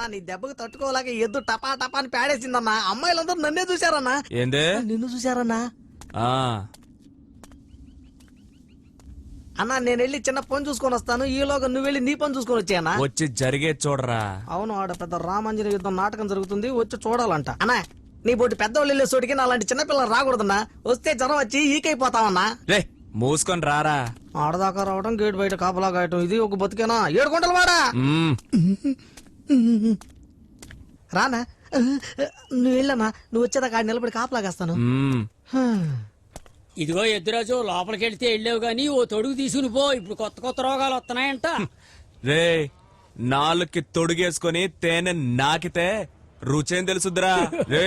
అన్నా నీ దెబ్బకు తట్టుకోలేక ఎద్దు టపా టపా అని పేడేసిందన్నా. అమ్మాయిలందరూ నన్నే చూశారన్నా. ఏందే? నిన్ను చూశారన్నా. అన్నా నేను వెళ్ళి చిన్న పని చూసుకొని వస్తాను, ఈలోగా నువ్వు వెళ్ళి నీ పని చూసుకొని వచ్చాయన్నా. వచ్చి జరిగే చూడరా. అవును, ఆడ పెద్ద రామాంజన యుద్ధం నాటకం జరుగుతుంది, వచ్చి చూడాలంట. అన్నా నీ బోటి పెద్దవాళ్ళు వెళ్ళే చోటికి నా అలాంటి చిన్నపిల్లలు రాకూడదన్నా. వస్తే జ్వరం వచ్చి ఈకైపోతావన్నా. రే మూసుకొని రారా. ఆడదాకా రావడం, గేట్ బయట కాపలా కాయటం, ఇది ఒక బతికేనా? 7 గుంటలు వాడా రానా. నువ్వు వెళ్ళన్నా, నువ్వు వచ్చేదాకా ఆడ నిలబడి కాపలాగేస్తాను. ఇదిగో ఎద్దురాజు, లోపలికి వెళ్తే వెళ్ళావు గానీ ఓ తొడుగు తీసుకుని పో, ఇప్పుడు కొత్త కొత్త రోగాలు వస్తున్నాయంట. రే నాలుగుకి తొడుగేసుకొని తేనె నాకితే రుచేం తెలుసుద్రా. రే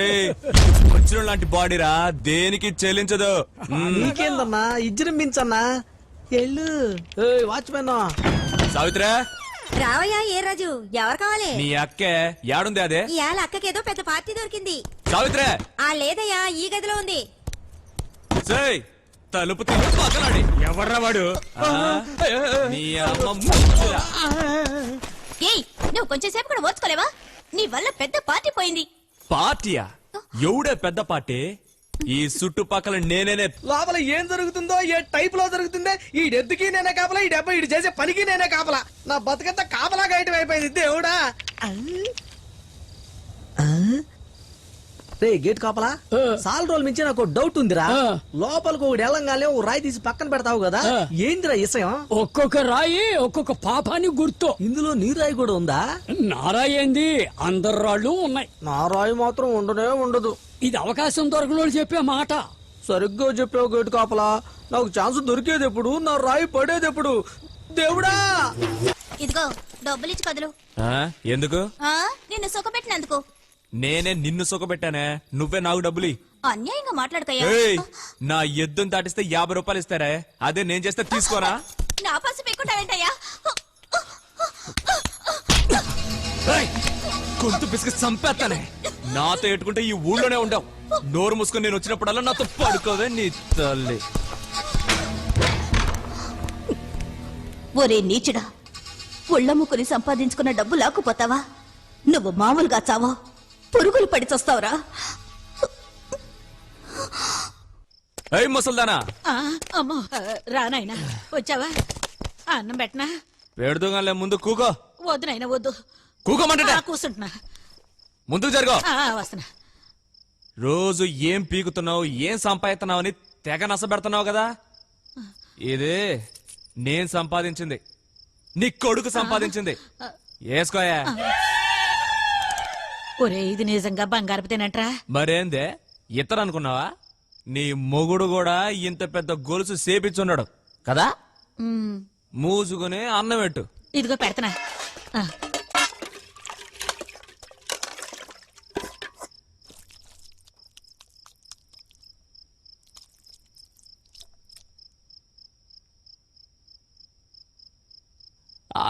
వచ్చిన లాంటి బాడీరా, దేనికి చెల్లించదు. నీకేందన్నా ఇజ్జరించన్నా. ఎల్లు వాచ్మెన్. సావిత్రా రావయ్యా. ఏ రాజు, ఎవరు కావాలి? నీ అక్కే యాడుంది? అదే ఇవాళ అక్కకేదో పెద్ద పార్టీ దొరికింది. సావిత్రే. లేదయ్యా, ఈ గదిలో ఉంది. తలుపు పక్కనాడి. ఎవర్రా వాడు? నీ అమ్మ. ఏయ్, నువ్వు కొంచెం సేపు కూడా ఓర్చుకోలేవా? నీ వల్ల పెద్ద పార్టీ పోయింది. పార్టీయా? ఎవడే పెద్ద పార్టీ? ఈ చుట్టుపక్కల నేనే. లోపల ఏం జరుగుతుందో, ఏ టైప్ లో జరుగుతుందో, ఈ డెత్తుకి నేనే కాపలా, ఈ డెబ్బ ఇటు చేసే పనికి నేనే కాపలా. నా బతుకంతా కాపలా గాయటం అయిపోయింది దేవుడా. రే గేట్ కాపలా, సాల్ రోజుల మించి నాకు డౌట్ ఉందిరా. లోపలికి ఒకటి ఎల్లంగానే ఓ రాయి తీసి పక్కన పెడతావు కదా, ఏందిరా ఇసయం? ఒక్కొక్క రాయి ఒక్కొక్క పాపాన్ని గుర్తు. ఇందులో నీ రాయి కూడా ఉందా? నారాయి ఏంది, అందరు రాళ్ళు ఉన్నాయి. నా రాయి మాత్రం ఉండనే ఉండదు. ఇది అవకాశం దొరకలో చెప్పే మాట. సరిగ్గా చెప్పావు గేట్ కాపలా. నాకు ఛాన్స్ దొరికేది ఎప్పుడు, నా రాయి పడేది ఎప్పుడు? దేవుడా. ఇదిగో డబ్బులు ఇచ్చి కదులు. ఎందుకు? నిన్ను సుఖపెట్టినందుకు. నేనే నిన్ను సుఖపెట్టానే, నువ్వే నాకు డబ్బులి. అన్యాయంగా మాట్లాడకయ్యా. నా ఎద్దును దాటిస్తే 50 రూపాయలు ఇస్తారే, అదే నేను చేస్తే తీసుకోరా. నా పసి పెట్టుకుంటావేంటయ్యా? గొంతు పిసికి చంపేస్తానే. నాతో ఎట్టుకుంటే ఈ ఊళ్ళోనే ఉండవు. నోరు మూసుకొని నేను వచ్చినప్పుడల్లా నాతో పడుకోవే నీ తల్లి. ఒరే నీచుడా, ఒళ్ళమ్ముకుని సంపాదించుకున్న డబ్బు లాక్కుపోతావా? నువ్వు మామూలుగా చావో, పురుగులు పడి చస్తావురా. ఏయ్ ముసల్దానా. అమ్మో రానాయనా, వచ్చావా? అన్నం పెట్టనా? పెడుతూగానే ముందు కూకో. వద్దు నాయనా, వద్దు. కూకోమంటే కూర్చుంటున్నా. ముందుకు జరుగు. వస్తున్నా. రోజు ఏం పీకుతున్నావు, ఏం సంపాదిస్తున్నావు అని తెగ నసబెడుతున్నావు కదా. ఇది నేను సంపాదించింది, నీ కొడుకు సంపాదించింది. వేసుకోయా. ఒరే ఇది నిజంగా బంగారపు తినట్రా? మరేందే ఇతరు అనుకున్నావా? నీ మొగుడు కూడా ఇంత పెద్ద గొలుసు సేపిచ్చున్నాడు కదా. మూసుకుని అన్నం పెట్టు. ఇదిగో పెడతనా.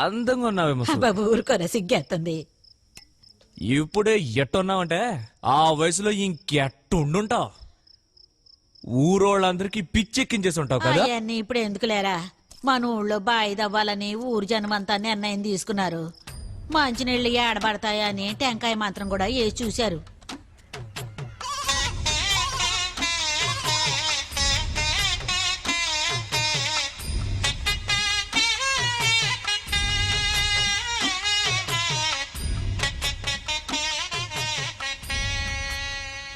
అందంగా ఉన్నావేమో. బాబు ఊరుకోరా, సిగ్గేస్తుంది. ఇప్పుడే ఎట్టున్నావంటే ఆ వయసులో ఇంకెట్టుండుంటావు. ఊరోళ్ళందరికీ పిచ్చెక్కించేసి ఉంటావు కదా. అవన్నీ ఇప్పుడు ఎందుకు లేరా? మన ఊళ్ళో బాయి దవ్వాలని ఊరు జనమంతా నిర్ణయం తీసుకున్నారు. మంచినీళ్ళు ఏడబడతాయా అని టెంకాయ మంత్రం కూడా వేసి చూశారు.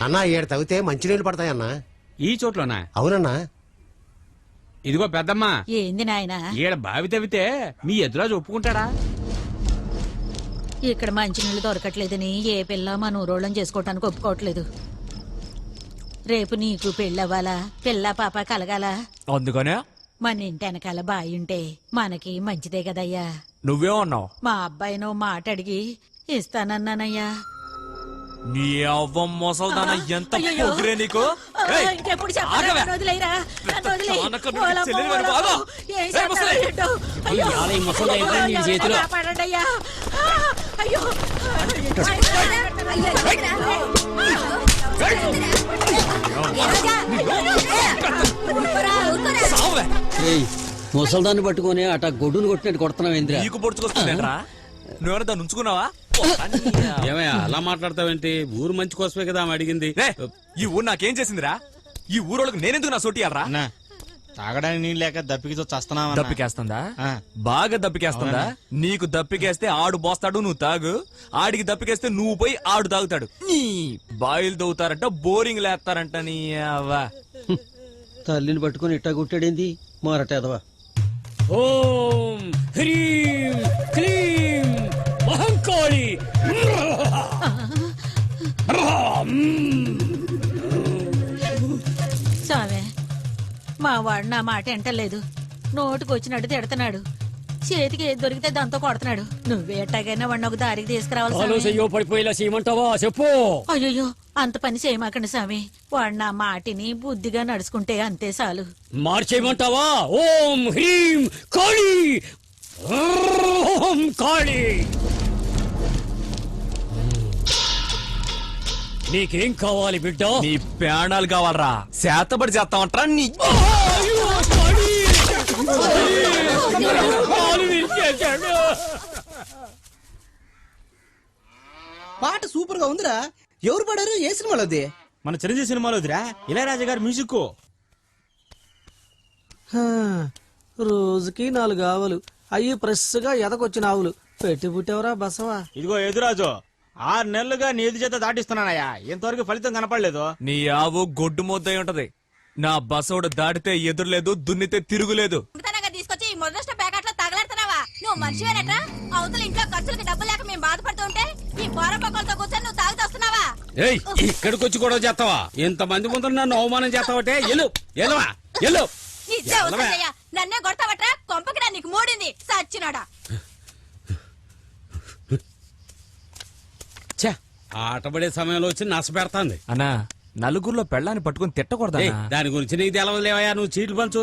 అన్నా ఏడు తవ్వితే మంచినీళ్ళు పడతాయన్నా. ఈ చోట్లోనా? అవునన్నా. ఇదిగో పెద్దమ్మా, ఏంది నాయనా? ఈడ బావి తవ్వితే మీ ఎదురాజు ఒప్పుకుంటాడా? ఇక్కడ మంచినీళ్ళు దొరకట్లేదని ఏ పిల్ల మన ఊరోళ్ళని చేసుకోవటానికి ఒప్పుకోవట్లేదు. రేపు నీకు పెళ్ళవ్వాలా, పిల్ల పాప కలగాల. అందుకనే మన ఇంటి వెనకాల బాయి ఉంటే మనకి మంచిదే కదయ్యా. నువ్వే ఉన్నావు. మా అబ్బాయినో మాట అడిగి ఇస్తానన్నానయ్యా. నీ అవ్వ మొసల్దాన ఎంత పొగిరే నీకు. ఇంకెప్పుడు చెప్పరా? వదిలేయరా, నన్ను వదిలేయ్. ఏం చేస్తావో ఏంటో. అయ్యో, ఈ ముసలి ఏంటో నీ చేతిలో. కాపాడండి అయ్యా. అయ్యో ముసల్దాన్ని పట్టుకుని అట గొడ్డును కొట్టినట్టు కొడుతున్నావు ఏంద్రా? నీకు పొడుచుకొస్తుందేంట్రా? నువ్వెవరో దాన్ని ఉంచుకున్నావా? ఏమయ్యా అలా మాట్లాడతావేంటి? ఊరు మంచి కోసమే కదా ఆమె అడిగింది. ఈ ఊరు నాకేం చేసిందిరా? ఈ ఊరోళ్ళకి నేనెందుకు నా సోటియాలరా? అన్నా తాగడానికి నీళ్ళు లేక దప్పికితో చస్తున్నావా? దప్పికేస్తుందా? ఆ. బాగా దప్పికేస్తుందా? నీకు దప్పికేస్తే ఆడు పోస్తాడు, నువ్వు తాగు. ఆడికి దప్పికేస్తే నువ్వు పోయి ఆడు తాగుతాడు. నీ బాయిలు దవ్వుతారంట, బోరింగ్ లేస్తారంట. నీ అవ్వ. తల్లిని పట్టుకుని ఇట్టా కొట్టాడేంది మారటేదవా. ఓం హ్రీం క్లీం మహంకాళి. సామే మా వాడు నా మాట ఎంటలేదు. నోటికి వచ్చినట్టు తిడుతున్నాడు. చేతికి ఏది దొరికితే దాంతో కొడుతున్నాడు. నువ్వే ఎట్టాగైనా వాడిని ఒక దారికి తీసుకురావాలి స్వామి. ఆలోచయ్యో పడిపోయేలా చేయమంటావా చెప్పు. అయ్యో అంత పని చేయమాకండి స్వామి. వాడు నా మాటిని బుద్ధిగా నడుచుకుంటే అంతే చాలు. మార్చేయమంటావా? ఓం హ్రీం కాళి. ఓం కాళి. నీకేం కావాలి బిడ్డ? నీ ప్రాణాలు కావాలరా? శాతపడి చేస్తామంటారా? నీ అయ్యో, కాళీ! కాలు విరిచేశాడు. పాట సూపర్ గా ఉందిరా. ఎవరు పాడారు? ఏ సినిమాలోది? మన చిరంజీవి సినిమాలో వదిరా ఇళయరాజా గారి మ్యూజిక్. హా, రోజుకి 4 ఆవులు అయ్యి ఫ్రెష్గా ఎదకొచ్చిన ఆవులు పెట్టి పుట్టేవరా బసవా. ఇదిగో ఎదురాజు 6 నెలలుగా నీ ఎదు చేత దాటిస్తున్నానయ్యా, ఇంతవరకు ఫలితం కనపడలేదు. నీ ఆవు గొడ్డు ముద్దై ఉంటది. నా బసోడు దాటితే ఎదురులేదు, దున్నితే తిరుగులేదు. దొంగతనంగా తీసుకొచ్చి ఈ మొదలష్ట ప్యాకెట్లో తగలెడతావా? నువ్వు మనిషివేనట్రా? అవతల ఇంట్లో ఖర్చులకి డబ్బు లేక మేము బాధపడుతూ ఉంటే ఈ పోరపక్కలతో కూర్చొని నువ్వు తాగుతూ వస్తున్నావా? ఏయ్ ఇక్కడికి వచ్చి గొడవ చేస్తావా? ఇంతమంది ముందు నన్ను అవమానం చేస్తావటే? ఎల్లు ఎల్లువా ఎల్లు. నిజే వస్తుందయ్యా. నన్నే కొడతావట్రా? కొంపకి నా నీకు మూడింది సచ్చినాడా. ఛే, ఆటపడే సమయంలో వచ్చి నస పెడతాంది. అన్నా, నలుగురిలో పెళ్ళాన్ని పట్టుకుని తిట్టకూడదా? ఏయ్, దాని గురించి నీకు తెలవలేవయ్యా. నువ్వు చీట్లు పంచు.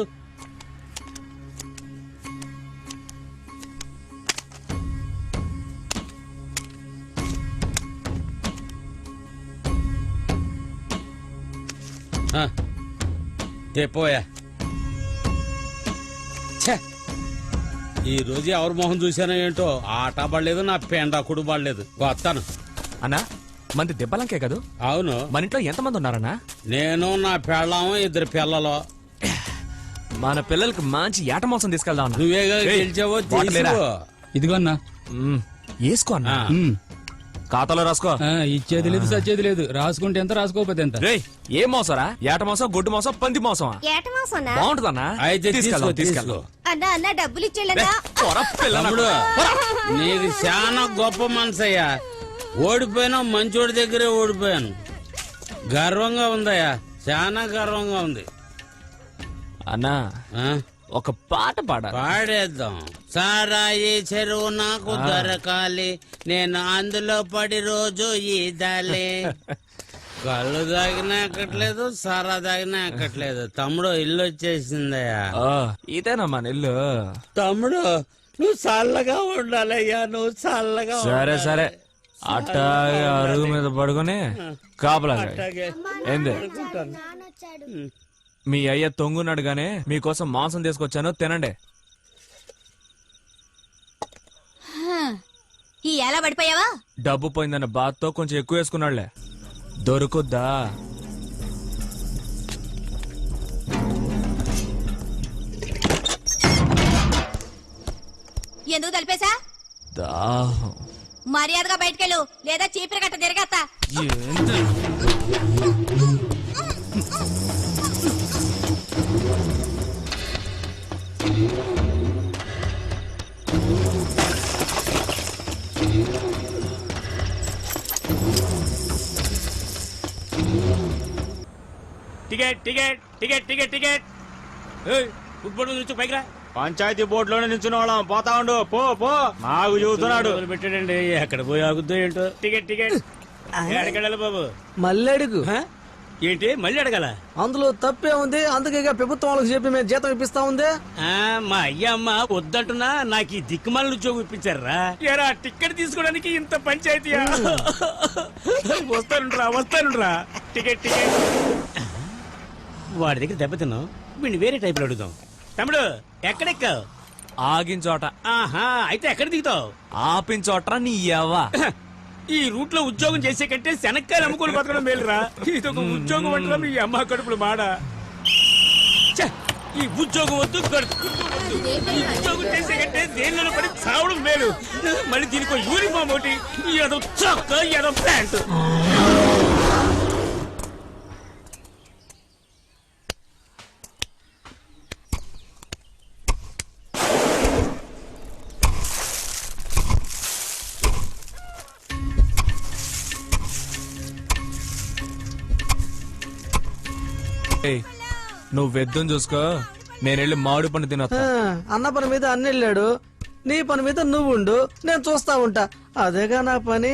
తెపోయా. ఛే, ఈ రోజు ఎవరి మొహం చూసానో ఏంటో. ఆట పడలేదు, నా పెండాకుడు పడలేదు. వస్తాను. అన్నా, మంది దెబ్బలంకే కదూ? అవును, మన ఇంట్లో ఎంతమంది ఉన్నారన్నా? నేను నా పెళ్ళాము 2 పిల్లలు. మన పిల్లలకి మంచి ఏట మోసం తీసుకెళ్దాం అన్నా. నువ్వేగా ఏయ్, గెలిచావో వాటర్ లేరా? తీసుకో. ఇదిగో అన్నా. వేసుకో అన్నా. ఖాతాలో రాసుకో. ఇచ్చేది లేదు సచ్చేది లేదు. రాసుకుంటే ఎంత రాసుకోకపోతే ఎంత. రేయ్, ఏ మోసరా? ఏట మోసం, గొడ్డు మోసం, పంది మోసమా? ఏటమాసనా? బాగుంటుందన్నా. అయితే తీసుకెళ్దాం, తీసుకో, తీసుకెళ్దాం. తీసుకో. అన్నా అన్న డబ్బులు ఇచ్చేళ్ళన్నా. పోరా, పిల్ల తమ్ముడు, నాకు. నీకు చాలా గొప్ప మనసయ్యా. ఓడిపోయినా మంచోడి దగ్గరే ఓడిపోయాను. గర్వంగా ఉందయ్యా, చాలా గర్వంగా ఉంది. అన్నా, ఆ? ఒక పాట పాడాలి. పాడేద్దాం. సారాయి చెరువు నాకు దొరకాలి, నేను అందులో పడి రోజు ఈదాలి. కళ్ళు తాగినా ఎక్కట్లేదు, సారా తాగినా ఎక్కట్లేదు. తమ్ముడు ఇల్లు వచ్చేసిందయ్యా. ఆ, ఇదేనా మన ఇల్లు? తమ్ముడు నువ్వు చల్లగా ఉండాలయ్యా, నువ్వు చల్లగా సరే ఉండాలి. సరే, అట్టాగే అరుగు మీద పడుకుని కాపలా కాయి. అట్టాగే. ఏంది? మీ అయ్య తొంగున్నాడు గానే మీకోసం మాంసం తీసుకొచ్చాను, తినండి. ఈ ఎలా పడిపోయావా? డబ్బు పోయిందన్న బాధతో కొంచెం ఎక్కువ వేసుకున్నాడులే. దొరుకుద్దా? ఎందుకు తలిపేశా? దాహం. మర్యాదగా బయటకెళ్ళు, లేదా చీపిరి గట్ట తిరగత్తా. ఏంది? Ticket ticket ticket ticket ticket. Football నుంచి పైకి రా. పంచాయతీ బోర్డులోనే నిల్చున్న వాళ్ళం. పోతా ఉండు, పో పో. నాకు చూస్తున్నాడు. పెట్టాడండి, ఎక్కడ పోయి ఆగుద్దో ఏంటో. Ticket ticket. ఎక్కడికెళ్ళాలి బాబు? మళ్ళీ అడుగు. హ? ఏంటి మళ్ళీ అడగాల? అందులో తప్పే ఉంది. అందుకే ఇక ప్రభుత్వం వాళ్ళకి చెప్పి మేము జీతం ఇప్పిస్తా ఉంది. మా అయ్యమ్మ వద్దంటున్నా నాకు ఈ దిక్కుమాల ఉద్యోగం ఇప్పించారా? ఎరా టికెట్ తీసుకోవడానికి ఇంత పంచాయతీయా? వస్తానురా. Ticket ticket. వాడి దగ్గర దెబ్బతిన్నావు, వీడిని వేరే టైపులో అడుగుదాం. తమ్ముడు ఎక్కడెక్కావు? ఆగిన చోట. ఆహా, అయితే ఎక్కడ దిగుతావు? ఆపిన చోట నీ అవ్వ. ఈ రూట్ లో ఉద్యోగం చేసే కంటే శనక్కాయలు అమ్ముకొని బతకడం మేలురా. ఇది ఒక ఉద్యోగం అంటారా మీ అమ్మ కడుపులు మాడ. ఛే, ఈ ఉద్యోగం వద్దు, గడుపుకుంటూ వద్దు. ఈ ఉద్యోగం చేసే కంటే దేనిలో పడి చావడం మేలు. మళ్ళీ దీనికి యూనిఫామ్ ఒకటి, ఏదో చొక్క, ఏదో ప్యాంటు. ఏయ్, నువ్వు వెద్దం చూసుకో, నేను వెళ్ళి మామిడి పండు తినొస్తా. అన్న పని మీద అన్న వెళ్ళాడు, నీ పని మీద నువ్వు ఉండు, నేను చూస్తా ఉంటా. అదేగా నా పని.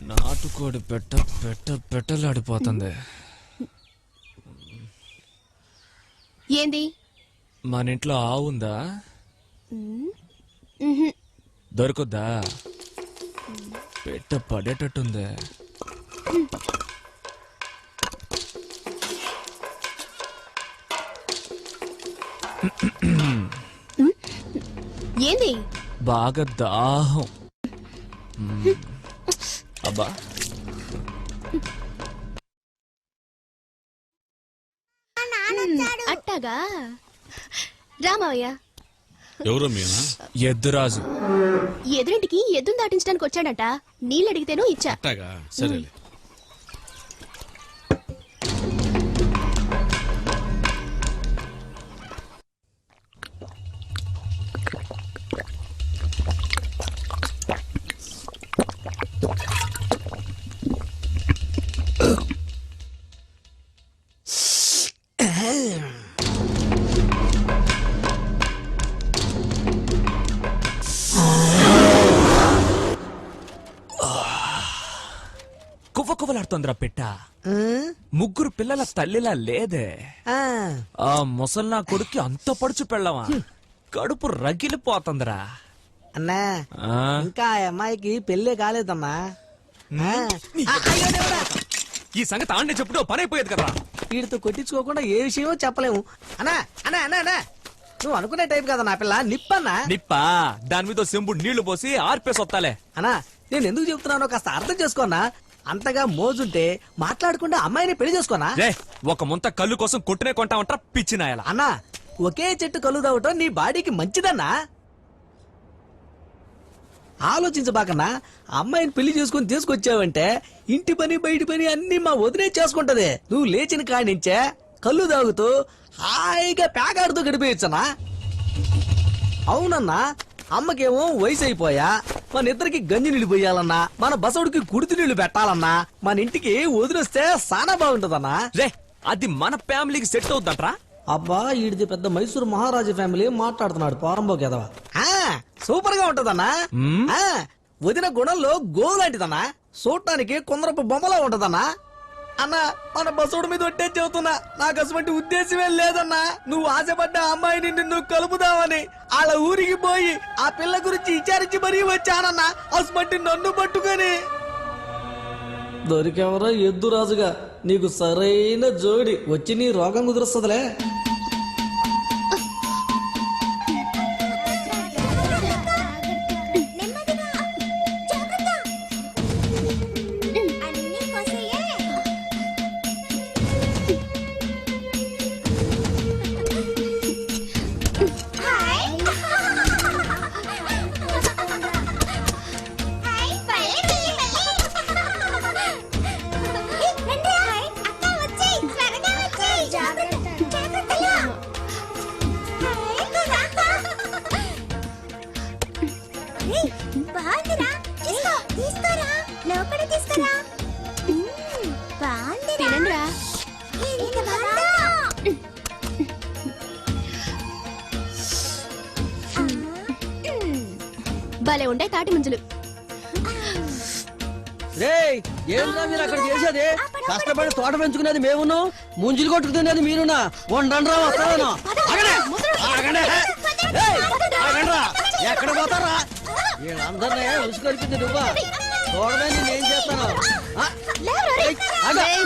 నాటుకోడి పెట్ట పెట్ట పెట్టలాడిపోతుంది. ఏంది? మన ఇంట్లో ఆవు ఉందా? దొరుకుద్దా? పెట్ట పడేటట్టుంది. ఏంది? బాగా దాహం. అబ్బా, అట్టాగా రామయ్య. ఎవరో మీనా? ఎద్దురాజు. ఎదురింటికి ఎద్దును దాటించడానికి వచ్చాడట. నీళ్ళు అడిగితేనో ఇచ్చా. అట్టాగా, సరేలే. కువ్వకువ్వలాడుతోందిరా పెట్ట. ముగ్గురు పిల్లల తల్లిలా లేదే. ఆ ముసల్నా కొడుక్కి అంత పడుచు పెళ్ళవా, కడుపు రగిలిపోతుందిరా. అన్నా, ఇంకా ఆ అమ్మాయికి పెళ్ళే కాలేదమ్మా. ఈ సంగతి ఆండే చెప్పుడు పని అయిపోయేది కదా. వీడితో కొట్టించుకోకుండా ఏ విషయమో చెప్పలేము. అన్నా అన్నా అన్నా అన్నా, నువ్వు అనుకునే టైప్ కదా నా పిల్ల. నిప్పన్నా. నిప్పా? దాని మీద సెంబుడు నీళ్లు పోసి ఆర్పేసి వస్తాలే. అన్నా, నేను ఎందుకు చెప్తున్నానో కాస్త అర్థం చేసుకోనా. అంతగా మోజుంటే మాట్లాడకుండా అమ్మాయిని పెళ్లి చేసుకోనా. రే, ఒక ముంత కళ్ళు కోసం కొట్టునే కొంటామంటారా పిచ్చినాయలా. అన్నా, ఒకే చెట్టు కళ్ళు తాగటం నీ బాడీకి మంచిదన్నా. ఆలోచించబాకన్నా. అమ్మాయిని పెళ్లి చేసుకుని తీసుకొచ్చావంటే ఇంటి పని బయటి పని అన్ని మా వదిలే చేసుకుంటది. నువ్వు లేచిన కాడి నుంచే కళ్ళు తాగుతూ హాయిగా పేకాడుతూ గడిపేయచ్చనా. అవునన్నా, అమ్మకేమో వయసు అయిపోయా, మన ఇద్దరికి గంజి నీళ్లు పోయాలన్నా, మన బసవుడికి కుడితి నీళ్లు పెట్టాలన్నా, మన ఇంటికి వదిలేస్తే సానా బాగుంటదన్నా. రే, అది మన ఫ్యామిలీకి సెట్ అవుద్దట్రా. అబ్బా, ఈడిది పెద్ద మైసూరు మహారాజు ఫ్యామిలీ మాట్లాడుతున్నాడు పోరంబోకి ఎదవా. సూపర్ గా ఉంటదన్నా. వదిన గుణంలో గోలాంటిదన్నా, చూడటానికి కొందరపు బొమ్మలా ఉంటదన్నా. అన్నా, మన బసోడు మీద ఒట్టే చెబుతున్నా, నాకు అటువంటి ఉద్దేశమే లేదన్నా. నువ్వు ఆశపడ్డ అమ్మాయిని నిన్ను కలుపుదామని వాళ్ళ ఊరికి పోయి ఆ పిల్ల గురించి విచారించి మరీ వచ్చానన్నా. అసమంటి నన్ను పట్టుకొని దొరికెవరో ఎద్దురాజుగా. నీకు సరైన జోడి వచ్చి నీ రోగం కుదురుస్తుందిలే. భలే ఉంటాయి తాటి ముంజలు. ఏంటో మీరు అక్కడ చేసేది? కష్టపడి తోట పెంచుకునేది మేమును, ముంజులు కొట్టుకునేది మీరునా? వండండ్రా, వస్తాను. ఎక్కడ పోతారా? వీళ్ళందరినీ ఉసుకొరిపింది నువ్వా? చూడమే నేనేం చేస్తాను ఆ,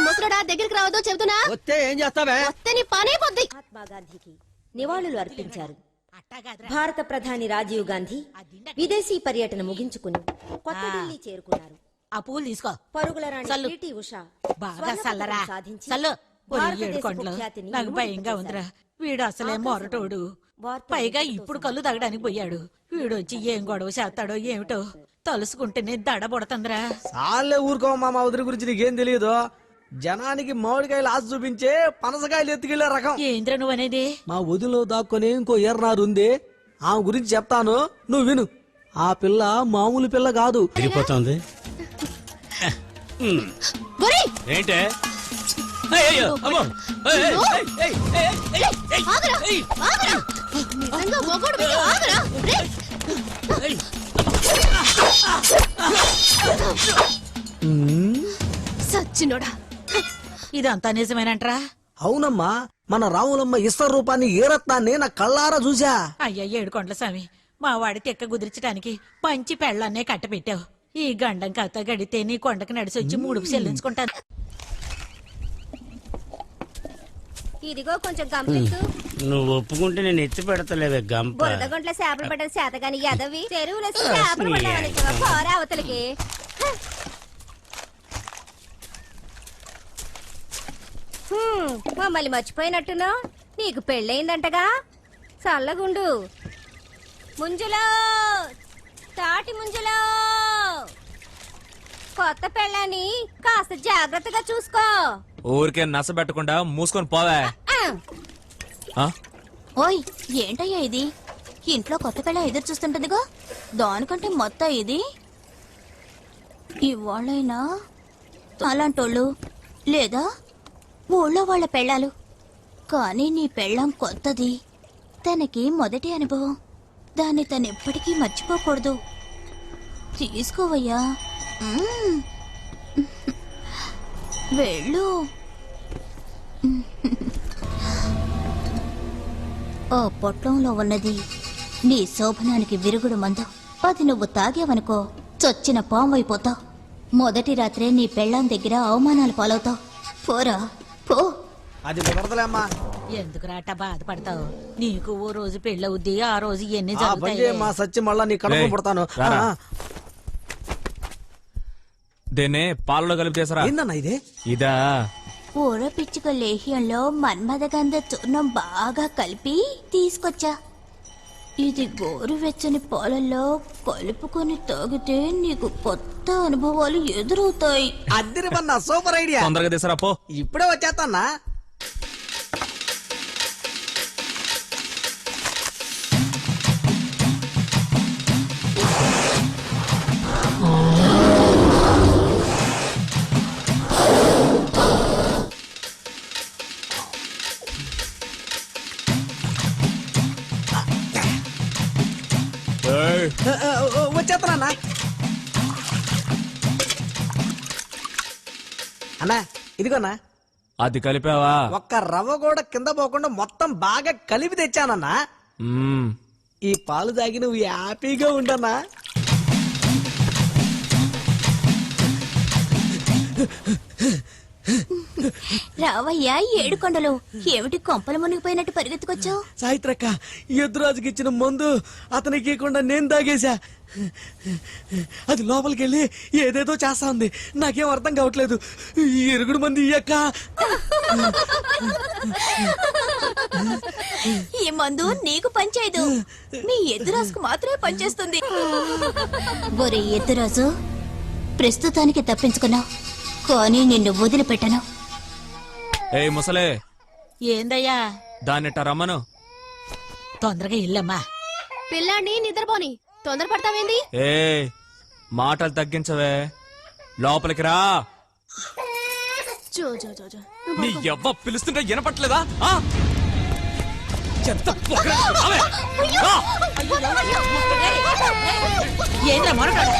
ముసలుడా దగ్గరికి రావద్దు చెబుతున్నా. వస్తే ఏం చేస్తావే? వస్తే నీ పనైపోద్ది. మహాత్మా గాంధీకి నివాళులు అర్పించారు. అట్టగాదురా. భారత ప్రధాని రాజీవ్ గాంధీ విదేశీ పర్యటన ముగించుకుని కొత్త ఢిల్లీ చేరుకున్నారు. ఆ పూలు తీసుకో పరుగుల రాణి చల్లు. పిటి ఉషా బాగా స్వర్ణ చల్లరా పతకం సాధించి చల్లు ఒరే భారతదేశ ఏడుకొండలు ఖ్యాతిని నాకు ఇనుమడింప భయంగా ఉందిరా. వీడు అసలే మొరటోడు, వార్తలు పైగా వింటూ ఇప్పుడు కళ్ళు తగ్గడానికి పోయాడు. వీడొచ్చి ఏం గొడవ చేస్తాడో ఏమిటో తలుసుకుంటేనే దడబుడుతుందిరా. చాలే ఊరుకో మా వదిన గురించి నీకేం తెలియదు. జనానికి మామిడికాయలు ఆశ చూపించే పనసకాయలు ఎత్తుకెళ్లే రకం. ఏంద్ర నువ్వనేది? మా వదిలో దాక్కుని ఇంకో ఎర్రనారు ఉంది, ఆమె గురించి చెప్తాను, నువ్వు విను. ఆ పిల్ల మామూలు పిల్ల కాదు. తిరిగిపోతుంది ఏంటే ఆగరా, ఆగరా. నిజంగా మొగోడు ఆగరా. రేయ్. సచ్చినోడా. ఇదంతా నిజమేనంట్రా? అవునమ్మా, మన రాములమ్మ ఇస్త రూపాన్ని ఏ రత్నాన్ని నా కళ్ళారా చూసా. అయ్యా ఏడుకొండల స్వామి, మా వాడి తెక్క కుదిర్చడానికి మంచి పెళ్ళాన్నే కట్టపెట్టావు. ఈ గండం కథ గడితే నీ కొండకు నడిచి వచ్చి మూడుకు చెల్లించుకుంటాను. ఇదిగో కొంచెం గంపెత్తు. నువ్వు ఒప్పుకుంటే నేను ఎత్తి పెడతలేవే గంప. బురదగుంట్ల చేపలు పడ్డ శాతగాని ఎదవి చెరువులో చేపలు పడ్డావని పోరా అవతలికి. మమ్మల్ని మర్చిపోయినట్టున్నా. నీకు పెళ్ళయిందంటగా. చల్లగుండు. ముంజులో తాటి ముంజులో కొత్త పెళ్ళాన్ని కాస్త జాగ్రత్తగా చూసుకో. ఊరికే నస పెట్టకుండా మూసుకొని పోవే. ఆ? ఓయ్ ఏంటయ్యా ఇది? ఇంట్లో కొత్త పిల్ల ఎదురు చూస్తుంటదిగా, దానికంటే మొత్తం ఇది. ఇవాళ్ళైనా అలాంటోళ్ళు లేదా ఊళ్ళో వాళ్ళ పెళ్ళాలు. కానీ నీ పెళ్ళాం కొత్తది, తనకి మొదటి అనుభవం. దాన్ని తను ఎప్పటికీ మర్చిపోకూడదు. తీసుకోవయ్యా. వెళ్ళు. ఆ పొట్లంలో ఉన్నది నీ శోభనానికి విరుగుడు మందు. అది నువ్వు తాగావనుకో చొచ్చిన పామైపోతావు. మొదటి రాత్రే నీ పెళ్ళాం దగ్గర అవమానాలు పాలవుతావు. పోరా పో. అది కుదరదులేమ్మా. ఎందుకు రాట బాధపడతావు? నీకు ఓ రోజు పెళ్ళవుద్ది, ఆ రోజు ఎన్ని ఆ బండి జరుగుతాయి. మా సచ్చి మళ్ళా నీ కడుపు రేయ్, పుడతాను. రారా. దేనే పాలలో కలిపి చేసరా? ఏందన్నా ఇది? ఇదా ఊర పిచ్చుక లేహ్యంలో మన్మథగంధ చూర్ణం బాగా కలిపి తీసుకొచ్చా. ఇది గోరువెచ్చని పాలల్లో కలుపుకొని తాగితే నీకు కొత్త అనుభవాలు ఎదురవుతాయి. అద్దరిమన్నా సూపర్ ఐడియా. తొందరగా తీసరా పో. ఇప్పుడే వచ్చేస్తానా. ఏయ్, వచ్చేస్తానా అన్నా. ఇదిగోనా, అది కలిపావా? ఒక్క రవ్వ కూడా కింద పోకుండా మొత్తం బాగా కలిపి తెచ్చానన్నా. మ్మ్. ఈ పాలు తాగి నువ్వు హ్యాపీగా ఉండనా. రావయ్యా ఏడుకొండలు. ఏమిటి కొంపలు మునిగిపోయినట్టు పరిగెత్తుకొచ్చావు? సాయిత్రక్క, ఎదురాజుకి ఇచ్చిన మందు అతనికి ఇవ్వకుండా నేను తాగేశా. అది లోపలికి వెళ్ళి ఏదేదో చేస్తా ఉంది, నాకేం అర్థం కావట్లేదు. ఈ ఎరుగుడు మంది ఇయ్యక్క. ఈ మందు నీకు పనిచేయదు, నీ ఎదురాజుకు మాత్రమే పనిచేస్తుంది. ఒరే ఎదురాజు, ప్రస్తుతానికి తప్పించుకున్నావు, కానీ నిన్ను వదిలిపెట్టను. ఏయ్ ముసలే, ఏందయ్యా? దాన్నిట రమ్మను. తొందరగా ఇల్లమ్మా. పిల్లాన్ని నిద్రపోని తొందరపడతావేంది? ఏ మాటలు తగ్గించవే, లోపలికి రా. జో జో జో జో. నీ ఎవ్వ పిలుస్తుంటే వినపట్లేదా? ఆ? ఎంత పొగరు. రావే. రా. ఏంద్రా మొరటాడు?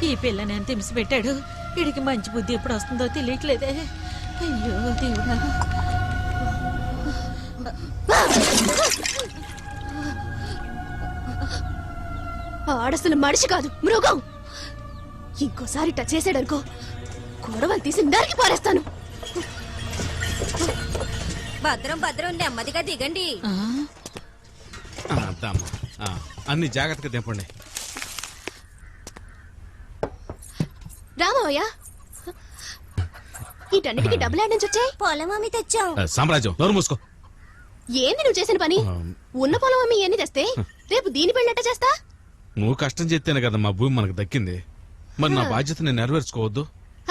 ఈ పిల్లని ఎంత హింస పెట్టాడు. వీడికి మంచి బుద్ధి ఎప్పుడు వస్తుందో తెలియట్లేదే. అయ్యో దేవుడా. ఆడసలు మనిషి కాదు మృగం. ఇంకోసారి టచ్ చేసాడనుకో గొడవలు తీసి నరికి పారేస్తాను. భద్రం భద్రం నెమ్మదిగా దిగండి. అన్ని జాగ్రత్తగా తెంపండి. రామయ్య వీటన్నిటికీ డబ్బులు ఆడి నుంచి వచ్చాయి. పొలం అమ్మి తెచ్చాం. సామ్రాజ్యం నోరు మూసుకో. ఏంది నువ్వు చేసిన పని? ఉన్న పొలం అమ్మి ఎన్ని తెస్తే రేపు దీని పెళ్ళట చేస్తా. నువ్వు కష్టం చేస్తేనే కదా మా భూమి మనకు దక్కింది. మరి నా బాధ్యత నేను నెరవేర్చుకోవద్దు?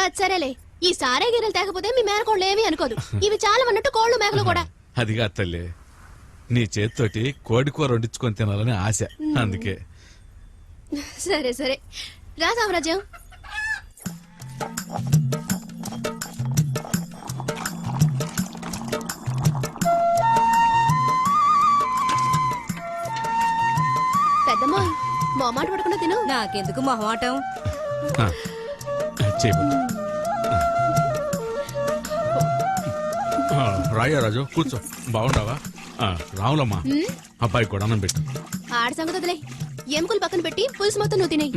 అది సరేలే. ఈ సారే గిన్నెలు తేకపోతే మీ మేనకోళ్ళు ఏమీ అనుకోదు. ఇవి చాలా అన్నట్టు కోళ్ళు మేకలు కూడా. అదిగా తల్లి, నీ చేతితోటి కోడి కూర వండించుకొని తినాలని ఆశ, అందుకే. సరే సరే రా సామ్రాజ్యం. పెద్దమ్మా మొహమాట పడకుండా తిను. నాకెందుకు మొహమాటం? చేయబట్టు. రాయ్యా రాజు కూర్చో. బాగుంటావా? రావులమ్మా, అబ్బాయి కూడా అన్నం పెట్టు. ఆడ సంగతి వదిలే. ఎముకలు పక్కన పెట్టి పులుసు మొత్తం నువ్వు తినేయి.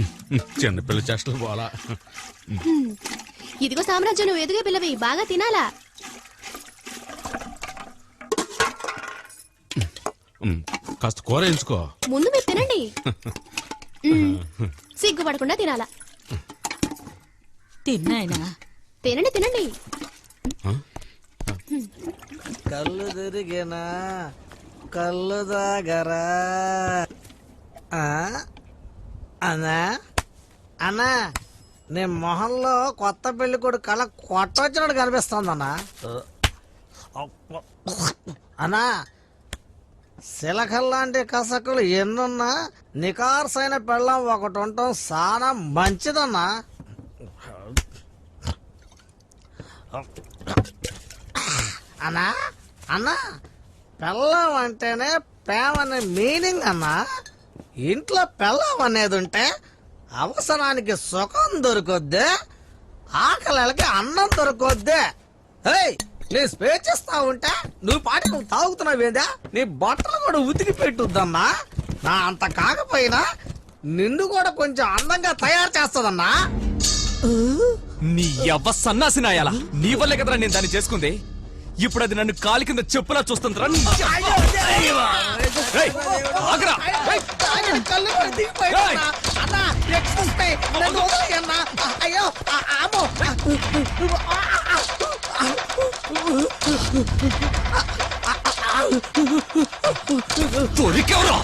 చిన్నపిల్ల చేష్టలు పోవాలా? ఇదిగో సామ్రాజ్యం, నువ్వు ఎదుగే పిల్లవి, బాగా తినాలా. కాస్త కూర ఎంచుకో. ముందు మీరు తినండి. సిగ్గుపడకుండా తినాలా. తిన్నాయినా తినండి తినండి. కళ్ళు తిరిగినా కళ్ళు దాగరా. అన్నా అన్నా, నీ మొహంలో కొత్త పెళ్లి కొడు కళ కొట్టొచ్చినట్టు కనిపిస్తోందన్నా. అన్నా, శిలకల్లాంటి కసకులు ఎన్నున్నా నికార్సైన పెళ్ళం ఒకటి ఉండటం చాలా మంచిదన్నా. అన్నా అన్నా, పెళ్ళం అంటేనే ప్రేమని మీనింగ్ అన్నా. ఇంట్లో పెళ్ళం అనేది ఉంటే అవసరానికి సుఖం దొరుకుద్ది, ఆకలికి అన్నం దొరుకుద్ది. నీ స్పేచ్ ఇస్తా ఉంటే నువ్వు పాటి నువ్వు తాగుతున్నావేందా? నీ బట్టలు కూడా ఉతికి పెట్టుద్దమ్మా. నా అంత కాకపోయినా నిన్ను కూడా కొంచెం అందంగా తయారు చేస్తుందన్నా. నీ యవ్వ సన్నాసి నాయాలా, నీ వల్లే కదరా నేను దాన్ని చేసుకుంది. ఇప్పుడు అది నన్ను కాలి కింద చెప్పులా చూస్తుందిరా. దొరికెవరో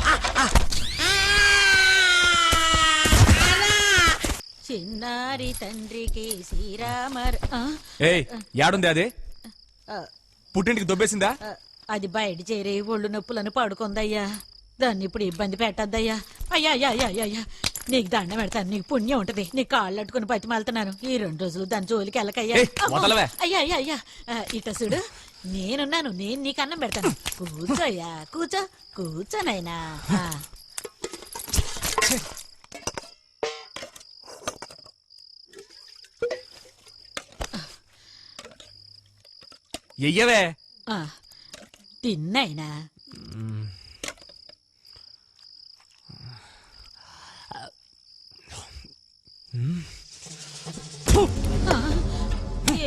చిన్నారి తండ్రికి శ్రీరామర్. ఏయ్, యాడుంది అది? పుట్టింటికి దొబ్బేసిందా? అది బయట చేరి ఒళ్ళు నొప్పులను పడుకుందయ్యా. దాన్ని ఇప్పుడు ఇబ్బంది పెట్టద్దయ్యా. అయ్యా అయ్యా అయ్యా అయ్యా, నీకు దండం పెడతాను, నీకు పుణ్యం ఉంటది. నీ కాళ్ళు అట్టుకుని బతిమాలుతున్నాను. ఈ 2 రోజులు దాని జోలికి వెళ్ళకయ్యా. అయ్యా అయ్యా అయ్యా, ఇట చూడు, నేనున్నాను, నేను నీకు అన్నం పెడతాను. కూర్చోయ్యా, కూర్చో కూర్చోనైనా. ఎయ్యవే. తిన్నైనా.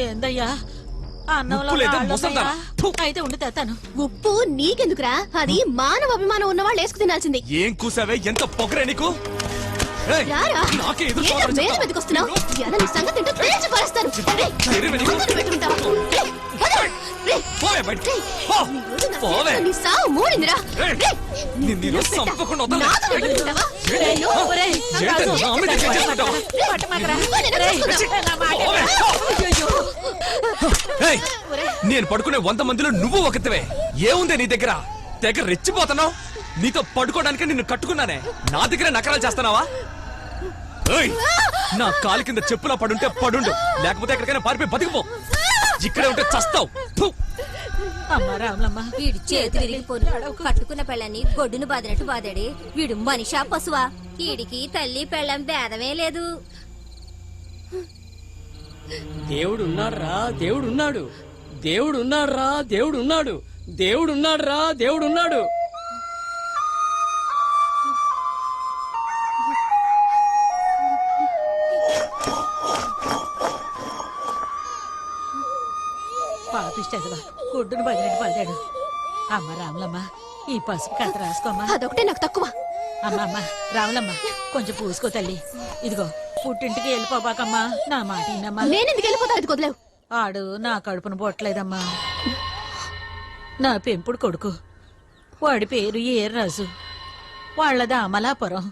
ఏందయ్యా అన్నంలో రాళ్ళున్నాయా? అయితే ఉండి తెస్తాను. ఉప్పు నీకెందుకురా? అది మానవ అభిమానం ఉన్న వాళ్ళు వేసుకు తినాల్సింది. ఏం కూసావే, ఎంత పొగరే నీకు? రారా, మేలు వెతికొస్తున్నావు. ఎలా నీ సంగతి ఏంటో తేల్చి పారేస్తాను. నీ సావు మూడిందిరా. నేను పడుకునే 100 మందిలో నువ్వు ఒకటివే. ఏముందే నీ దగ్గర? తెగ రెచ్చిపోతున్నావు. నీతో పడుకోవడానికి నిన్ను కట్టుకున్నానే, నా దగ్గర నకరాలు చేస్తున్నావా? నా కాలు కింద చెప్పులా పడుంటే పడుండు, లేకపోతే ఎక్కడికైనా పారిపోయి బతికిపో. ఇక్కడే ఉంటే చస్తావు. వీడు చేతి విరిగిపోను. కట్టుకున్న పెళ్ళని గొడ్డును బాదినట్టు బాదాడి. వీడు మనిషా పశువా? వీడికి తల్లి పెళ్ళం భేదమే లేదు. దేవుడున్నాడు రా, దేవుడున్నాడు, దేవుడున్నాడు రా, దేవుడున్నాడు. దేవుడున్నాడు రా, దేవుడున్నాడు. పాపిష్టదవా గుడ్డును బదిలింటి పడ్డాడు. అమ్మ రాములమ్మ, ఈ పసుపు కథ రాసుకోమ్మా. అదొకటే నాకు తక్కువ. అమ్మ రాములమ్మ, కొంచెం పూసుకో తల్లి. ఇదిగో పుట్టింటికి వెళ్ళిపోబాకమ్మా, నా మాట వినమ్మా. నేనెందుకు వెళ్ళిపోతా? అది కుదలేవు. ఆడు నా కడుపును పొట్టలేదమ్మా. నా పెంపుడు కొడుకు, వాడి పేరు ఏర్రాజు, వాళ్ళది అమలాపురం.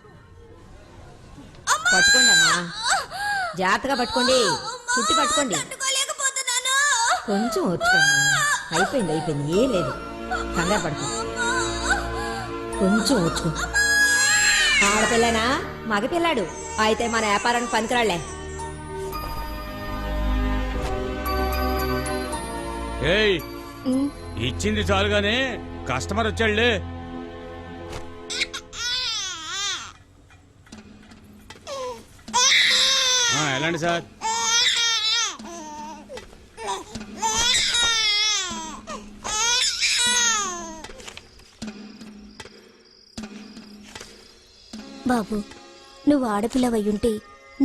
పట్టుకోండి అమ్మా, జాగ్రత్తగా పట్టుకోండి, చుట్టి పట్టుకోండి. కొంచెం వచ్చుకోండి. అయిపోయింది, ఏం లేదు, కంగారు పడుకో. కొంచెం వచ్చుకో. ఆడపిల్లనా మగపిల్లాడు అయితే మన వ్యాపారానికి పనికిరాళ్లే. ఏయ్, ఇచ్చింది చాలుగానే కస్టమర్ వచ్చాడులే. ఎలాంటి సార్? బాబు, నువ్వు ఆడపిల్లవయ్యుంటే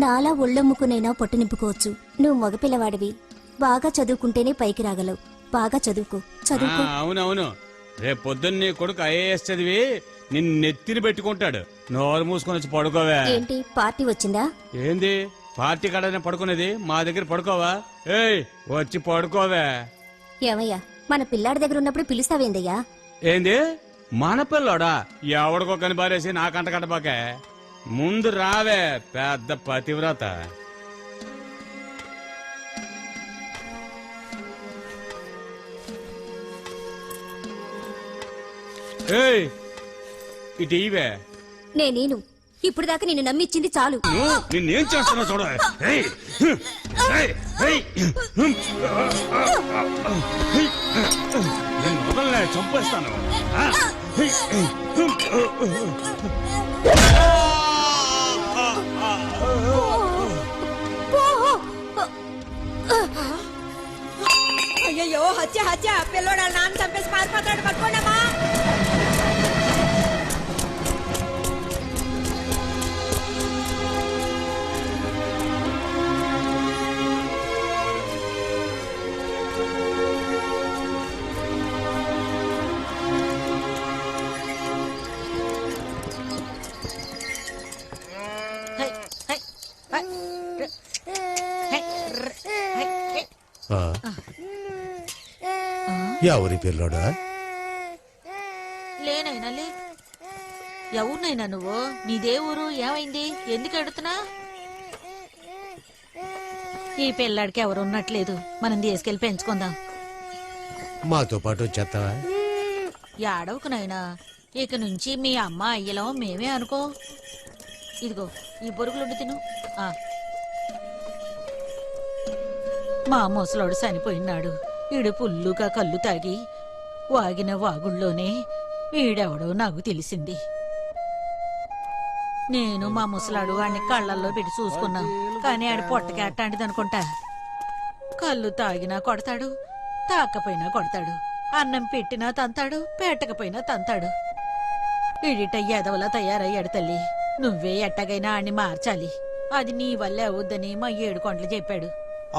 నాలా ఒళ్ళమ్ముకునైనా పొట్ట నింపుకోవచ్చు. నువ్వు మగపిల్లవాడివి, బాగా చదువుకుంటేనే పైకి రాగలవు. బాగా చదువుకో. అవునవును, రేపు పొద్దున్న నీ కొడుకు ఐఏఎస్ చదివి నిన్ను నెత్తిని పెట్టుకుంటాడు. నోరు మూసుకొని వచ్చి పడుకోవా. ఏంటి, పార్టీ వచ్చిందా? ఏంది పార్టీ కాడనే పడుకునేది? మా దగ్గర పడుకోవా? ఏయ్, వచ్చి పడుకోవా. ఏమయ్యా, మన పిల్లాడి దగ్గర ఉన్నప్పుడు పిలుస్తావేందయ్యా? ఏంది మన పిల్లోడా? ఎవడికో కని బారేసి నా కంట కట్టబాకే. ముందు రావే పెద్ద పతివ్రత. ఏయ్, ఇటు ఇవే. నేనేను ఇప్పుడు దాకా నిన్ను నమ్మిచ్చింది చాలు. నిన్నేం చేస్తున్నా చూడ. నేను మొదలనే చంపేస్తాను. అయ్యో, హత్య పిల్లోడు నాన్న చంపేసి పారిపోతాడు. పట్టుకోండమ్మా. ఎవరి పిల్లోడా? లేనైనా లే. ఎవరినైనా నువ్వు? నీదే ఊరు? ఏమైంది? ఎందుకు అడుగుతున్నా? ఈ పిల్లాడికి ఎవరు ఉన్నట్లేదు, మనం తీసుకెళ్లి పెంచుకుందాం. మాతో పాటు వచ్చేస్తావా? ఏడవకునైనా, ఇక నుంచి మీ అమ్మ అయ్యలో మేమే అనుకో. ఇదిగో ఈ బొరుగులుండి తిను. మా ముసలోడు చనిపోయినాడు. ఈడు పుల్లుగా కళ్ళు తాగి వాగిన వాగుళ్ళోనే ఈడెవడో నాకు తెలిసింది. నేను మా ముసలాడు వాడిని కళ్ళల్లో పెట్టి చూసుకున్నాం, కానీ ఆడి పొట్టకేట్టాంటిదనుకుంటా. కళ్ళు తాగినా కొడతాడు, తాకపోయినా కొడతాడు. అన్నం పెట్టినా తంతాడు, పెట్టకపోయినా తంతాడు. ఈడిట ఎదవలా తయారయ్యాడు తల్లి. నువ్వే ఎట్టగైనా ఆడిని మార్చాలి. అది నీ వల్లే అవుద్దని మా 7 కొండలు చెప్పాడు.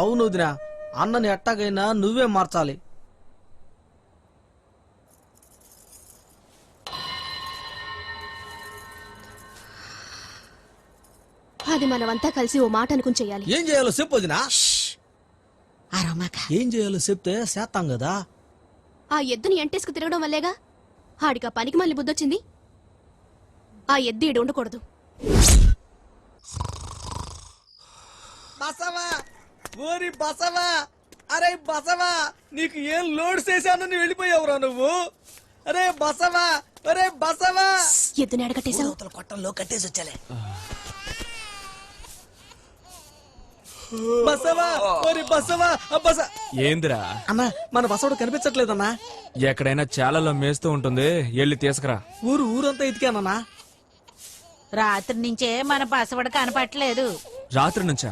అవును వదినా, అన్నని ఎట్టాగైనా నువ్వే మార్చాలి. అది మనమంతా కలిసి ఓ మాట అనుకుని చెయ్యాలి. ఏం చేయాలో చెప్పు వదినా. అరమాక ఏం చేయాలో చెప్తే చేస్తాం కదా. ఆ ఎద్దుని ఎంటేసుకు తిరగడం వల్లేగా ఆడికి ఆ పనికి మళ్ళీ బుద్ధొచ్చింది. ఆ ఎద్దు ఈడు ఉండకూడదు. బసవా, ఓరి బసవా, అరే బసవా, నీకు ఏం లోడ్ చేశాను నువ్వు వెళ్ళిపోయావురా నువ్వు. అరే బసవా, అరే బసవా. ఎద్దుని అడగట్టేశావు. కొట్టంలో కట్టేసి వచ్చాలే. బసవా, ఓరి బసవా, బస. ఏందిరా అన్నా, మన బసవడు కనిపించట్లేదన్నా. ఎక్కడైనా చాలలో మేస్తూ ఉంటుంది, వెళ్ళి తీసుకురా. ఊరంతా ఎతికానన్నా. రాత్రి నుంచే మన బసవడు కనపట్లేదు. రాత్రి నుంచా?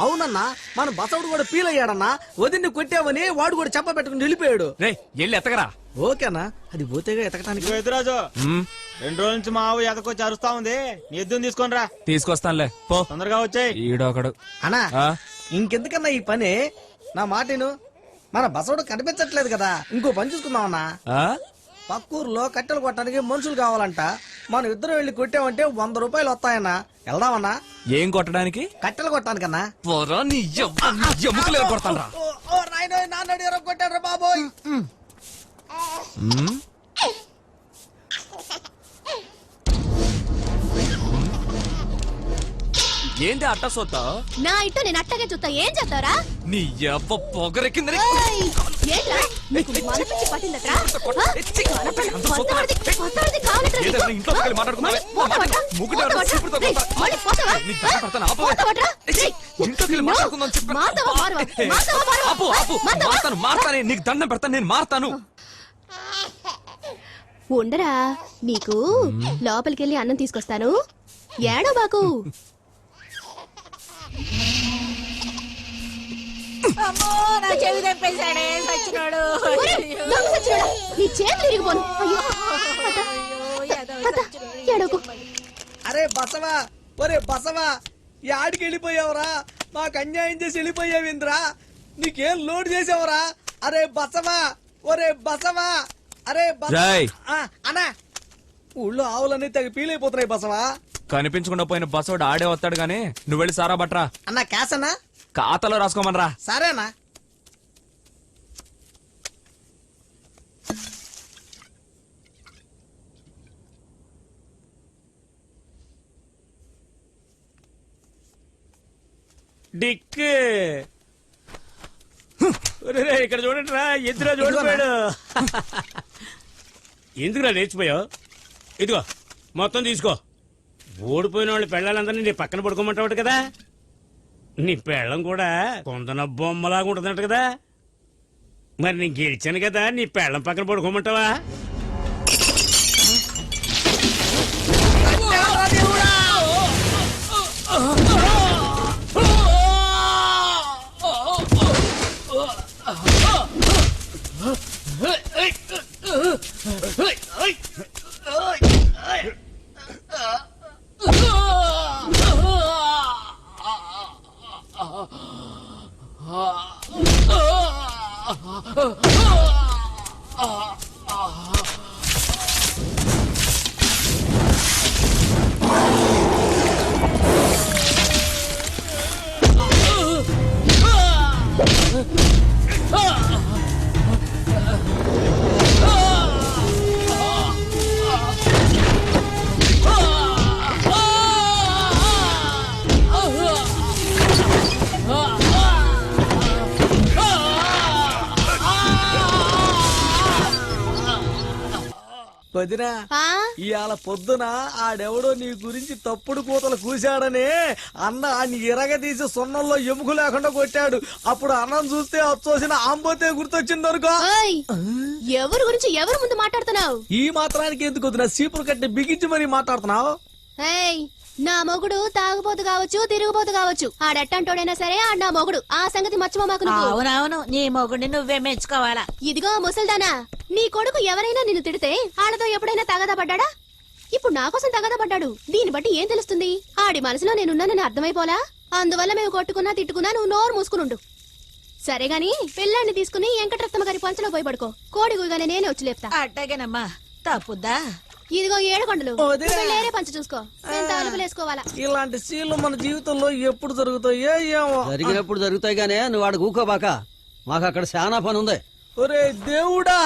అవునన్నా, మన బసవడు కూడా ఫీల్ అయ్యాడన్నా. వదిన్ని కొట్టావని వాడు కూడా చెప్ప పెట్టుకుని వెళ్ళిపోయాడు. రే, వెళ్ళి ఎత్తగరా. ఓకేనా అది పోతేగా ఎతకటానికి. ఇదిగో ఎదురాజు, మ్మ్, 2 రోజుల నుంచి మా ఆవు ఎదకొచ్చి అరుస్తా ఉంది. నీ ఎద్దుని తీసుకొని రా, తీసుకొస్తానులే పో. తొందరగా వచ్చాయి. ఈడొకడు. అన్నా ఆ, ఇంకెందుకన్నా ఈ పని, నా మాటను. మన బసోడు కనిపించట్లేదు కదా, ఇంకో పని చూసుకుందామన్నా. ఆ? పక్కూరులో కట్టెలు కొట్టడానికి మనుషులు కావాలంట. మనం ఇద్దరు వెళ్ళి కొట్టామంటే 100 రూపాయలు వస్తాయన్నా. వెళ్దామన్నా? ఏం కొట్టడానికి? కట్టెలు కొట్టడానికన్నా. పోరా, నీ ఎముకలు కొడతాను రా. ఓ నాయనోయ్, నాన్నడు ఎవరో కొట్టారు బాబోయ్. ఏంటి అట్ట సోతా? నా ఇట్టు నేను అట్టగే చూస్తా, ఏం చేస్తారా? నీ ఎవ్వ పొగరెక్కిందని ఏంట్రా నీకు మనపిచ్చి పట్టిందట్రా? కొత్తవాడిది కావాలట్రా నీకు? ఇంట్లోకి వెళ్ళి మాట్లాడుకుందామే. పోతావట్రా? ముగ్గురు ఎవరో చీపురుతో రేయ్, కొడతారు. మళ్ళీ పోతావా? నీ దండం పెడతాను, ఆపు. పోతావట్రా? రేయ్, ఇంట్లోకి వెళ్ళి మాట్లాడుకుందాం చెప్పు. మాతావా మారవా? మాతావా మారవా? ఆపు ఆపు, మాతావా? మారతానే. నీకు దండం పెడతాను, నేను మారతాను. ఉండరా, నీకు లోపలికెళ్ళి అన్నం తీసుకొస్తాను. ఏడో బాకు. అమ్మో నా చెవి తెప్పేశాడే సచ్చినోడు. నీ చేతులు ఇరిగిపోను. అయ్యో, అత్త, ఏడోకు. అరే బసవా, ఒరే బసవా, యాడికి వెళ్ళిపోయావురా? మాకు అన్యాయం చేసి వెళ్ళిపోయావింద్రా. నీకేం లోడ్ చేసావురా? అరే బసవా, ఒరే బసవా, అరే రాయ్. అన్నా, ఊళ్ళో ఆవులన్నీ తెగ పీలైపోతున్నాయి బసవా. కనిపించకుండా పోయిన బస్సోడు ఆడే వస్తాడు గానీ నువ్వు వెళ్ళి సారా బట్రా. అన్నా క్యాష్ అన్నా? ఖాతాలో రాసుకోమనరా. సరేనా? డిక్ ఇక్కడ చూడండి రా, ఎదురా చూడిపోయాడు. ఎందుకురా లేచిపోయావు? ఇదిగో మొత్తం తీసుకో. ఓడిపోయిన వాళ్ళు పెళ్ళాలందరినీ నీ పక్కన పడుకోమంటావు కదా. నీ పెళ్ళం కూడా కొందన బొమ్మలాగా ఉంటుందంట కదా. మరి నేను గెలిచాను కదా, నీ పెళ్ళం పక్కన పడుకోమంటావా? వదినా, ఇవాళ పొద్దున ఆడెవడో నీ గురించి తప్పుడు కూతలు కూశాడని అన్న నీ ఇరగదీసి సున్నంలో ఎముక లేకుండా కొట్టాడు. అప్పుడు అన్నం చూస్తే వచ్చోసిన ఆంబోతే గుర్తొచ్చిందనుకో. ఎవరి గురించి ఎవరి ముందు మాట్లాడుతున్నావు? ఈ మాత్రానికి ఎందుకు వదినా సీపురు కట్టి బిగించి మరీ మాట్లాడుతున్నావు? నా మొగుడు తాగుపోతు కావచ్చు, తిరుగుపోతు కావచ్చు. ఆడెట్టంటోడైనా సరే ఆడు నా మొగుడు. ఆ సంగతి మర్చిపోమాకు నువ్వు. అవునవును, నీ మొగుడిని నువ్వే మెచ్చుకోవాలా. ఇదిగో ముసల్దానా, నీ కొడుకు ఎవరైనా నిన్ను తిడితే ఆడతో ఎప్పుడైనా తగదా పడ్డాడా? ఇప్పుడు నా కోసం తగదా పడ్డాడు. దీన్ని బట్టి ఏం తెలుస్తుంది? ఆడి మనసులో నేనున్నానని అర్థమైపోలా. అందువల్ల మేము కొట్టుకున్నా తిట్టుకున్నా నువ్వు నోరు మూసుకునుండు. సరే గాని పిల్లాన్ని తీసుకుని వెంకటరత్నమ్మ గారి పంచలో పోయి పడుకో. కోడి గుగానే నేనే వచ్చి లేపుతా. అట్టగేనమ్మా, తప్పుద్దా? ఇదిగో 7 కొండలు. వదినా. లేరే పంచ చూసుకో. నేను తలుపులేసుకోవాలా? ఇలాంటి సీన్లు మన జీవితంలో ఎప్పుడు జరుగుతాయో ఏమో. జరిగినప్పుడు జరుగుతాయి గానే నువ్వు వాడు కూకోబాక. మాకు అక్కడ చాలా పని ఉంది. ఒరే దేవుడా,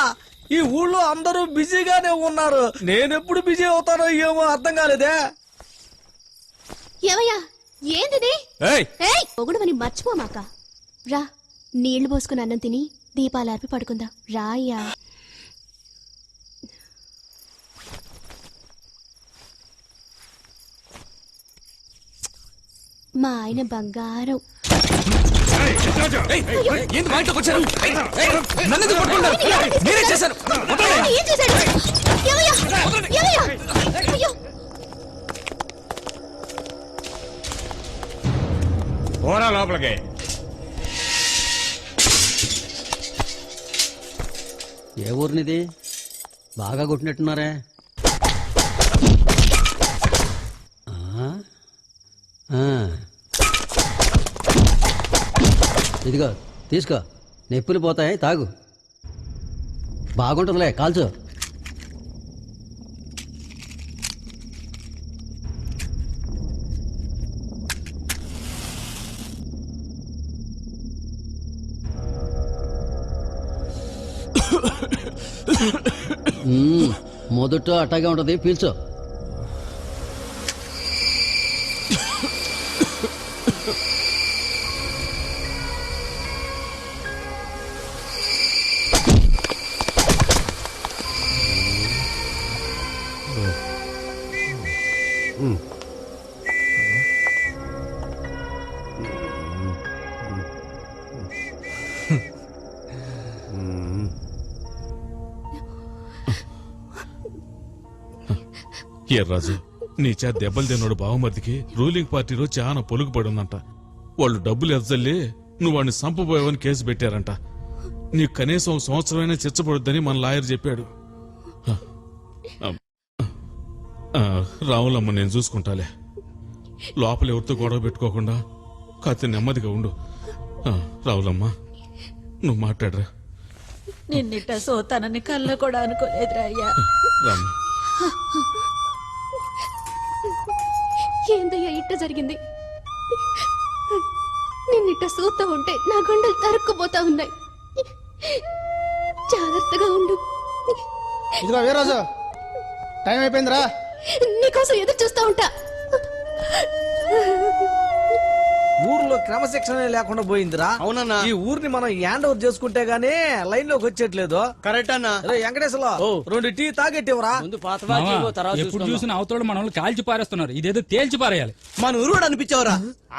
ఈ ఊళ్ళో అందరూ బిజీగానే ఉన్నారు. నేనెప్పుడు బిజీ అవుతానో ఏమో అర్థం కాలేదే. ఏవయ్యా, ఏందిది? ఏయ్, మొగుడు అని మర్చిపోమాక. రా, నీళ్లు పోసుకుని అన్నం తిని దీపాలార్పి పడుకుందాం. రాయ్యా. మా ఆయన బంగారం. ఏయ్, ఏంది మా ఇంట్లోకి వచ్చారు? నన్ను ఎందుకు పట్టుకుంటారు? నేనే చేశాను. ఆయన ఏం చేశాడు? ఏవయ్యా, ఏవయ్యా? అయ్యో, పోరా లోపలికి. ఏ ఊరినిది? బాగా కొట్టినట్టున్నారే. ఆ? ఆ. ఇదిగో తీసుకో, నొప్పులు పోతాయి, తాగు. బాగుంటుందిలే, కాల్చు. మొదట అట్టాగే ఉంటది, పీల్చు. రాజు, నీ చేత దెబ్బలు తిన్నాడు బావమరిదికి రూలింగ్ పార్టీలో చాలా పొలుగుపడి ఉందంట. వాళ్ళు డబ్బులు ఎద్దల్లి నువ్వు వాడిని సంపబోయావని కేసు పెట్టారంట. నీకు కనీసం సంవత్సరమైనా చిచ్చబడుద్దని మన లాయర్ చెప్పాడు. రావులమ్మ, నేను చూసుకుంటాలే. లోపల ఎవరితో గొడవ పెట్టుకోకుండా కాస్త నెమ్మదిగా ఉండు. రావులమ్మ, నువ్వు మాట్లాడరా. నిన్నిట్ట సోతానని కళ్ళ కూడా అనుకోలేదురా అయ్యా. రామ్మ, ఏందయ్యా ఇట్ట జరిగింది? నిన్నిట్ట చూస్తా ఉంటే నా గుండెలు తరుక్కుపోతా ఉన్నాయి. జాగ్రత్తగా ఉండు. ఇదిగో వీర్రాజు, టైం అయిపోయిందిరా. నీకోసం ఎదురు చూస్తా ఉంటా. ఊర్లో క్రమశిక్షణ లేకుండా పోయిందిరా. అవునన్నా. ఈ ఊరిని మనం హ్యాండ్ ఓవర్ చేసుకుంటే గానీ లైన్ లోకి వచ్చేట్లేదు. కరెక్ట్ అన్నా. వెంకటేశ్వర, 2 టీ తాగెట్టివరా. ముందు పాత బాకీ ఇవ్వు, తర్వాత ఎప్పుడు చూసుకుందాం. చూసిన అవతల మన వాళ్ళు కాల్చి పారేస్తున్నారు. ఇదేదో తేల్చి పారేయాలి. మన ఊరు కూడా అనిపించావరా?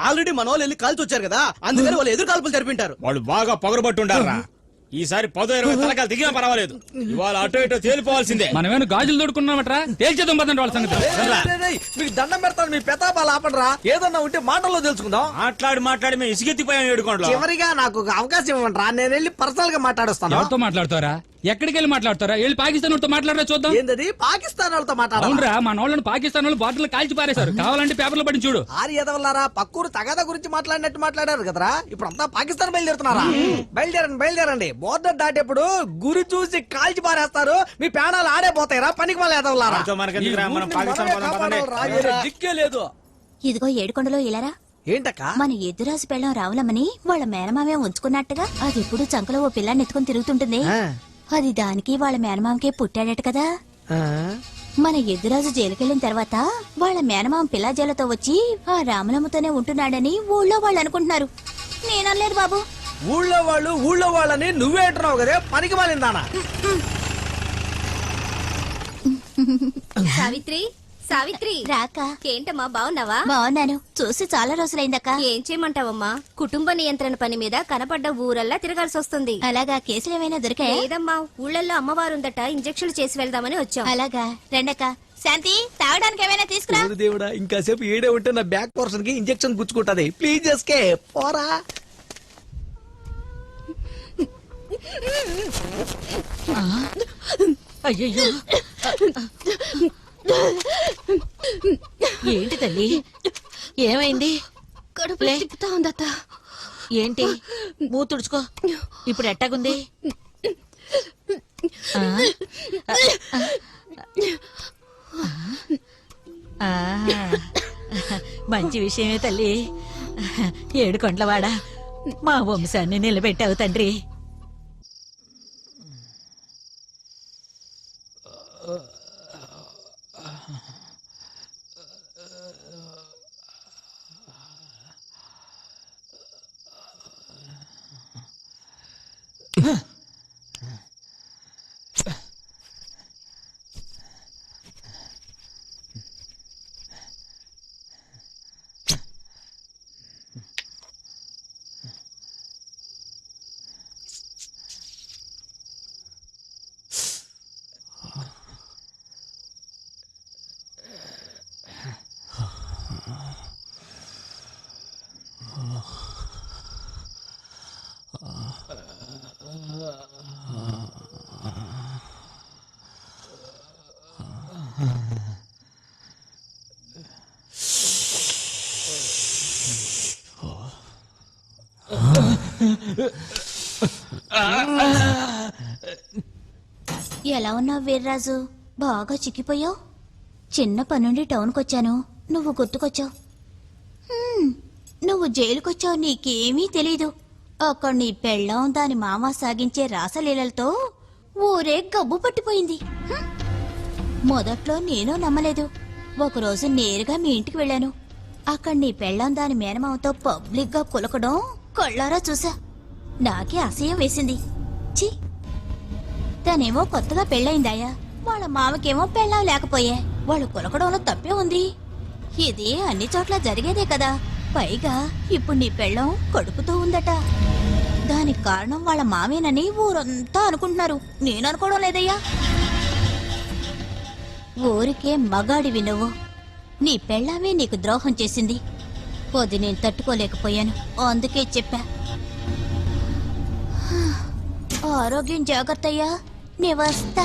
ఆల్రెడీ మన వాళ్ళు వెళ్ళి కాల్చి వచ్చారు కదా, అందుకని వాళ్ళు ఎదురు కాల్పులు జరిపింటారు. వాళ్ళు బాగా పొగరబట్టుండారా. ఈసారి 10-20 తలకాలు దిగినా పర్వాలేదు. ఇవాళ అటో ఇటో తేలిపోవాల్సిందే. మనమేమైనా గాజులు తోడుకున్నామట్రా, తేల్చేద్దాం పదండి వాళ్ళ సంగతి. మీకు దండం పెడతాను, మీ పెతాపాలు ఆపడరా. ఏదన్నా ఉంటే మాటల్లో తెలుసుకుందాం. మాట్లాడి మేము ఇసుగెత్తిపోయాం ఏడుకోండి. చివరిగా నాకు ఒక అవకాశం ఇవ్వండిరా, నేను వెళ్ళి పర్సనల్ గా మాట్లాడొస్తాను. ఎవరితో మాట్లాడతారా? ఎక్కడికి వెళ్ళి మాట్లాడతారా? వెళ్ళి పాకిస్తాన్ వాళ్ళతో మాట్లాడరా చూద్దాం. ఏంటది? పాకిస్తాన్ వాళ్ళతో మాట్లాడాలి. అవునరా, మన వాళ్ళని పాకిస్తాన్ వాళ్ళు బాటిల్ కాల్చి పారేశారు. కావాలంటే పేపర్లో పడి చూడు. ఆరి ఎదవల్లారా, పక్కూరు తగాదా గురించి మాట్లాడినట్టు మాట్లాడారు కదరా. ఇప్పుడు అంతా పాకిస్తాన్ బయలుదేరుతున్నారా? బయలుదేరండి. బోర్డర్ దాటేప్పుడు గురి చూసి కాల్చి పారేస్తారు. మీ ప్రాణాలు ఆడే పోతాయిరా, పనికి వాళ్ళ ఎదవల్లారా. దిక్కే లేదు. ఇదిగో ఏడుకొండలో ఇలారా. ఏంటక్క? మన ఎదురాజు పెళ్ళం రావులమ్మని వాళ్ళ మేనమామే ఉంచుకున్నట్టుగా అది ఎప్పుడు చంకలో ఓ పిల్లాన్ని ఎత్తుకుని తిరుగుతుంటుంది. అది దానికి వాళ్ళ మేనమామకే పుట్టాడట కదా. మన ఎదురాజు జైలుకెళ్లిన తర్వాత వాళ్ళ మేనమామ పిల్లాజేలతో వచ్చి ఆ రామలమ్మతోనే ఉంటున్నాడని ఊళ్ళో వాళ్ళు అనుకుంటున్నారు. నేనలేదు బాబు. ఊళ్ళో వాళ్ళని నువ్వే అంటున్నావు కదే, పనికి మాలిందానా. సావిత్రి రాక ఏంటమ్మా, బాగున్నావా? బాగున్నాను. చూసి చాలా రోజులైందక్క. ఏం చేయమంటావమ్మా, కుటుంబ నియంత్రణ పని మీద కనపడ్డ ఊరల్లా తిరగాల్సి వస్తుంది. అలాగా? కేసులు ఏమైనా దొరికాయా? లేదమ్మా, ఊళ్ళల్లో అమ్మవారుందట, ఇంజక్షన్లు చేసి వెళ్దామని వచ్చాం. అలాగా? రెండక్క. శాంతి, తాగడానికి ఏమైనా తీసుకురా. దేవుడా, ఇంకాసేపు ఏడే ఉంటే నా బ్యాక్ పోర్షన్ కి ఇంజెక్షన్ గుచ్చుకుంటది. ప్లీజ్ ఎస్కే పోరా. అయ్యయ్యో, ఏంటి తల్లి, ఏమైంది? కడుపులో తిప్పుతా ఉందత్త. ఏంటి? మూతి తుడుచుకో. ఇప్పుడు ఎట్టాగుంది? మంచి విషయమే తల్లి. ఏడుకొండలవాడా, మా వంశాన్ని నిలబెట్టావు తండ్రి. ఎలా ఉన్నావు వీర్రాజు? బాగా చిక్కిపోయావు. చిన్న పనుండి టౌన్కొచ్చాను, నువ్వు గుర్తుకొచ్చావు. నువ్వు జైలుకొచ్చావు, నీకేమీ తెలీదు. అక్కడ నీ పెళ్ళాం దాని మామ సాగించే రాసలీలలతో ఊరే గబ్బు పట్టిపోయింది. మొదట్లో నేను నమ్మలేదు. ఒకరోజు నేరుగా మీ ఇంటికి వెళ్ళాను. అక్కడ నీ పెళ్ళాం దాని మేనమామతో పబ్లిక్ గా కులకడం కళ్ళారా చూసా. నాకే అసహ్యం వేసింది. ఛీ, తనేమో కొత్తగా పెళ్ళయిందాయా, వాళ్ళ మామకేమో పెళ్ళాం లేకపోయే. వాళ్ళు కులకడంలో తప్పే ఉంది. ఇది అన్ని చోట్ల జరిగేదే కదా. పైగా ఇప్పుడు నీ పెళ్ళం కడుపుతూ ఉందట. దానికి కారణం వాళ్ళ మామేనని ఊరంతా అనుకుంటున్నారు. నేను అనుకోవడం లేదయ్యా. ఊరికే మగాడివి నువ్వు. నీ పెళ్ళామే నీకు ద్రోహం చేసింది. పొద్దు నేను తట్టుకోలేకపోయాను, అందుకే చెప్పా. ఆరోగ్యం జాగ్రత్త అయ్యా, నే వస్తా.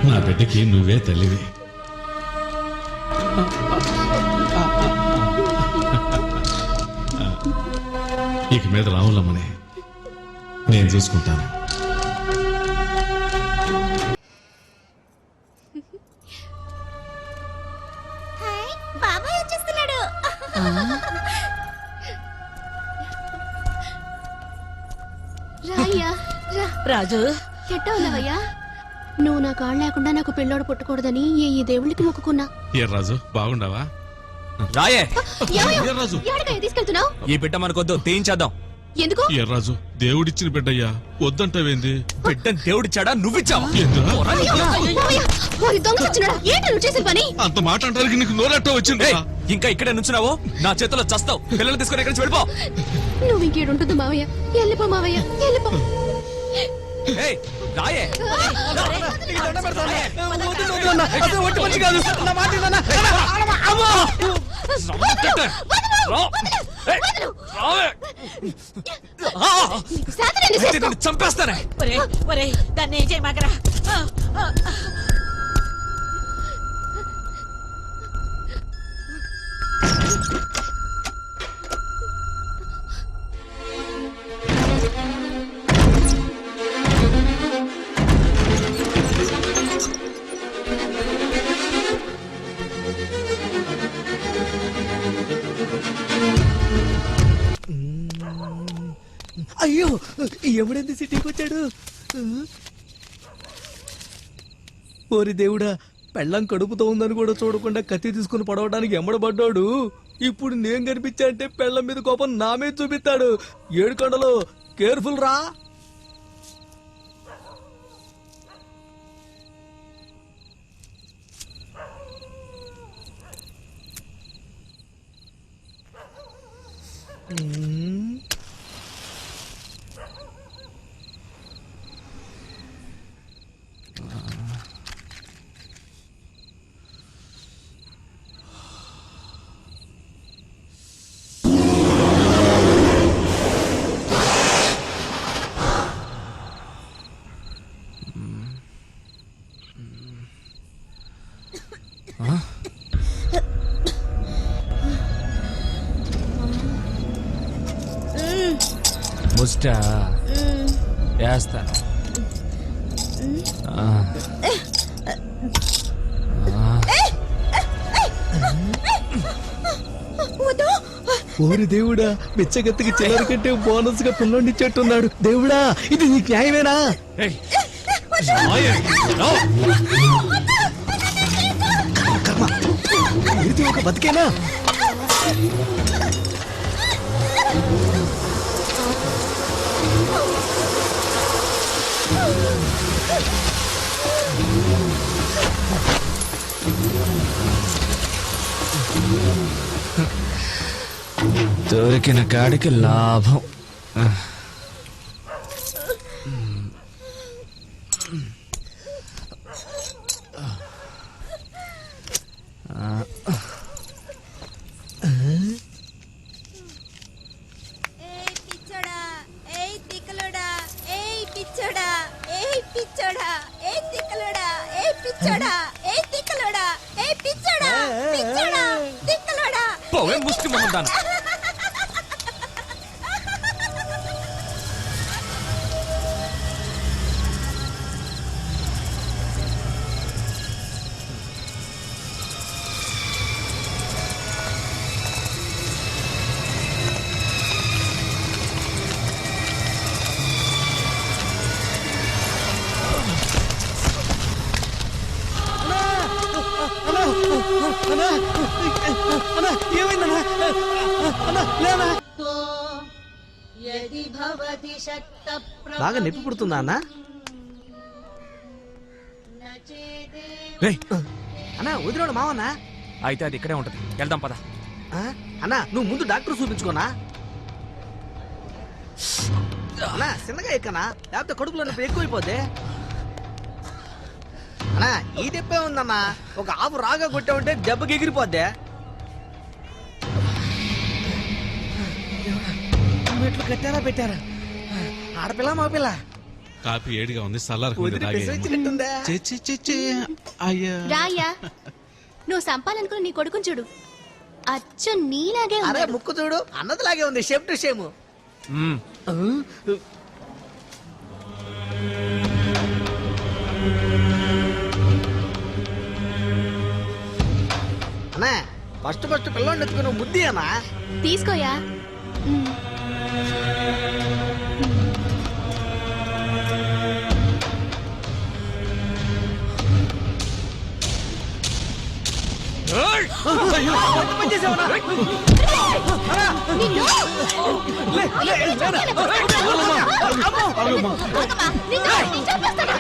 నా బిడ్డకి నువ్వే తల్లివి. ఇక మీద రావులమ్మని నేను చూసుకుంటాను. బాబాయ్ వచ్చేస్తున్నాడు. రాయ్యా రా. రాజు, ఎట్టా ఉన్నావయ్యా? నువ్వు నా కాళ్ళు లేకుండా నాకు పెళ్ళోడు పుట్టకూడదని ఈ దేవుళ్ళకి మొక్కుకున్నా. ఏ రాజు, బాగుండావా? రాయే, రాజు, ఎక్కడికయ్యా తీసుకెళ్తున్నావు? ఈ బిడ్డ మనకొద్దు, తీయించేద్దాం. ఎందుకు? ఏ రాజు, దేవుడిచ్చిన బిడ్డయ్యా, వద్దంటావేంది? బిడ్డను దేవుడిచ్చాడా, నువ్విచ్చావా? ఏందిరా? వారి దొంగ సచ్చినాడా? ఏంటి నువ్వు చేసిన పని? అంత మాట అంటానికి నీకు నోరెట్టా వచ్చింది? ఏయ్, ఇంకా ఇక్కడే నుంచున్నావు? నా చేతిలో చస్తావు. పిల్లలు తీసుకొని ఇక్కడి నుంచి వెళ్ళిపో. నువ్వు ఇంకేడుంటుంది మావయ్య. వెళ్ళిపో మావయ్య, వెళ్ళిపో. ఏయ్, రాయే. ఒట్టి మంచి కాదు, నా మాట వినన్నా? చంపేస్తానే. ఒరే ఒరే, దాన్ని ఏం చేయమాకరా. అయ్యో, ఎవడెంది సిటీకి వచ్చాడు? ఓరి దేవుడా, పెళ్ళం కడుపుతో ఉందని కూడా చూడకుండా కత్తి తీసుకుని పడవడానికి ఎమ్మడబడ్డాడు. ఇప్పుడు నేను కనిపించా అంటే పెళ్ళం మీద కోపం నా మీద చూపిస్తాడు. ఏడుకొండలు కేర్ఫుల్ రా. ముస్టా వేస్తాను. ఓరి దేవుడా, బిచ్చగత్తికి చిల్లర కంటే బోనస్ గా పిల్లోండి చెట్టున్నాడు. దేవుడా, ఇది నీకు న్యాయమేనా? కర్మ, ఇది ఒక బతికేనా? దొరికిన కాడికి లాభం. పిచ్చోడా, పోవే ముష్టి మొహం దాన. అన్నా ఏమైందన్నా అన్నా లేనా బాగా నొప్పి పుడుతుందా అన్నా రేయ్, అన్నా వదిలేడు మావన్నా అయితే అది ఇక్కడే ఉంటది వెళ్దాం పద. అన్నా నువ్వు ముందు డాక్టర్ చూపించుకోనా అన్నా చిన్నగా ఎక్కనా లేకపోతే కడుపులో నొప్పి ఎక్కువైపోతే అన్నా ఈ దెబ్బే ఉందన్నా ఒక ఆపు రాగా కొట్టే ఉంటే దెబ్బకి ఎగిరిపోద్దే మెట్లు కట్టారా పెట్టారా ఆడపిల్ల మా పిల్ల కాపీ ఏడిగా ఉంది సల్లార్ వదిలి పెసరించినట్టుందా అయ్యా రాయ్యా నువ్వు సంపాలనుకుని నీ కొడుకుని చూడు అచ్చు నీలాగే అరే ఉన్నాడు. ముక్కు చూడు అన్నదిలాగే ఉంది షేమ్ టు షేమ్ మ్మ్. అన్నా ఫస్ట్ పిల్లోడిని ఎత్తుకుని ముద్ది అన్నా తీసుకోయా ఉమ్. నిన్ను! ఆగమ్మా, నిన్ను చంపేస్తాను.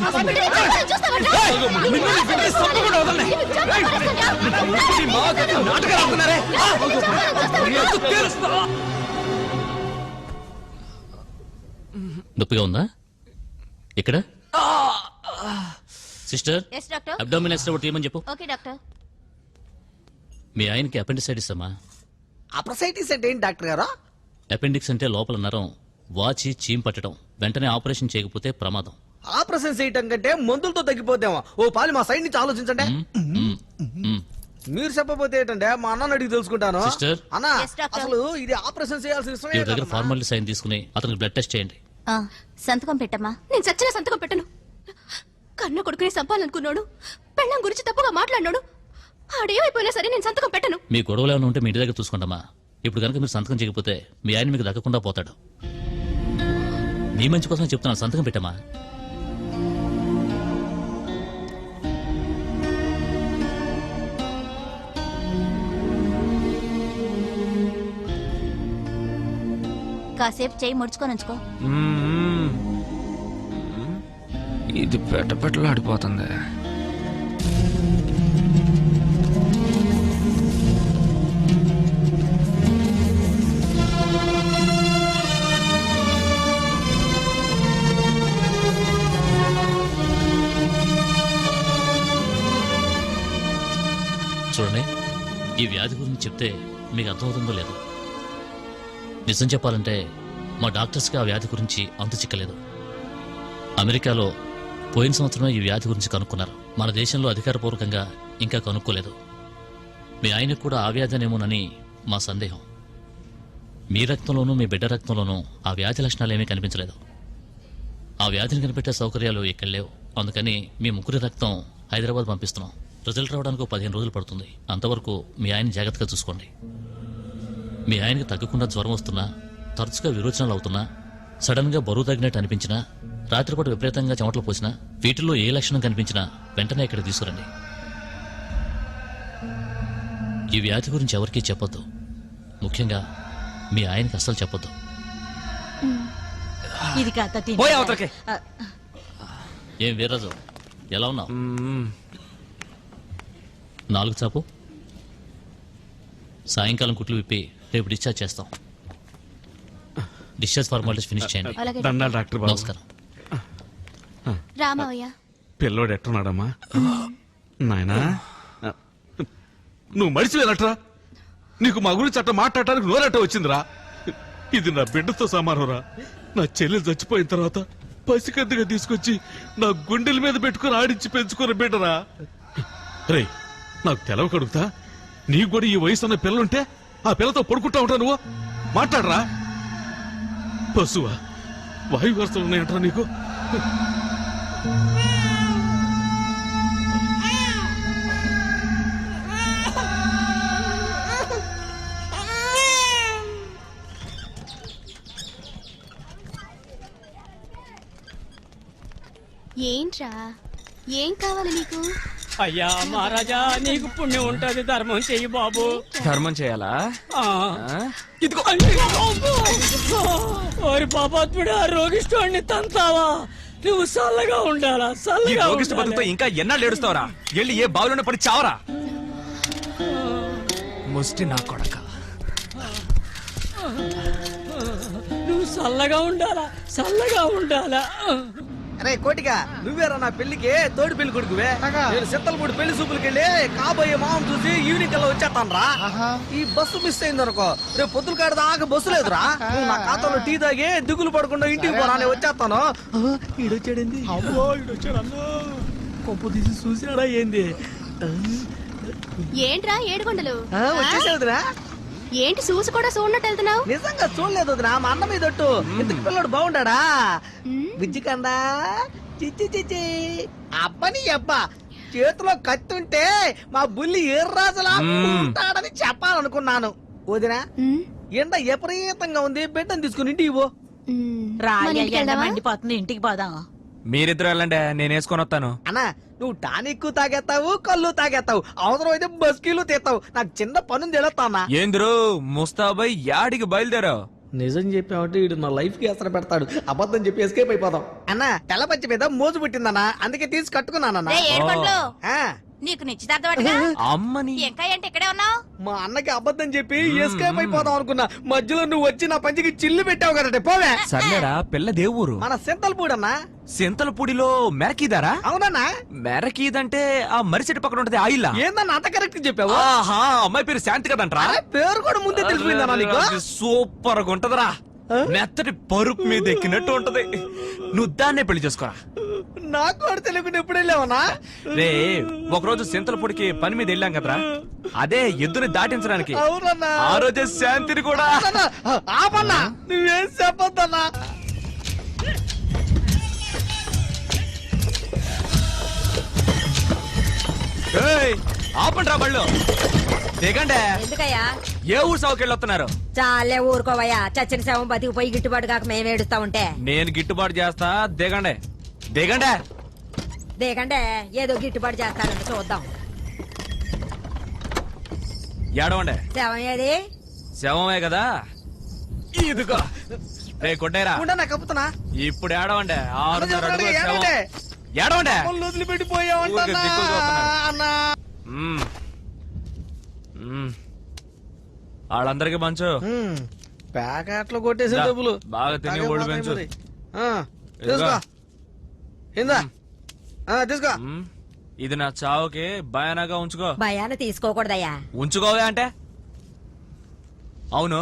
ఆ బిడ్డని చంపాలని చూస్తావట్రా? నిన్ను చంపేస్తాను. నొప్పిగా ఉందా ఇక్కడ sister yes doctor. Abdomen extra తీయమని చెప్పు. Okay doctor. మీ ఆయనకి అపెండిసైటిస్ అమ్మా. అప్రసైటిస్ అంటే ఏంటి డాక్టర్ గారు అపెండిక్స్ అంటే లోపల నరం వాచి చీమ్ పట్టడం, వెంటనే ఆపరేషన్ చేయకపోతే ప్రమాదం. ఆపరేషన్ చేయటం కంటే మందులతో తగ్గిపోద్దామా ఓ పాలి మా సైడ్ నుంచి ఆలోచించండి మీరు చెప్పబోతే ఏంటంటే మా అన్నని అడిగి తెలుసుకుంటాను సిస్టర్. అన్నా Yes, doctor. అసలు ఇది ఆపరేషన్ చేయాల్సిన విషయమే మీ దగ్గర కదన్నా. ఫార్మాలిటీ సైన్ తీసుకుని అతనికి బ్లడ్ టెస్ట్ చేయండి. సంతకం పెట్టమ్మా. నేను చచ్చిన సంతకం పెట్టను. కన్న కొడుకుని సంపాలనుకున్నాడు, పెళ్ళం గురించి తప్పుగా మాట్లాడినాడు. ఆడేమైపోయినా సరే నేను సంతకం పెట్టను. మీ గొడవలు ఏమైనా ఉంటే మీ ఇంటి దగ్గర చూసుకోండమ్మా. ఇప్పుడు కనుక మీరు సంతకం చేయకపోతే మీ ఆయన మీకు దక్కకుండా పోతాడు. నీ మంచి కోసమే చెప్తున్నాను, సంతకం పెట్టమ్మా. కాసేపు చేయి ముడుచుకొని ఉంచుకో. మ్మ్. ఇది పెట్టలాడిపోతుంది. చూడండి, ఈ వ్యాధి గురించి చెప్తే మీకు అర్థమవుతుందో లేదు. నిజం చెప్పాలంటే మా డాక్టర్స్కి ఆ వ్యాధి గురించి అంతు చిక్కలేదు. అమెరికాలో పోయిన సంవత్సరమే ఈ వ్యాధి గురించి కనుక్కున్నారు. మన దేశంలో అధికారపూర్వకంగా ఇంకా కనుక్కోలేదు. మీ ఆయనకు కూడా ఆ వ్యాధనేమోనని మా సందేహం. మీ రక్తంలోనూ మీ బిడ్డ రక్తంలోనూ ఆ వ్యాధి లక్షణాలు ఏమీ కనిపించలేదు. ఆ వ్యాధిని కనిపెట్టే సౌకర్యాలు ఇక్కడ లేవు. అందుకని మీ ముగ్గురి రక్తం హైదరాబాద్ పంపిస్తున్నాం. రిజల్ట్ రావడానికి 15 రోజులు పడుతుంది. అంతవరకు మీ ఆయన జాగ్రత్తగా చూసుకోండి. మీ ఆయనకి తగ్గకుండా జ్వరం వస్తున్నా, తరచుగా విరోచనాలు అవుతున్నా, సడన్ గా బరువు తగ్గినట్టు అనిపించినా, రాత్రిపాటు విపరీతంగా చెమటలు పోసినా, వీటిల్లో ఏ లక్షణం కనిపించినా వెంటనే ఇక్కడ తీసుకురండి. ఈ వ్యాధి గురించి ఎవరికీ చెప్పొద్దు. ముఖ్యంగా మీ ఆయనకి అస్సలు చెప్పొద్దు. ఇది కాస్త తిను. పోయి అవతలకి. ఏం వీర్రాజు, ఎలా ఉన్నావు? మ్మ్. 4 చాపు. సాయంకాలం కుట్లు విప్పి రేపు డిశ్చార్జ్ చేస్తాం. డిశ్చార్జ్ ఫార్మాలిటీస్ ఫినిష్ చేయండి. అలాగే దండాలు డాక్టర్ బాబు. నమస్కారం. రామయ్య. పిల్లోడు ఎట్టున్నాడమ్మా? నాయనా, నువ్వు మడిచిపోయినట్రా. నీకు మా గురించి అట్ట మాట్లాడటానికి నోరట్ట వచ్చిందిరా. ఇది నా బిడ్డతో సమానంరా. నా చెల్లెలు చచ్చిపోయిన తర్వాత పసికందుగా తీసుకొచ్చి నా గుండెల మీద పెట్టుకుని ఆడించి పెంచుకున్న బిడ్డరా. రే, నాకు తెలవకడుగుతా, నీకు కూడా ఈ వయసు అన్న పిల్లలుంటే ఆ పిల్లతో పడుకుంటా ఉంటా నువ్వు? మాట్లాడరా. పశువా, వాయు వరుసలు ఉన్నాయంటారా నీకు? ఏంట్రా, ఏం కావాలి నీకు? అయ్యా మహారాజా నీకు పుణ్యం ఉంటది ధర్మం చెయ్యి బాబు. ధర్మం చేయాలా? ఆ. ఆ? ఇదిగో. అమ్మో. ఓరి పాపాత్ముడా రోగిష్ఠుడిని తంతావా? నువ్వు చల్లగా ఉండాలా, ఈ చల్లగా రోగిష్ట బతుకుతో ఇంకా ఎన్నాళ్ళు ఏడుస్తావరా? వెళ్ళి ఏ బావిలోనే పడి చావరా. ముష్టి నా కొడక. నువ్వు చల్లగా ఉండాలా, చల్లగా ఉండాలా. అరే కోటిగా, నువ్వేరా నా పెళ్లికి తోడి పెళ్లి కొడుకువే. నేను సిత్తలపూడి పెళ్లి సూపులకి వెళ్ళి కాబోయే మామం చూసి ఈవినింగ్ కల్లా వచ్చేస్తాను రా. ఈ బస్సు మిస్ అయింది అనుకో, రేపు పొద్దుల కాడ దాకా బస్సు లేదురా. నువ్వు నా ఖాతాలో టీ తాగి దిగులు పడకుండా ఇంటికి పోరా, నేను వచ్చేస్తాను. ఈడొచ్చాడండి, కొంపు తీసి చూసాడా ఏంది? ఏంట్రా ఏడుకొండలు వచ్చేసేదిరా. ఏంటి చూసి కూడా చూడనట్టు వెళ్తున్నావు? నిజంగా చూడలేదు వదినా, మా అన్న మీద ఒట్టు. ఇంతకు పిల్లడు బాగుండాడా? బుజ్జికందా చిచ్చి చిచ్చి అబ్బని అబ్బా, చేతిలో కత్తి ఉంటే మా బుల్లి ఎర్రాజులా ఉంటాడని చెప్పాలనుకున్నాను. వదినా ఎండ విపరీతంగా ఉంది, బిడ్డను తీసుకుని ఇంటికి పో. మండిపోతుంది, ఇంటికి పోదాం. మీరిద్దరు వెళ్ళండి, నేను వేసుకొని వస్తాను. అన్నా నువ్వు టానిక్ తాగేస్తావు, కళ్ళు తాగేస్తావు, అవసరం అయితే బస్కీలు తీస్తావు. నాకు చిన్న పనుంది వెళతానా. ఏంద్రు ముస్తాబాయ్ యాడికి బయలుదేరావు? నిజం చెప్పావంటే వీడు నా లైఫ్ కి అసలు పెడతాడు, అబద్ధం చెప్పి ఎస్కేప్ అయిపోదాం. అన్నా తెల్లపచ్చి మీద మోజు పుట్టిందన్నా, అందుకే తీసి కట్టుకున్నానన్నా. ఏడుకొండలు ఆ, నీకు నిశ్చితార్థమటగా? అమ్మని ఇంకా ఏంటి ఇక్కడే ఉన్నావు? మా అన్నకి అబద్ధం చెప్పి ఎస్కేప్ అయిపోదాం అనుకున్నా. మధ్యలో నువ్వు వచ్చి నా పంచికి చిల్లు పెట్టావు కదటే, పోవే. సర్లేరా, పిల్ల దేవురు మన సింతలపూడి అన్నా. సింతలపూడిలో మెరకీదారా? అవునన్నా. మెరకీదంటే ఆ మరిచెట్టు పక్కన ఉంటది ఆయిల్. ఏందన్నా అంత కరెక్ట్ చెప్పావు? ఆహా, అమ్మాయి పేరు శాంతి కదంట్రా. అరే, పేరు కూడా ముందే తెలిసిపోయిందన్నా నీకు. సూపర్ గా ఉంటదరా, మెత్తటి పరుపు మీద ఎక్కినట్టు ఉంటది. నువ్వు దాన్నే పెళ్లి చేసుకోరా. నాకు కూడా తెలియకుండా ఎప్పుడు వెళ్ళావనా? రే, ఒకరోజు సింతలపూడికి పని మీద వెళ్ళాం కదరా, అదే ఎద్దుని దాటించడానికి. అవునన్నా. ఆ రోజే శాంతిని కూడా. ఆపన్నా, నువ్వేం చెప్పొద్దన్నా. ఆపండి రా బళ్ళు, దిగండి. ఎందుకయ్యా? ఏ ఊరు సాగుకెళ్ళి వస్తున్నారు? చాలే ఊరుకోవయ్యా, చచ్చిన శవం బతికిపోయి గిట్టుబాటు కాక మేము ఏడుస్తా ఉంటే. నేను గిట్టుబాటు చేస్తా, దిగండి దిగండి. దేకంటే ఏదో గిట్టుబాటు చేస్తానంటే చూద్దాం. ఏడవండి. శవం ఏది? శవమే కదా, ఇదిగో. రే కొట్టేరా, ఉండన్నా కప్పుతున్నా. ఇప్పుడు ఏడవండి. 6.5 అడుగుల శవం. ఏడవండి. ఏడవండి. వదిలిపెట్టిపోయావంటన్నా. ఊరికే దిక్కులు చూస్తున్నారు. అన్నా. వాళ్ళందరికి పంచు. ప్యాకెట్లో కొట్టేసే దా, డబ్బులు బాగా తిని ఒళ్ళు పెంచు. తీసుకో. ఇందా తీసుకో. ఇది నా చావుకి భయానగా ఉంచుకో. భయాన్ని తీసుకోకూడదయ్యా. ఉంచుకోవే అంటే? అవును,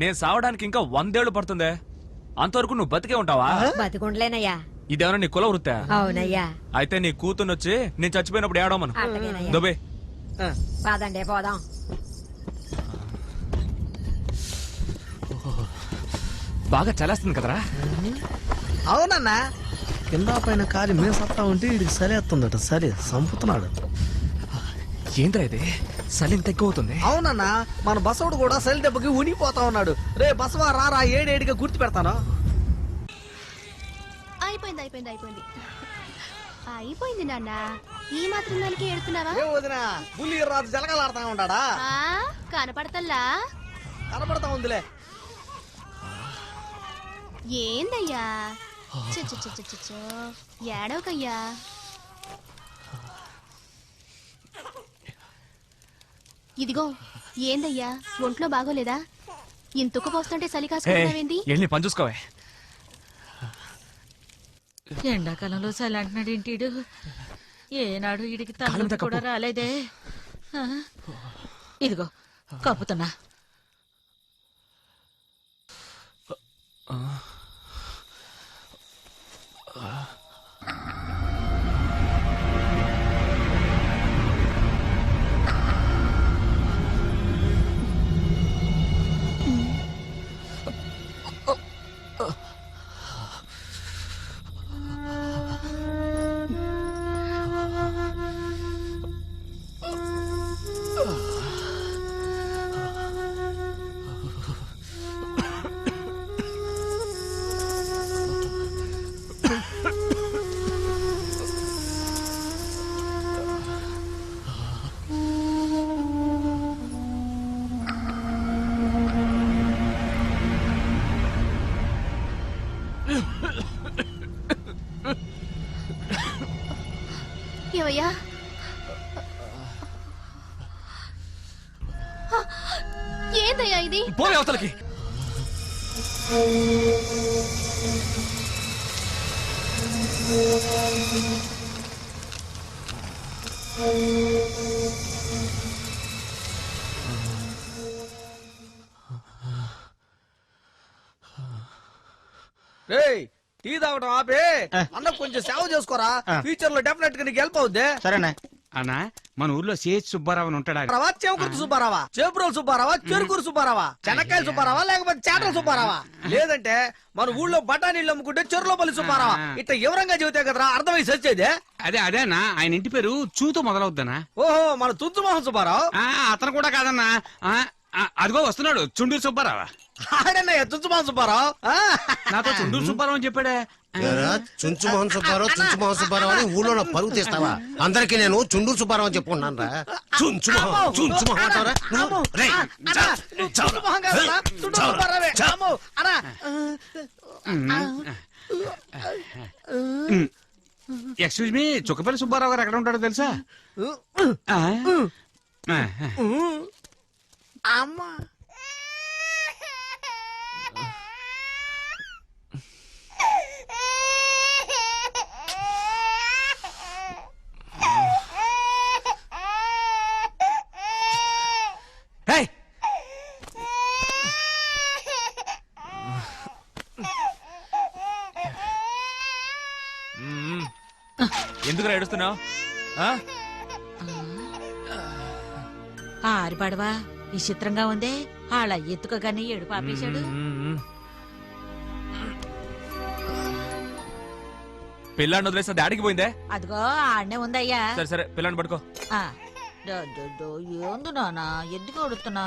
నేను సావడానికి ఇంకా 100 ఏళ్ళు పడుతుందే, అంతవరకు నువ్వు బతికే ఉంటావా? బతికుండలేనయ్యా. ఇదేమన్నా నీ కుల వృత్తా? అవునయ్యా. అయితే నీ కూతురు వచ్చి నేను చచ్చిపోయినప్పుడు ఏడవమను. అట్టగేనయ్యా. దుబే కాదండి పోదాం. బాగా చలేస్తుంది కదరా. అవునన్నా, కింద పైన కాలి మేము సత్తా ఉంటే వీడికి సలేస్తుందట. సరే సంపుతున్నాడు. ఏంద్రా ఇది, సలి ఇంత ఎక్కువ అవుతుంది? అవునన్నా, మన బసవుడు కూడా సలి దెబ్బకి ఉనిపోతా ఉన్నాడు. రే బసవా రారా, ఏడేడిగా గుర్తు పెడతాను. అయిపోయింది అయిపోయింది అయిపోయింది అయిపోయింది నాన్న. ఈ మాత్రం దానికి ఏడుతున్నావా? ఏ వదినా, బుల్లి రాజు జలగలాడుతా ఉంటాడా? కనపడతల్లా? కనపడతా ఉందిలే. ఏందయ్యా ఏడవకయ్యా. ఇదిగో ఏందయ్యా, ఒంట్లో బాగోలేదా? ఇంతుకు పోస్తుంటే చలి కాసుకుంటావేంది? వెళ్ళి పని చూసుకోవే. ఎండాకాలంలో చలి అంటున్నాడు ఇంటీడు. ఏనాడు వీడికి తల కూడా రాలేదే. ఇదిగో కప్పుతున్నా. ఏమయ్యా ఏందయ్యా ఇది? పోవే అవతలకి. రేయ్ టీ తాగడం ఆపే అన్న కొంచెం సేవ చేసుకోరా. ఫ్యూచర్ లో డెఫినెట్ గా నీకు హెల్ప్ అవుద్ది. సరేనా అన్నా మన ఊర్లో సిహెచ్ సుబ్బారావు అని ఉంటాడా? రావా చేమకుర్తి సుబ్బారావా, చేపురోలు సుబ్బారావా, చెరుకూరు సుబ్బారావా, చెనక్కాయల సుబ్బారావా, లేకపోతే చేటల సుబ్బారావా, లేదంటే మన ఊళ్ళో బఠానీళ్ళు అమ్ముకుంటే చెరులోపల్లి సుబ్బారావా. ఇట్లా వివరంగా చెబితే కదరా అర్థమై సచ్చేది. అదేనా ఆయన ఇంటి పేరు చూతో మొదలవుద్దనా? ఓహో మన తుంచుమోహన్ సుబ్బారావు. అతను కూడా కాదన్నా. అదిగో వస్తున్నాడు చుండూరు సుబ్బారావా. ఆడన్నయ్య తుంచుమోహన్ సుబ్బారావు. నాతో చుండూరు సుబ్బారావు అని చెప్పాడే. చుంచుమోహన్ సుబ్బారావు అని ఊళ్ళో నా పరుగు తీస్తావా? అందరికి నేను చుండూరు సుబ్బారావు అని చెప్పుకున్నాను రా. చుంచుమోహన్ అంటారా? రేయ్, తుంచుమోహన్ కాదురా, చుండూరు సుబ్బారావే. అమ్మో, అన్నా. ఎక్స్క్యూజ్ మీ, చుక్కపల్లి సుబ్బారావు గారు ఎక్కడ ఉంటాడో తెలుసా? అమ్మా ఎందుకు ఏడుస్తున్నావు? ఆరిపడవా విచిత్రంగా ఉందే. ఆళ్ళ ఎత్తుకోగానే ఏడు పాపేశాడు. పిల్లాన్ని వదిలేస్తే డాడీకి పోయిందే. అదిగో ఆడనే ఉందయ్యా. సరే సరే పిల్లాన్ని పడుకో. ఏందు నానా ఎందుకు అడుగుతున్నా?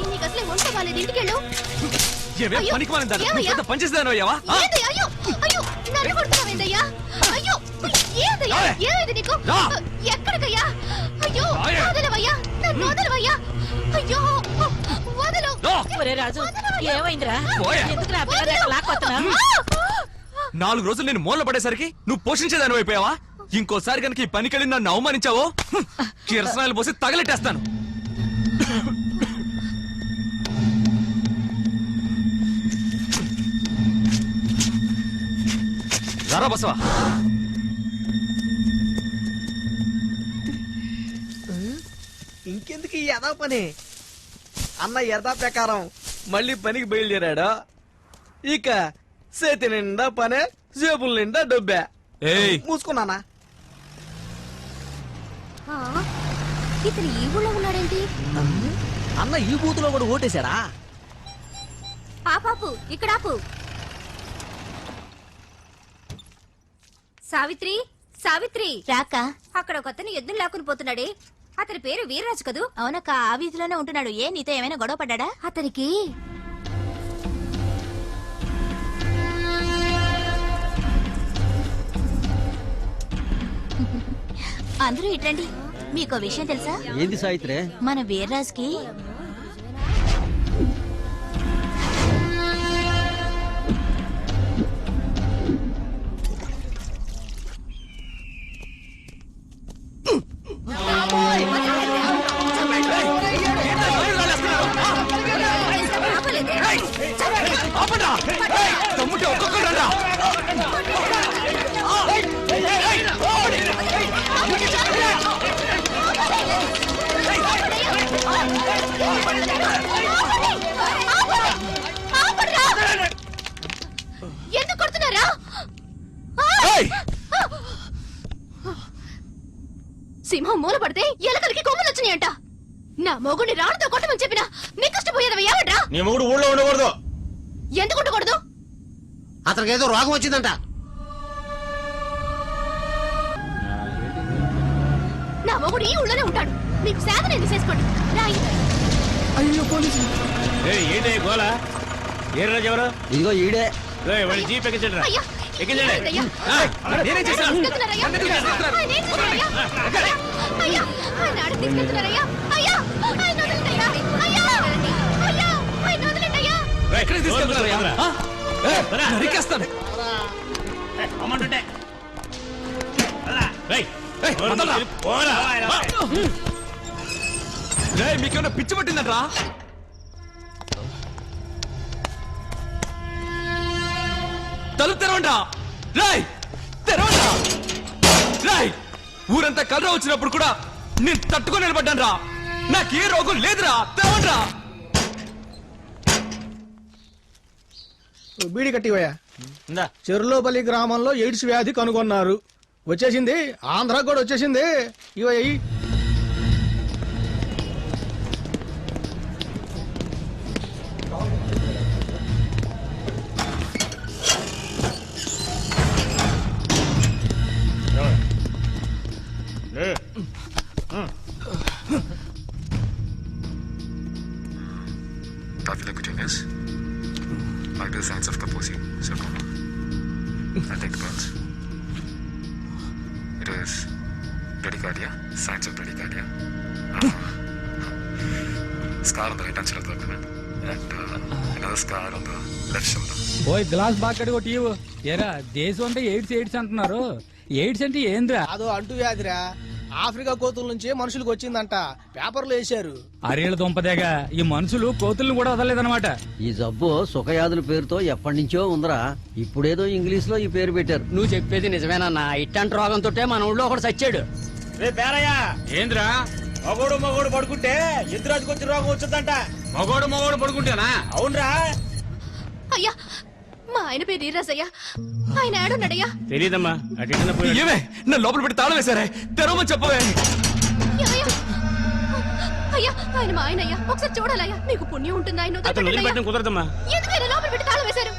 నీకు అసలే వంట బాలేదు, ఇంటికెళ్ళు. ఏమే పనికి మాలిన దాన్ని? నువ్వు పెద్ద పనిచేసేదానివి అయ్యావా? ఏందయ్యా? అయ్యో అయ్యో నన్ను కొడుతున్నావేందయ్యా? అయ్యో ఏందయ్యా? ఏమైంది నీకు? ఎక్కడికయ్యా? అయ్యో వదలవయ్యా, నన్ను వదలవయ్యా. అయ్యో వదలు. ఒరే రాజు ఏమైందిరా? పోయా. ఎందుకురా పిల్లలు లాక్కొస్తున్నా? 4 రోజులు నేను మూల పడేసరికి నువ్వు పోషించేదాని అయిపోయావా? ఇంకోసారి కనుక ఈ పనికెళ్ళి నన్ను అవమానించావో కిరసనాయలు పోసి తగలెట్టేస్తాను. రారా బసవా. ఇంకెందుకు ఈ యథా పని? అన్న యథా ప్రకారం మళ్ళీ పనికి బయలుదేరాడు. ఇక చేతి నిండా పనే, జేబుల నిండా డబ్బే. మూసుకున్నానా? ఇతను ఈ ఊళ్ళో ఉన్నాడేంటి? అన్న ఈ బూతులో కూడా ఓటేశాడా? పాపాపు ఇక్కడ ఆపు. సావిత్రి సావిత్రి రాక అక్కడ ఒక అతను ఎద్దులు లాక్కుని పోతున్నాడే, అతని పేరు వీర్రాజు కదూ? అవునక్క, ఆ వీధిలోనే ఉంటున్నాడు. ఏ నీతో ఏమైనా గొడవ పడ్డా? అతనికి అందరూ ఇట్రండి. మీకో విషయం తెలుసా? ఏంది సాయిత్రే? మన వీర్రాజుకి ఎందుకు కొడుతున్నారా? సింహం మూల పడితే ఎలకలకి కొమ్ములు వచ్చినాయంట. నా మొగుడిని రాళ్ళతో కొట్టమని చెప్పినా నీ కష్టపోయేదవి ఏమంటా? నీ మొగుడు ఊళ్ళో ఉండకూడదు. ఎందుకు ఉండకూడదు? అతనికి ఏదో రోగం వచ్చిందంట. నా మొగుడు ఈ ఊళ్ళోనే ఉంటాడు. మీకు శాతం ఎందుకు చేసుకోండి. రాయి. అయ్యో పోలీసు. ఏంటి గోళ? ఏ రాజు ఎవరు? ఇదిగో ఈడే రేయ్, వాడి జీప్ ఎక్కించండి రా. అయ్యా, ఎక్కించండి. అయ్యా, నేనేం చేశాను? తీసుకెళ్తున్నారయ్యా. ఆయన తీసుకెళ్తున్నారయ్యా. అయ్యా, ఆయన ఆడికి తీసుకెళ్తున్నారయ్యా. అయ్యా, ఆయన వదలండయ్యా. అయ్యా, అయ్యా, ఆయన వదలండయ్యా. రేయ్, ఎక్కడికి తీసుకెళ్తున్నారయ్యా? రా. ఆ? నరికేస్తాను. ఏయ్, అమ్మంటుంటే. రేయ్, ఏయ్, వదలరా. పోరా. రేయ్, మీకేమైనా పిచ్చి పట్టిందంట్రా? తలుపు తెరవండ్రా. రేయ్, తెరవండ్రా. రేయ్, ఊరంతా కలరా వచ్చినప్పుడు కూడా నేను తట్టుకొని నిలబడ్డాను రా. నాకే రోగం లేదురా. తెరవండ్రా. బీడి కట్టివయ్యా. ఇందా. చెరులోపల్లి గ్రామంలో ఎయిడ్స్ వ్యాధి కనుగొన్నారు. వచ్చేసింది, ఆంధ్రాకు కూడా వచ్చేసింది. ఇవయ్యి Staphylococcus, vital signs of Kaposi sarcoma. I'll take the pulse. It is bradycardia, signs of bradycardia. Scar on the right hand side of the abdomen and another scar on the left shoulder. ఓయ్ glass బాక్కడి కొట్టి ఇవ్వు. ఏరా దేశం అంటే AIDS అంటున్నారు. AIDS అంటే ఏంద్రా? అదో అంటు వ్యాధిరా. ఆఫ్రికా కోతుల నుంచే మనుషులకు వచ్చిందంట. పేపర్లు వేశారు. అరేళ్ళ దుంపదేగా ఈ మనుషులు కోతుల్ని కూడా వదలలేదన్నమాట. ఈ జబ్బు సుఖయాదుల పేరుతో ఎప్పటి నుంచో ఉందరా. ఇప్పుడేదో ఇంగ్లీష్ లో ఈ పేరు పెట్టారు. నువ్వు చెప్పేది నిజమేనన్నా? ఇట్టంటి రోగంతో మన ఊళ్ళో ఒకడు చచ్చాడు. రే పేరయ్య, ఏంద్రా మగోడు పడుకుంటే ఎదురాజుకు వచ్చి రోగం వచ్చిందంట. మగోడు పడుకుంటేనా? అవునరా. అయ్యా, మా ఆయన పేరు ఈరాజయ్యా. ఆయన ఏడున్నాడయ్యా? తెలీదమ్మా. అటు పోయి. ఏమే నా లోపల పెట్టి తాళం వేశారే. తెరవమని చెప్పవే. ఏమయ్యా? అయ్యా, ఆయన మా ఆయన అయ్యా. ఒకసారి చూడాలయ్యా. మీకు పుణ్యం ఉంటుంది. ఆయన అతను వదిలిపెట్టడం కుదరదమ్మా. ఎందుకు ఆయన లోపల పెట్టి తాళం వేశారు?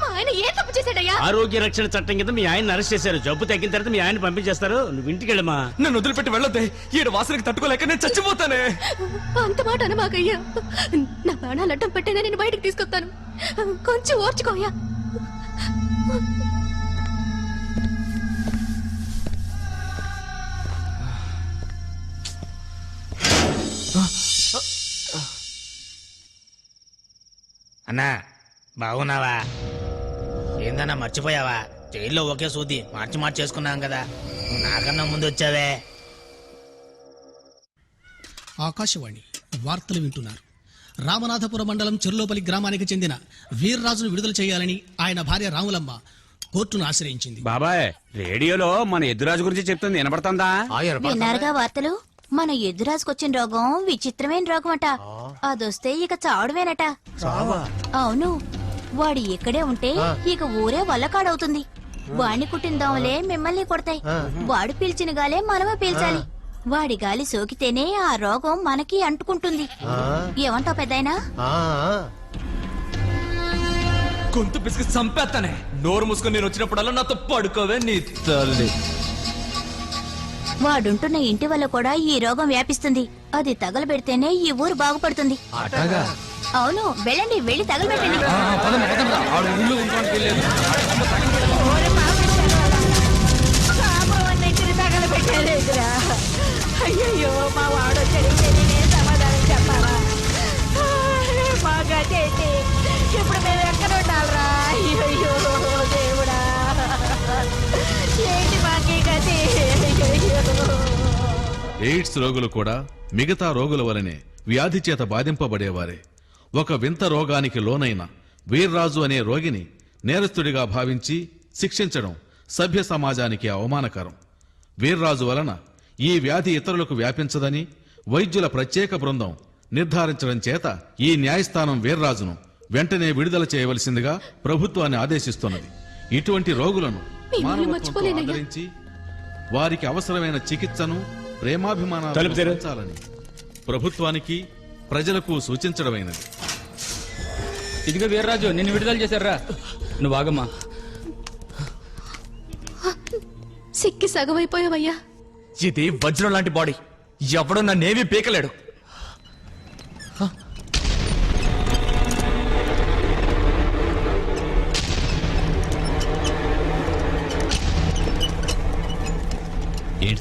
మా ఆయన ఏ తప్పు చేశాడయ్యా? ఆరోగ్య రక్షణ చట్టం కింద మీ ఆయన అరెస్ట్ చేశారు. జబ్బు తగ్గిన తర్వాత మీ ఆయన పంపించేస్తారు. నువ్వు ఇంటికి వెళ్ళమ్మా. నన్ను వదిలిపెట్టి వెళ్ళొద్దే. ఈడు వాసనకి తట్టుకోలేక నేను చచ్చిపోతానే. అంత మాట అనమాకయ్యా. నా ప్రాణాలు అడ్డం పెట్టేనే నేను బయటకు తీసుకొస్తాను. కొంచెం ఓర్చుకోయ్యా. అన్నా బాగున్నావా? ఏందన్నా మర్చిపోయావా? జైల్లో ఒకే సూది మార్చి చేసుకున్నాం కదా. నువ్వు నాకన్నా ముందు వచ్చావే. ఆకాశవాణి వార్తలు వింటున్నారు. రామనాథపురం మండలం చెర్లోపల్లి గ్రామానికి చెందిన వీర్రాజును విడుదల చేయాలని ఆయన భార్య రాములమ్మ కోర్టును ఆశ్రయించింది. బాబాయ్, రేడియోలో మన ఎదురాజు గురించి చెప్తుంది వినపడుతుందా? విన్నారుగా వార్తలు? మన ఎదురాసుకొచ్చిన రోగం విచిత్రమైన రోగం అట. అదొస్తే ఇక చావడమేనట. అవును, వాడు ఇక్కడే ఉంటే ఇక ఊరే వల్లకాడవుతుంది. వాడిని కుట్టిన దోమలే మిమ్మల్ని కొడతాయి. వాడు పీల్చిన గాలే మనమే పీల్చాలి. వాడి గాలి సోకితేనే ఆ రోగం మనకి అంటుకుంటుంది. ఏమంటావు పెద్దాయనా? గొంతు పిసికి చంపేస్తానే. నోరు మూసుకొని నేను వచ్చినప్పుడల్లా నాతో పడుకోవే నీ తల్లి. వాడుంటున్న ఇంటి వల్ల కూడా ఈ రోగం వ్యాపిస్తుంది. అది తగలబెడితేనే ఈ ఊరు బాగుపడుతుంది. అవును, వెళ్ళండి, వెళ్ళి తగలబెట్టండి. అయ్యో, మా వాడు వచ్చాడంటే నేనే సమాధానం చెప్పాలా? మా గదేంటి? ఇప్పుడు మేము ఎక్కడ ఉండాలరా? అయ్యో దేవుడా, ఏంటి మాకి గతి? ఎయిడ్స్ రోగులు కూడా మిగతా రోగుల వలనే వ్యాధి చేత బాధింపబడేవారే. ఒక వింత రోగానికి లోనైన వీర్రాజు అనే రోగిని నేరస్తుడిగా భావించి శిక్షించడం సభ్య సమాజానికి అవమానకరం. వీర్రాజు వలన ఈ వ్యాధి ఇతరులకు వ్యాపించదని వైద్యుల ప్రత్యేక బృందం నిర్ధారించడం చేత ఈ న్యాయస్థానం వీర్రాజును వెంటనే విడుదల చేయవలసిందిగా ప్రభుత్వాన్ని ఆదేశిస్తున్నది. ఇటువంటి రోగులను మానవత్వంతో ఆదరించి వారికి అవసరమైన చికిత్సను ప్రేమాభిమానాలను పెంచాలని ప్రభుత్వానికి ప్రజలకు సూచించడమైనది. ఇదిగో వీర్రాజు, నిన్ను విడుదల చేశారా? నువ్వు ఆగమ్మా. సిక్కి సగమైపోయావయ్యా. ఇది వజ్రం లాంటి బాడీ. ఎవడో నన్నేమీ పీకలేడు.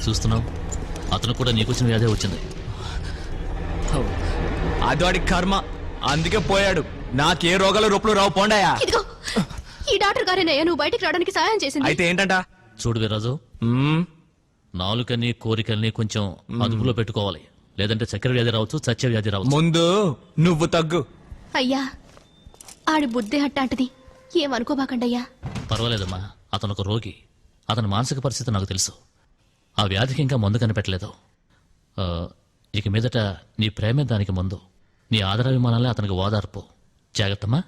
చూస్తున్నావు, అతను కూడా నీకొచ్చిన వ్యాధే వచ్చింది. అది వాడి కర్మ, అందుకే పోయాడు. నాకే రోగాలు రొప్పులు రావు, పోండాయా. ఇదిగో ఈ డాక్టర్ గారేనయ్యా నువ్వు బయటికి రావడానికి సహాయం చేసింది. అయితే ఏంటంట? చూడు వీర్రాజు, నాలుకని కోరికల్ని కొంచెం అదుపులో పెట్టుకోవాలి, లేదంటే చక్కెర వ్యాధి రావచ్చు, చచ్చే వ్యాధి రావచ్చు. ముందు నువ్వు తగ్గు. అయ్యా ఆడి బుద్ధి అట్టాంటిది, ఏమనుకోబాకండయ్యా. పర్వాలేదమ్మా, అతను ఒక రోగి, అతని మానసిక పరిస్థితి నాకు తెలుసు. ఆ వ్యాధికి ఇంకా మందు కనిపెట్టలేదు. ఇక మీదట నీ ప్రేమే దానికి మందు, నీ ఆదరాభిమానాలే అతనికి ఓదార్పు. జాగ్రత్తమ్మా.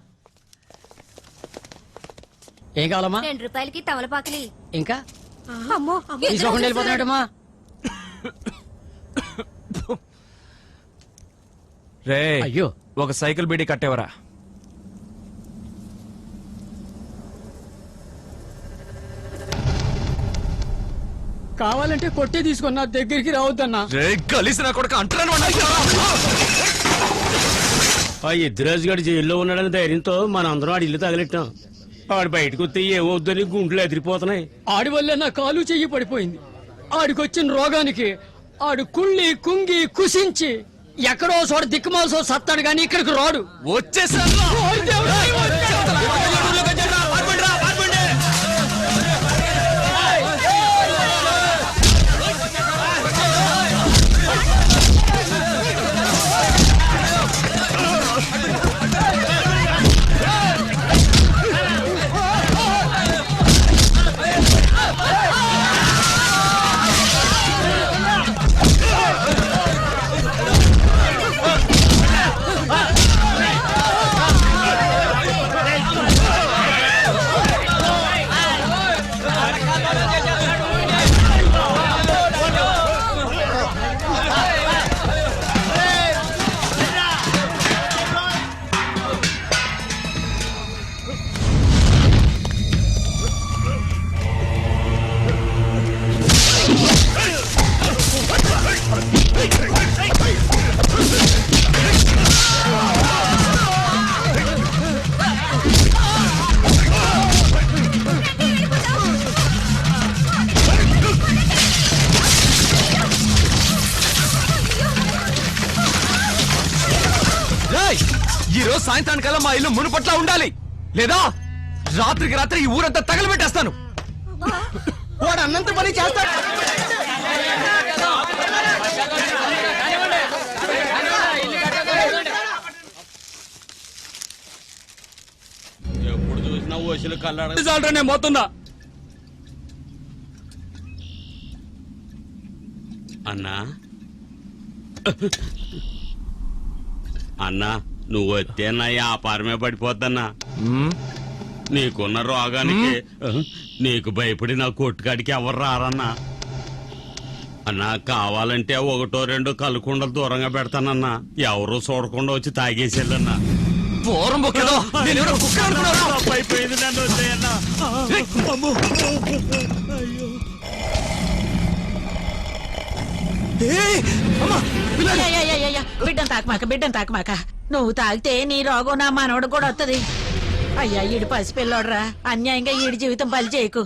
ఏం కావాలమ్మా? 2 రూపాయలకి తమలపాకులి. ఇంకా అమ్మో తీసుకోకుండా వెళ్ళిపోతున్నాడమ్మా. రే అయ్యో, ఒక సైకిల్ బీడీ కట్టేవరా. కావాలంటే కొట్టే తీసుకున్నా, దగ్గరికి రావద్దన్నా. రే కలిసిన కొడుకు అంటాను. ఆ ఎద్దురాజు గారి జైల్లో ఉన్నాడని ధైర్యంతో మన అందరం ఆడి ఇల్లు తగలెట్టాం. ఆడు బయటకు వస్తే ఏమవుద్దని గుంట్లు ఎదిరిపోతున్నాయి. ఆడి వల్ల నా కాలు చెయ్యి పడిపోయింది. ఆడికొచ్చిన రోగానికి ఆడు కుళ్ళి కుంగి కుసించి ఎక్కడో చోట దిక్కుమాల్సో సత్తాడు గాని ఇక్కడికి రాడు. వచ్చేసాను. ఈరోజు సాయంత్రానికల్లా మా ఇల్లు మునుపట్లా ఉండాలి, లేదా రాత్రికి రాత్రి ఈ ఊరంతా తగలబెట్టేస్తాను. వాడు అన్నంత పని చేస్తాడు. ఎప్పుడు చూసినా ఓసులు కల్లాడ. నేను పోతున్నా. అన్నా అన్నా నువ్వు వస్తే నా వ్యాపారమే పడిపోద్దన్నా. నీకున్న రోగానికి నీకు భయపడి నా కొట్టుకాడికి ఎవరు రారన్నా. అన్నా కావాలంటే 1-2 కలుకుండలు దూరంగా పెడతానన్నా, ఎవరు చూడకుండా వచ్చి తాగేసేళ్ళన్నా. అయిపోయింది నన్ను వదిలేయన్నా. బిడ్డను తాకమాక. నువ్వు తాగితే నీ రోగం నా మనవడు కూడా వస్తుంది. అయ్యా ఈడు పసిపిల్లోడ్రా, అన్యాయంగా ఈడి జీవితం బలి చేయకు.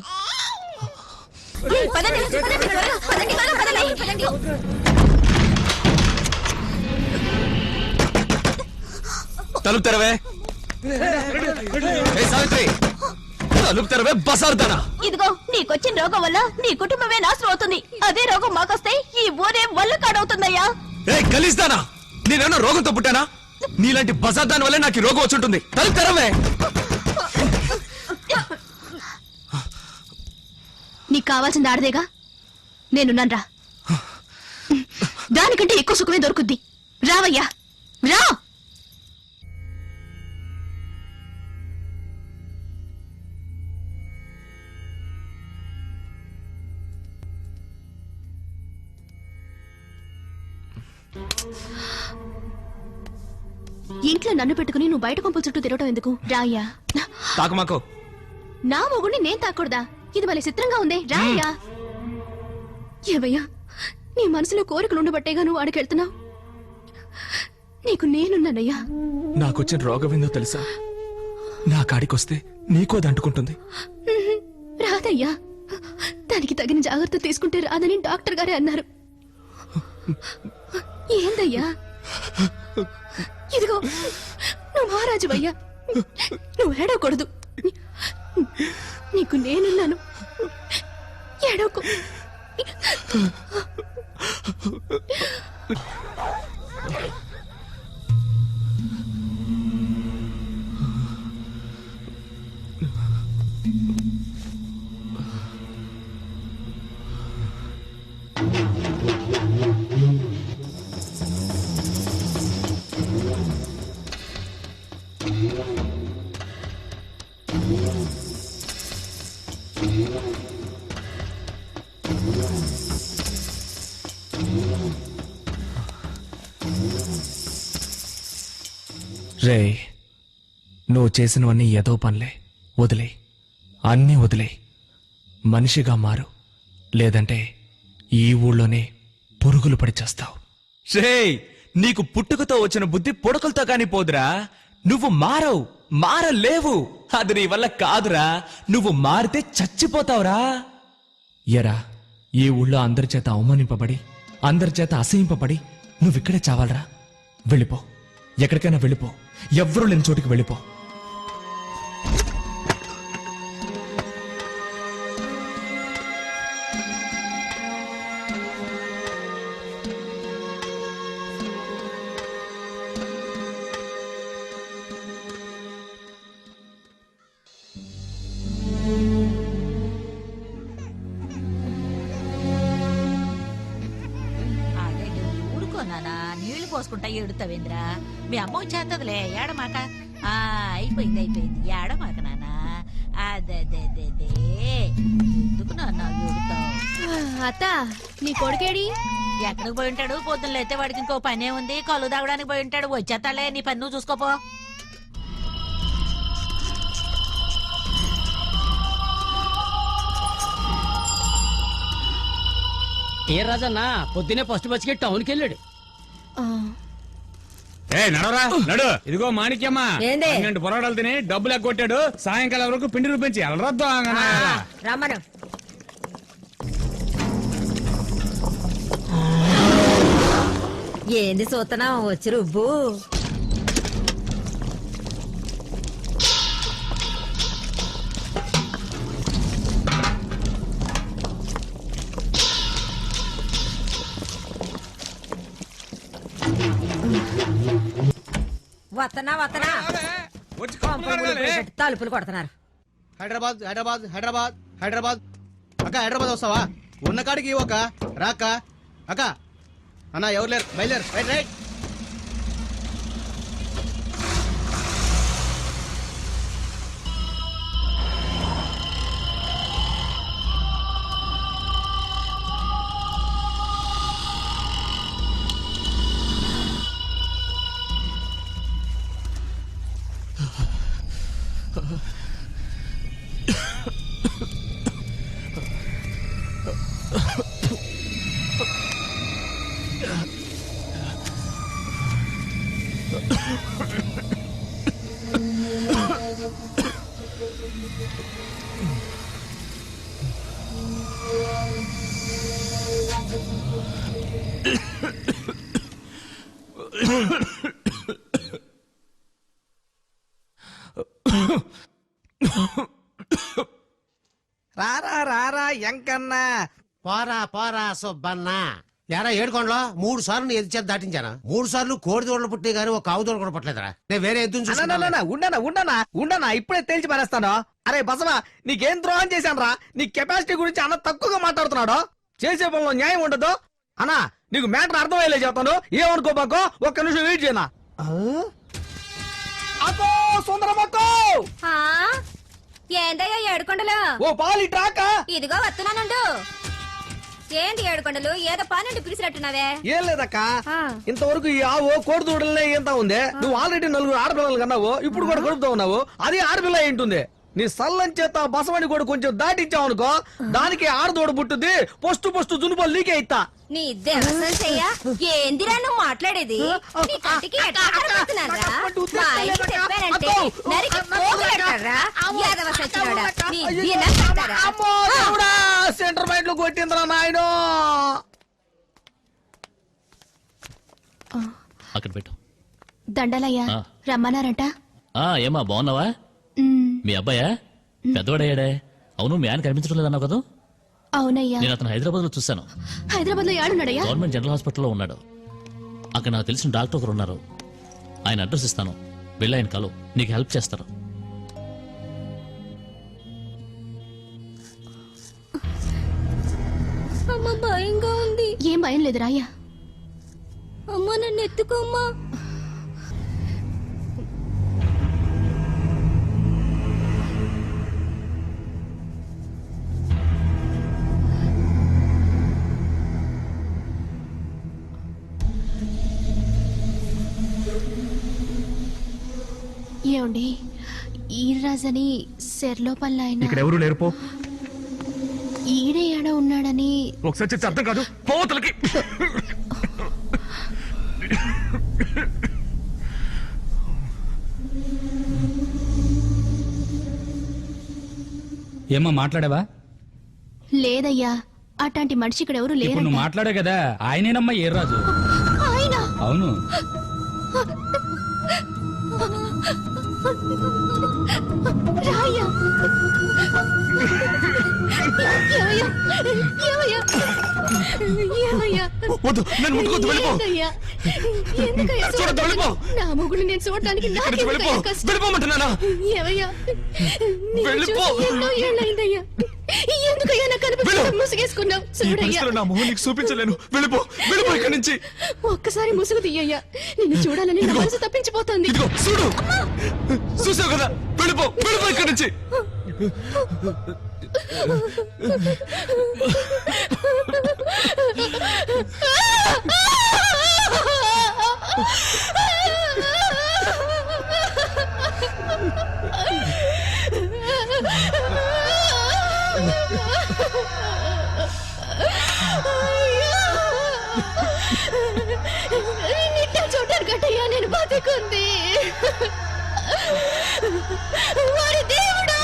తలుపు తెరవే. సావిత్రి, తలుపు తెరవే. బసార్దానా, ఇదిగో నీకొచ్చిన రోగం వల్ల నీ కుటుంబమే నాశనం అవుతుంది. అదే రోగం మాకొస్తే ఈ ఊరే వల్ల కాడవుతుందయ్యా. కలిస్తానా? నేనేమన్నా రోగంతో పుట్టానా? నీలాంటి బసార్దాని వల్లే నాకు రోగం వచ్చి ఉంటుంది. తలుపు తెరవే. నీకు కావాల్సింది ఆడదేగా, నేనున్నాన్రా. దానికంటే ఎక్కువ సుఖమే దొరుకుద్ది. రావయ్యా రా. ఇంట్లో నన్ను పెట్టుకుని నువ్వు బయట కొంపుల చుట్టూ తిరగటం ఎందుకు? రాయ్యా. తాకమాకో. నా మొగుడిని నేను తాకూడదా? ఇది మళ్ళీ చిత్రంగా ఉందే. రాయ్యా. ఏవయ్యా, నీ మనసులో కోరికలు ఉండబట్టేగా నువ్వు ఆడికెళ్తున్నావు. నీకు నేనున్నానయ్యా. నాకొచ్చిన రోగం ఏందో తెలుసా? నా కాడికొస్తే నీకో దంటుకుంటుంది. రాదయ్యా, దానికి తగిన జాగ్రత్త తీసుకుంటే రాదని డాక్టర్ గారే అన్నారు. ఏందయ్యా? ఇదిగో నువ్వు మహారాజువయ్యా, నువ్వు ఏడవకూడదు. నీకు నేనున్నాను, ఏడవకు. రే, నువ్వు చేసినవన్నీ ఏదో పనులే, వదిలే, అన్నీ వదిలే, మనిషిగా మారు, లేదంటే ఈ ఊళ్ళోనే పురుగులు పడి చేస్తావు. రే, నీకు పుట్టుకతో వచ్చిన బుద్ధి పొడకలతో కాని పోదురా. నువ్వు మారలేవు. అది నీ వల్ల కాదురా. నువ్వు మారితే చచ్చిపోతావురా. ఎరా, ఈ ఊళ్ళో అందరి చేత అవమానింపబడి, అందరి చేత అసహింపబడి నువ్విక్కడే చావాలరా. వెళ్ళిపో, ఎక్కడికైనా వెళ్ళిపో, ఎవ్వరూ లేని చోటికి వెళ్ళిపో. ఊరుకోనానా, నీళ్లు పోసుకుంటా ఏడుతావేంద్రా. మీ అమ్మ వచ్చేస్తదిలే, ఏడమాక. అయిపోయింది ఏడమాక నానా. అదే ఎందుకు నాన్న ఏడుతావు? అత్త, నీ కొడుకేడి? ఎక్కడికి పోయి ఉంటాడు? పొద్దున్న లేతే వాడికి ఇంకో పనే ఉంది, కళ్ళు తాగడానికి పోయి ఉంటాడు. వచ్చేస్తాలే, నీ పని నువ్వు చూసుకోపో. ఏ రాజన్నా పొద్దునే ఫస్ట్ బస్కి టౌన్కి వెళ్ళాడు. నడవరా నడు. ఇదిగో మాణిక్యమ్మ, 12 పొరాడాలు తిని డబ్బులు ఎగ్గొట్టాడు. సాయంకాలం వరకు పిండి రూపించి ఎలరద్దు. రమ్మను. ఏంది సూతనా వచ్చి రుబ్బు. వత్తనా తలుపులు కొడుతున్నారు. హైదరాబాద్ అక్క, హైదరాబాద్ వస్తావా? ఉన్న కాడికి ఒక రాక్క. అక్క అన్న, ఎవరు లేరు, బయలుదేరు. రైట్. రారా ఎంకన్నా. పోరా సుబ్బన్న. ఎరా ఏడుకోండ్లో 3 సార్లు ఎద్దు చేత దాటించానా? 3 సార్లు కోడి దూడలు పుట్టినాయి కానీ ఒక ఆవు దూడ కూడా పట్టలేదురా. నేను వేరే ఎద్దును ఉండనా ఇప్పుడే తేల్చి పారేస్తాను. అరే బసవా, నీకేం ద్రోహం చేశాను రా? నీ కెపాసిటీ గురించి అన్న తక్కువగా మాట్లాడుతున్నాడు. చేసే పనిలో న్యాయం ఉండదు అన్నా. నీకు మ్యాటర్ అర్థమయ్యేలే చెప్తాను, ఏమనుకోబాకో. ఒక్క నిమిషం వెయిట్ చేయనా. సుందరమ్మకో, ఏందయ్యా ఏడుకొండలు? ఓ పాలి ట్రాక. ఇదిగో వస్తున్నానుండు. ఏంది ఏడుకొండలు, ఏదో పనుండి పిలిచినట్టున్నావే? ఏం లేదక్క, ఇంతవరకు ఈ ఆవు కోడి దూడలనే ఏంతా ఉంది. నువ్వు ఆల్రెడీ 4 ఆడపిల్లలు కన్నావు, ఇప్పుడు కూడా కడుపుతా ఉన్నావు. అది ఆడపిల్ల ఏంటుంది? నీ సల్లం చేత బసవని కూడా కొంచెం దాటించావు అనుకో, దానికి ఆడదోడు పుట్టుద్ది, పొస్తు జునుపలు నీకే ఇస్తా. నీ దేవసం చెయ్య ఏందిరా నువ్వు మాట్లాడేది? నీ కంటికి ఎట్లా కనపడుతున్నారా? మా ఆయనకి చెప్పానంటే నరికి పోగులెడతారా? యాదవ సచ్చినోడా, నీ దినం కడతారా? అమ్మో దేవుడా, సెంటర్ మైండ్ లో కొట్టిందిరా నాయనో. అక్కడ పెట్టు. దండలయ్యా ఆ. రమ్మన్నారంట. ఏమా బాగున్నావా? మీ అబ్బాయా పెద్దవాడయ్యాడే? అవును, మీ ఆయన కనిపించడం లేదన్నావు కదా? అవునయ్యా. నేను అతను హైదరాబాద్ లో చూశాను. హైదరాబాద్ లో ఏడున్నాడయ్యా? గవర్నమెంట్ జనరల్ హాస్పిటల్లో ఉన్నాడు. అక్కడ నాకు తెలిసిన డాక్టర్ ఒకరు ఉన్నారు. ఆయన అడ్రస్ ఇస్తాను, వెళ్ళి ఆయన కలు, నీకు హెల్ప్ చేస్తారు. అమ్మ భయంగా ఉంది. ఏం భయం లేదు రాయ్యా. అమ్మ నన్ను ఎత్తుకోమ్మా. ఏమండి, ఈరాజని సెర్లోపల్ల ఆయన ఇక్కడ ఎవరు లేరు, పో. ఈడే ఏడ ఉన్నాడని ఒకసారి చెప్తే అర్థం కాదు, పోతలకి. ఏమ్మా మాట్లాడావా? లేదయ్యా, అట్లాంటి మనిషి ఇక్కడ ఎవరు ఇప్పుడు లేరు. నువ్వు మాట్లాడే కదా, ఆయనేనమ్మా ఏర్రాజు. ఆయన అవును. రాయ్యా. ఏమయ్యా? ఏమయ్యా? ఏమయ్యా? వద్దు, నన్ను ముట్టుకోవద్దు, వెళ్ళిపో. ఏందయ్యా? ఎందుకయ్యా చూడొద్దు, వెళ్ళిపో. నా మొగుడు నేను చూడటానికి ఇక్కడికి వెళ్ళిపో, వెళ్ళిపోమంటున్నానా? ఏమయ్యా? నేను వెళ్ళిపో. చూసి ఎన్నో ఏళ్ళయిందయ్యా. ఎందుకయ్యా నాకు కనిపించడం ముసుగేసుకున్నావు? ఈ చూడయ్యా, పరిస్థితిలో నా మొహం నీకు చూపించలేను. వెళ్ళిపో, వెళ్ళిపో ఇక్కడి నుంచి. ఒక్కసారి ముసుగు తీయ్యా. నిన్ను చూడాలని నా మనసు తప్పించిపోతోంది. ఇదిగో చూడు, చూసావు కదా, వెళ్ళిపో, వెళ్ళిపో ఇక్కడి నుంచి. నిట్ట చూడటారు గట్టయ్యా, నేను బతికుంది. వారి దేవుడా,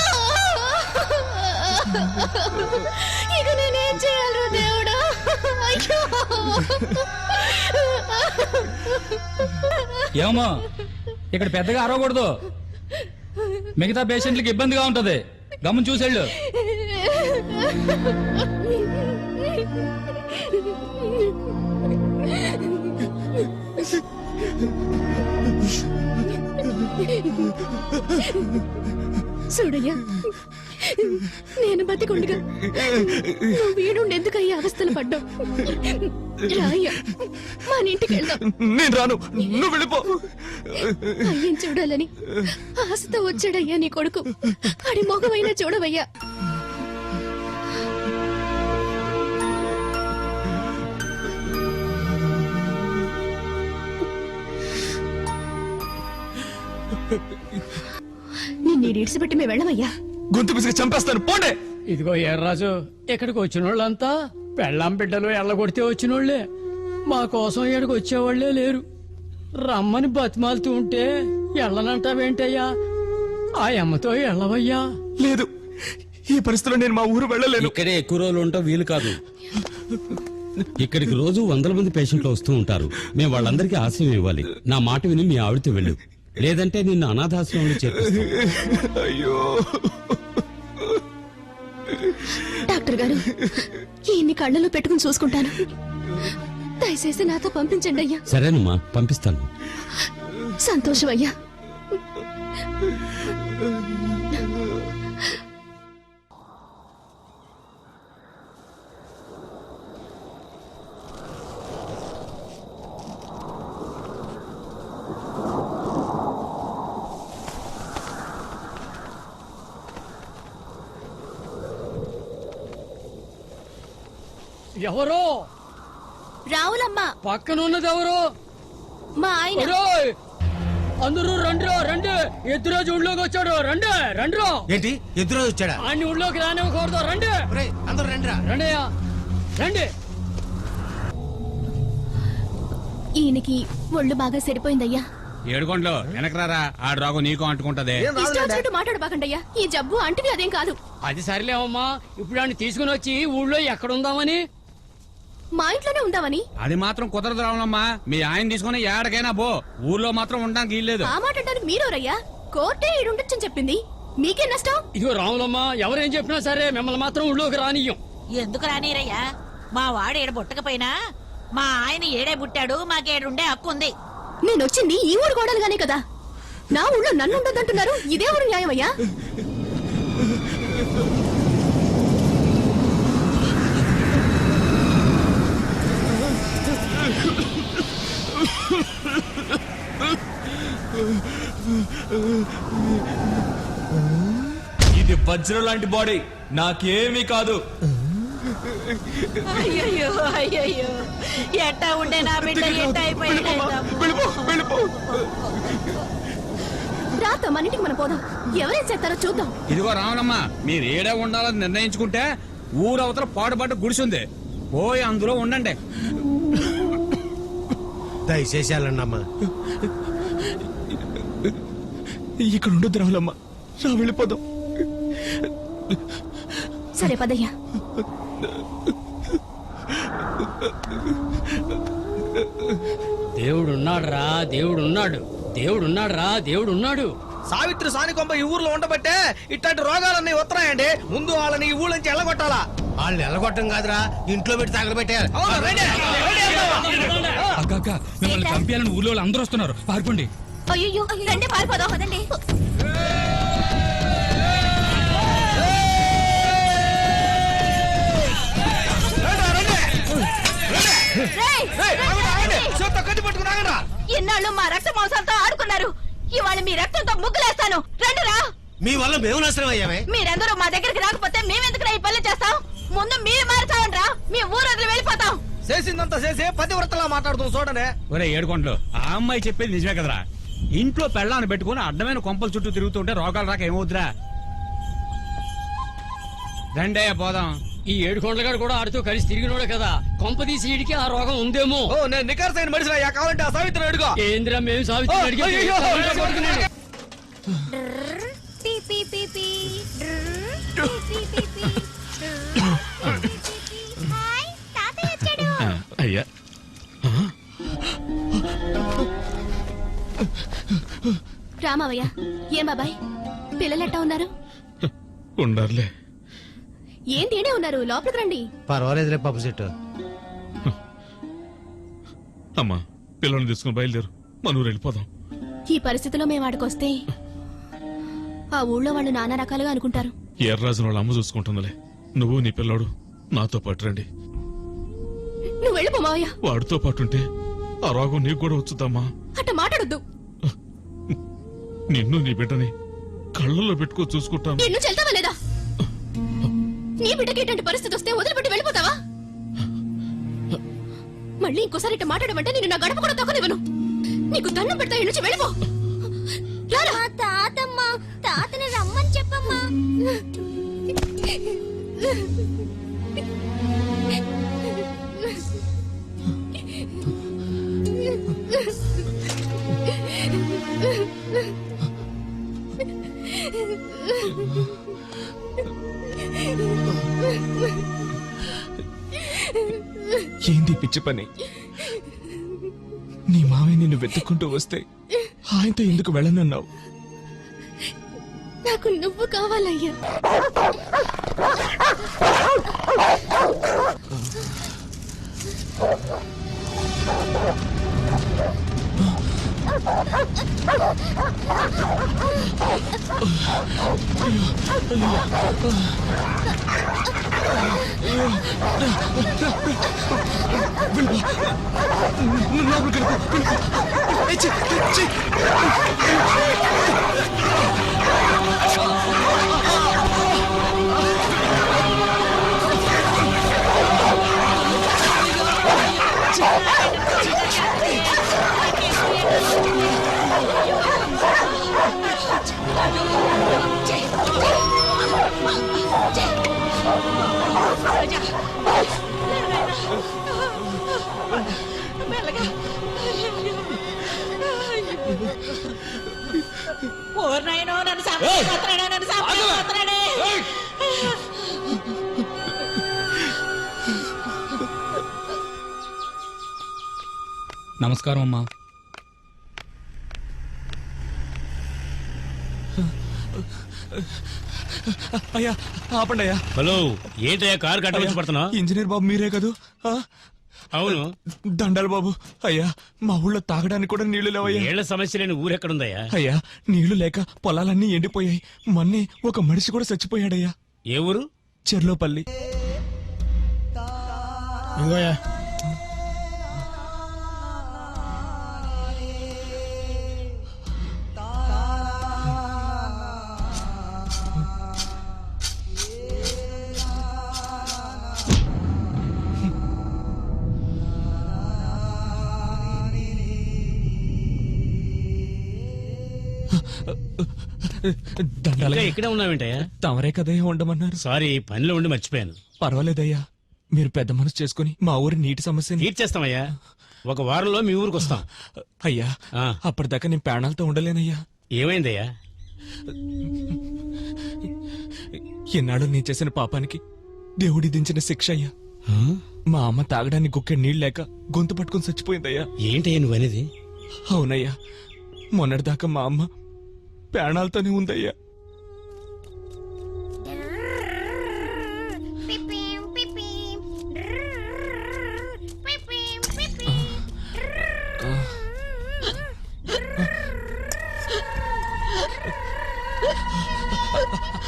ఇక నేనేం చేయాలి దేవుడా? అయ్యో. ఏమో ఇక్కడ పెద్దగా అరవకూడదు, మిగతా పేషెంట్లకి ఇబ్బందిగా ఉంటది. గమని చూసేళ్ళు. చూడయ్యా, నేను బతికుండగా నువ్వు వీడుండి ఎందుకయ్యా అవస్థలు పడ్డావు? రాయ్యా, మన ఇంటికి వెళ్దాం. నేను రాను, నువ్వు వెళ్ళిపో. అయ్యని చూడాలని ఆశతో వచ్చాడయ్యా నీ కొడుకు. ఆడి మొగమైనా చూడవయ్యా. నిన్ను ఇడిసిపెట్టి మేము వెళ్ళవయ్యా. గొంతు పిసికి చంపేస్తాను, పోండే. ఇదిగో ఎర్రాజు, ఇక్కడికి వచ్చిన వాళ్ళంతా పెళ్ళాం బిడ్డలు ఎల్లగొడితే వచ్చినోళ్లే. మా కోసం ఇక్కడికి వచ్చేవాళ్లే లేరు. రమ్మని బతిమాలుతూ ఉంటే ఎళ్ళనంటావేంటయ్యా? ఆ అమ్మతో ఎళ్ళవయ్యా. లేదు, ఈ పరిస్థితిలో నేను మా ఊరు వెళ్ళలేను. ఇక్కడే ఎక్కువ రోజులు ఉంటాం వీలు కాదు. ఇక్కడికి రోజు వందల మంది పేషెంట్లు వస్తూ ఉంటారు. మేము వాళ్ళందరికీ ఆశ్రయం ఇవ్వాలి. నా మాట విని మీ ఆవిడతో వెళ్ళు, లేదంటే నిన్ను అనాథాశ్రమంలో చేర్పిస్తాం. అయ్యో, డాక్టర్ గారు, ఈయన్ని కళ్ళలో పెట్టుకుని చూసుకుంటాను. దయచేసి నాతో పంపించండి అయ్యా. సరేనమ్మా, పంపిస్తాను. సంతోషం అయ్యా. ఎవరో రావులమ్మ పక్కనున్నది ఎవరో? మా ఆయన. ఒరేయ్! అందరూ రండి రండి, ఎద్దురాజు ఊళ్ళోకి వచ్చాడు, రండి రండి. ఏంటి ఎదురు వచ్చాడా? అన్ని ఊళ్ళోకి రానివ్వకూడదు, రండి ఒరేయ్, అందరూ రండిరా. రండి రండి. ఈయనకి ఒళ్ళు బాగా సరిపోయిందయ్యా. ఏడుకోండ్లో వెనకరారా, ఆ రోగం నీకు అంటుకుంటది. ఇష్టం వచ్చినట్టు మాట్లాడబాకండయ్యా. ఈ జబ్బు అంటువి అదేం కాదు. అది సరిలేవమ్మా, ఇప్పుడు ఆయన తీసుకుని వచ్చి ఊళ్ళో ఎక్కడుందామని? మా ఇంట్లోనే ఉందామని. అది మాత్రం కుదరదు రావునమ్మా. మీ ఆయన తీసుకుని ఏడకైనా పో, ఊర్లో మాత్రం ఉండడానికి వీల్లేదు. ఆ మాట అంటానికి మీరెవరయ్యా? కోర్టే ఈడుండొచ్చని చెప్పింది, మీకే నష్టం. ఇదిగో రాములమ్మ, ఎవరేం చెప్పినా సరే మిమ్మల్ని మాత్రం ఊళ్ళోకి రానియ్యం. ఎందుకు రానీరయ్యా? మా వాడు ఏడు పుట్టకపోయినా మా ఆయన ఏడే పుట్టాడు, మాకేడుండే హక్కు ఉంది. నేనొచ్చింది ఈ ఊరు గోడలుగానే కదా. నా ఊళ్ళో నన్ను ఉండొద్దంటున్నారు, ఇదే ఊరు న్యాయమయ్యా? ఇది వజ్రం లాంటి బాడీ, నాకేమీ కాదు. అయ్యయ్యో అయ్యయ్యో, ఎట్టా ఉండే నా బిడ్డ ఎట్టా అయిపోయాడు. రాత మన ఇంటికి మనం పోదాం, ఎవరేం చేస్తారో చూద్దాం. ఇదిగో రావణమ్మ, మీరు ఏడే ఉండాలని నిర్ణయించుకుంటే ఊరవతల పాడుబడ్డ గుడిసుంది, పోయి అందులో ఉండండి. దయచేసి వెళ్ళండి అమ్మా. ఇక్కడ ఉండొద్దు రావులమ్మ, రా వెళ్ళిపోదాం. సరే పదయ్యా. దేవుడున్నాడు రా, దేవుడున్నాడు, దేవుడున్నాడు రా, దేవుడున్నాడు. సావిత్రి సానికొంప ఈ ఊర్లో ఉండబట్టే ఇట్లాంటి రోగాలన్నీ వస్తున్నాయండి. ముందు వాళ్ళని ఈ ఊళ్ళ నుంచి ఎల్లగొట్టాలా. వాళ్ళు ఎల్లగొట్టం కాదురా, ఇంట్లో పెట్టి తగలబెట్టారు. అక్క మిమ్మల్ని చంపేయాలని ఊళ్ళో అందరూ వస్తున్నారు, పారిపోండి. అయ్యో రండి, పారిపోదాం పదండి. ఇన్నాళ్ళు మా రక్త మాంసాలతో ఆడుకున్నారు, ఇవాళ మీ రక్తంతో ముగ్గులేస్తాను, రండిరా. మీ వల్ల మేము నాశనం అయ్యామే. మీరెందరూ మా దగ్గరికి రాకపోతే మేమెందుకు ఈ పనులు చేస్తాం? ముందు మీరు మారుతామండ్రా, మీ ఊరు వదిలి వెళ్ళిపోతాం. చేసిందంతా చేసి పతివ్రతలా మాట్లాడుతుంది చూడనే. ఒరే ఏడుకోండ్లు, ఆ అమ్మాయి చెప్పేది నిజమే కదరా. ఇంట్లో పెళ్ళాన్ని పెట్టుకుని అడ్డమైన కొంపల చుట్టూ తిరుగుతుంటే రోగాలు రాక ఏమవుతురా? రండే పోదాం. ఈ ఏడుకొండలగాడు కూడా ఆడుతూ కలిసి తిరిగినోడే కదా, కొంపదీసి ఈడికి ఆ రోగం ఉందేమో. ఓ నేను నికార్సైన మనిషినా, కావాలంటే ఆ సావిత్రి అడుగు. ఏంద్రా మేము సావిత్రి అడిగి అయ్యా రామవయ్య, ఏం బాబాయ్ పిల్లలెట్టా ఉన్నారు? ఉండారులే. ఏం తేనే ఉన్నారు, లోపలికి రండి. పర్వాలేదులే పాప చెట్టు. అమ్మా పిల్లల్ని తీసుకుని బయలుదేరు, మన ఊరు వెళ్ళిపోదాం. ఈ పరిస్థితిలో మేము వాడికొస్తే ఆ ఊళ్ళో వాళ్ళు నానా రకాలుగా అనుకుంటారు. ఎర్రాజున వాళ్ళ అమ్మ చూసుకుంటుందిలే. నువ్వు నీ పిల్లాడు నాతో పాటు రండి. నువ్వు వెళ్ళిపో మావయ్య. వాడితో పాటుంటే ఆ రోగం నీకు కూడా వచ్చుదమ్మా. అట్ట మాట్లాడొద్దు. నిన్ను నీ బిడ్డని కళ్ళల్లో పెట్టుకో చూసుకుంటాను. నిన్ను చెల్తావా లేదా? నీ బిడ్డకి ఇటువంటి పరిస్థితి వస్తే వదిలిపెట్టి వెళ్ళిపోతావా? మళ్ళీ ఇంకోసారి ఇట్ట మాట్లాడమంటే నేను నా గడప కూడా తొక్కనివ్వను. నీకు దండం పెడతా, ఈ నుంచి వెళ్ళిపో. తాతమ్మ, తాతని రమ్మని చెప్పమ్మా. ఏంది పిచ్చి పని? నీ మావయ్య నిన్ను వెతుక్కుంటూ వస్తే ఆయనతో ఎందుకు వెళ్ళనన్నావు? నాకు నువ్వు కావాలయ్యా. రాజా మెల్లగా ఓర్నాయనో నన్ను సంపేస్తున్నాడే నన్ను సంపేస్తున్నాడే నమస్కారం అమ్మా. అయ్యా ఆపండి అయ్యా. హలో ఏంటయ్యా కారు కట్టవచ్చు పడుతున్నా? ఇంజనీర్ బాబు మీరే కదూ? అవును. దండాలు బాబు. అయ్యా మా ఊళ్ళో తాగడానికి కూడా నీళ్లు లేవయ్యా. ఏళ్ల సమస్య లేని ఊరెక్కడుందయ్యా? అయ్యా నీళ్లు లేక పొలాలన్నీ ఎండిపోయాయి. మొన్నే ఒక మనిషి కూడా చచ్చిపోయాడయ్యా. ఏ ఊరు? చెర్లోపల్లి. ఇంకా ఇక్కడే ఉన్నావేంటయ్యా? తమరే కదయ్యా ఉండమన్నారు. సారీ, పనిలో ఉండి మర్చిపోయాను. పర్వాలేదయ్యా, మీరు పెద్ద మనసు చేసుకుని మా ఊరి నీటి సమస్య నీట్ చేస్తామయ్యా. ఒక వారంలో మీ ఊరికి వస్తాం. అయ్యా అప్పటిదాకా నేను ప్రాణాలతో ఉండలేనయ్యా. ఏమైందయ్యా? ఎన్నాడు నేను చేసిన పాపానికి దేవుడి దించిన శిక్ష అయ్యా. మా అమ్మ తాగడానికి గుక్కె నీళ్ళు లేక గొంతు పట్టుకుని చచ్చిపోయిందయ్యా. ఏంటయ్యా నువ్వనేది? అవునయ్యా, మొన్నటిదాకా మా అమ్మ ప్రాణాలతోనే ఉందయ్యా.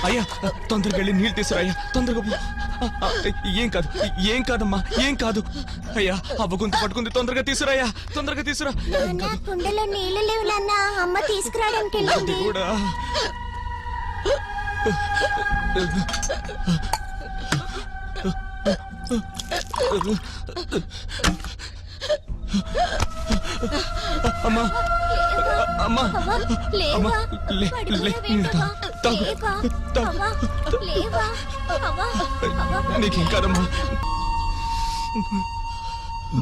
అయ్యా తొందరగా వెళ్ళి నీళ్ళు తీసుకురాయ్యా, తొందరగా పో. ఏం కాదు, ఏం కాదమ్మా, ఏం కాదు. అయ్యా అవ్వ గొంతు పట్టుకుంది, తొందరగా తీసుకురాయ్యా, తొందరగా తీసుకురా. కుండలో నీళ్లు లేవు నాన్న, అమ్మ తీసుకురావడానికి అది కూడా అమ్మా అమ్మా అమ్మా నీకేం కాదమ్మా.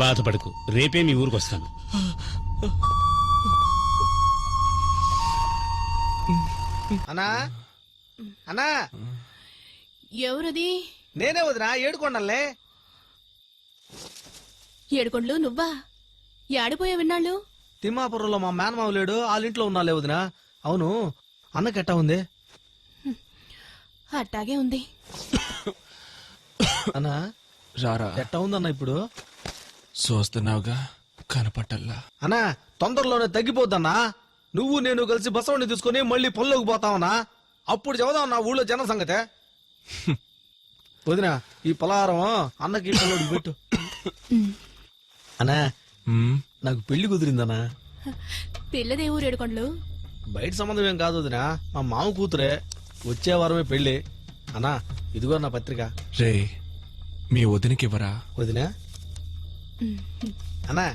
బాధపడకు, రేపే మీ ఊరికి వస్తాను. అన్నా అన్నా, ఎవరది? నేనే వదినా, ఏడుకొండలే. ఏడుకొండలు నువ్వా? ఏడిపోయా విన్నాళ్ళు? తిమ్మాపురంలో మా మేనమావ లేడు, వాళ్ళింట్లో ఉన్నాలే వదినా. అవును, అన్నకెట్టా ఉంది? అట్టాగే ఉంది. అన్నా రారా, ఎట్టా ఉందన్న ఇప్పుడు? చూస్తున్నావుగా, కనపట్టల్లా. అన్నా తొందరలోనే తగ్గిపోద్దన్నా. నువ్వు నేను కలిసి బసవని తీసుకుని మళ్ళీ పనిలోకి పోతావన్నా. అప్పుడు చెబుదాం నా ఊళ్ళో జన సంగతే. వదినా ఈ పలహారం అన్నకి పల్లోడికి పెట్టు. అన్నా నాకు పెళ్లి కుదిరిందన్నా. పిల్లదే ఊరు ఏడుకొండలు? బయట సంబంధం ఏం కాదు వదినా, మా మామ కూతురే. వచ్చే వారమే పెళ్లి. అన్నా ఇదిగో నా పత్రిక. రే మీ వదినకివ్వరా? వదినా అన్నా,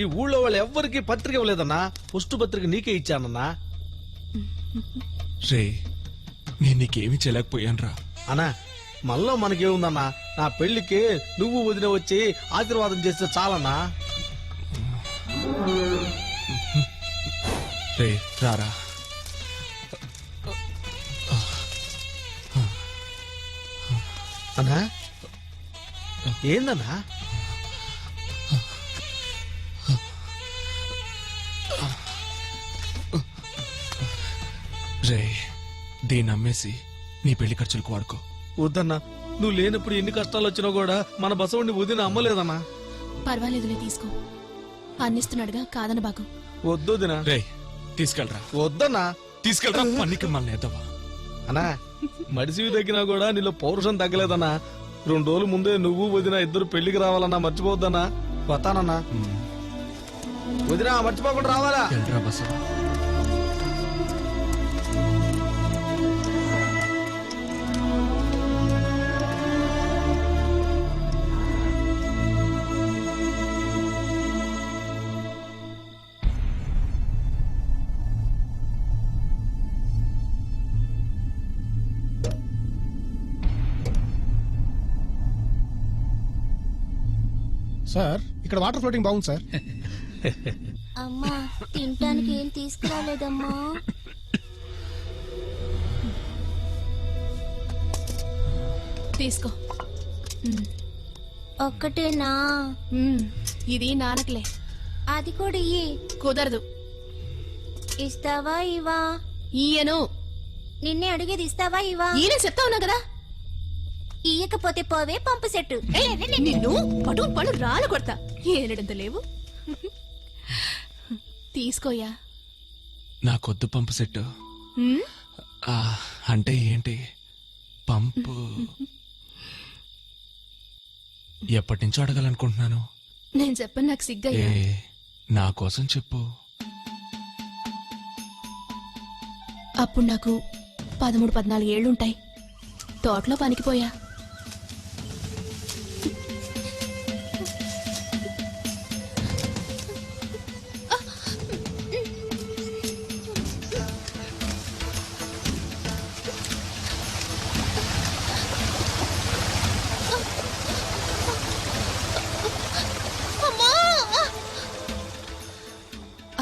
ఈ ఊళ్ళో వాళ్ళు ఎవ్వరికి పత్రిక ఇవ్వలేదన్నా. ఫస్ట్ పత్రిక నీకే ఇచ్చానన్నా. రే నేను నీకేమీ చేయలేకపోయానురా. అన్నా మనలో మనకేముందన్నా, నా పెళ్లికి నువ్వు వదిన వచ్చి ఆశీర్వాదం చేస్తే చాలన్నా. రే రారా. అన్నా ఏందన్నా? రే దీన్ని అమ్మేసి నీ పెళ్లి ఖర్చులకు వాడుకో. వద్దన్నా, నువ్వు లేనప్పుడు ఎన్ని కష్టాలు వచ్చినా కూడా మన బసవుని వదిన అమ్మలేదన్నా. పర్వాలేదులే, తీసుకో. అన్నిస్తున్నాడుగా, కాదన బాగు. వద్దు వదినా. రే తీసుకెళ్ళరా. వద్దన్నా. తీసుకెళ్ళరా, పనికి మళ్ళీ ఎద్దవా. అన్నా మడిసివి తగ్గినా కూడా నీలో పౌరుషం తగ్గలేదన్నా. 2 రోజుల ముందే నువ్వు వదిన ఇద్దరు పెళ్లికి రావాలన్నా, మర్చిపోవద్దన్నా. వస్తానన్నా. వదినా మర్చిపోకుండా రావాలా. వెళ్ళరా బసవా. సార్ ఇక్కడ వాటర్ ఫ్లోటింగ్ బాగుంది సార్. అమ్మా తినటానికి ఏం తీసుకురాలేదమ్మా. తీసుకో. ఒక్కటేనా? ఇది నానకలే. అది కూడా ఇయ్యి. కుదరదు. ఇస్తావా ఇవా? ఈయను. నిన్నే అడిగేది ఇస్తావా ఇవా? ఈయన చెప్తా ఉన్నా కదా. ఇయ్యకపోతే పోవే పంపు సెట్టు. నిన్ను పడు పడు రాలు కొడతా. ఏనడంత లేవు. తీసుకోయా. నాకొద్దు పంపు సెట్. అంటే ఏంటి పంపు? ఎప్పటి నుంచో అడగాలనుకుంటున్నాను. నేను చెప్పను, నాకు సిగ్గయ్యా. నా కోసం చెప్పు. అప్పుడు నాకు 13-14 ఏళ్లుంటాయి. తోటలో పనికిపోయా.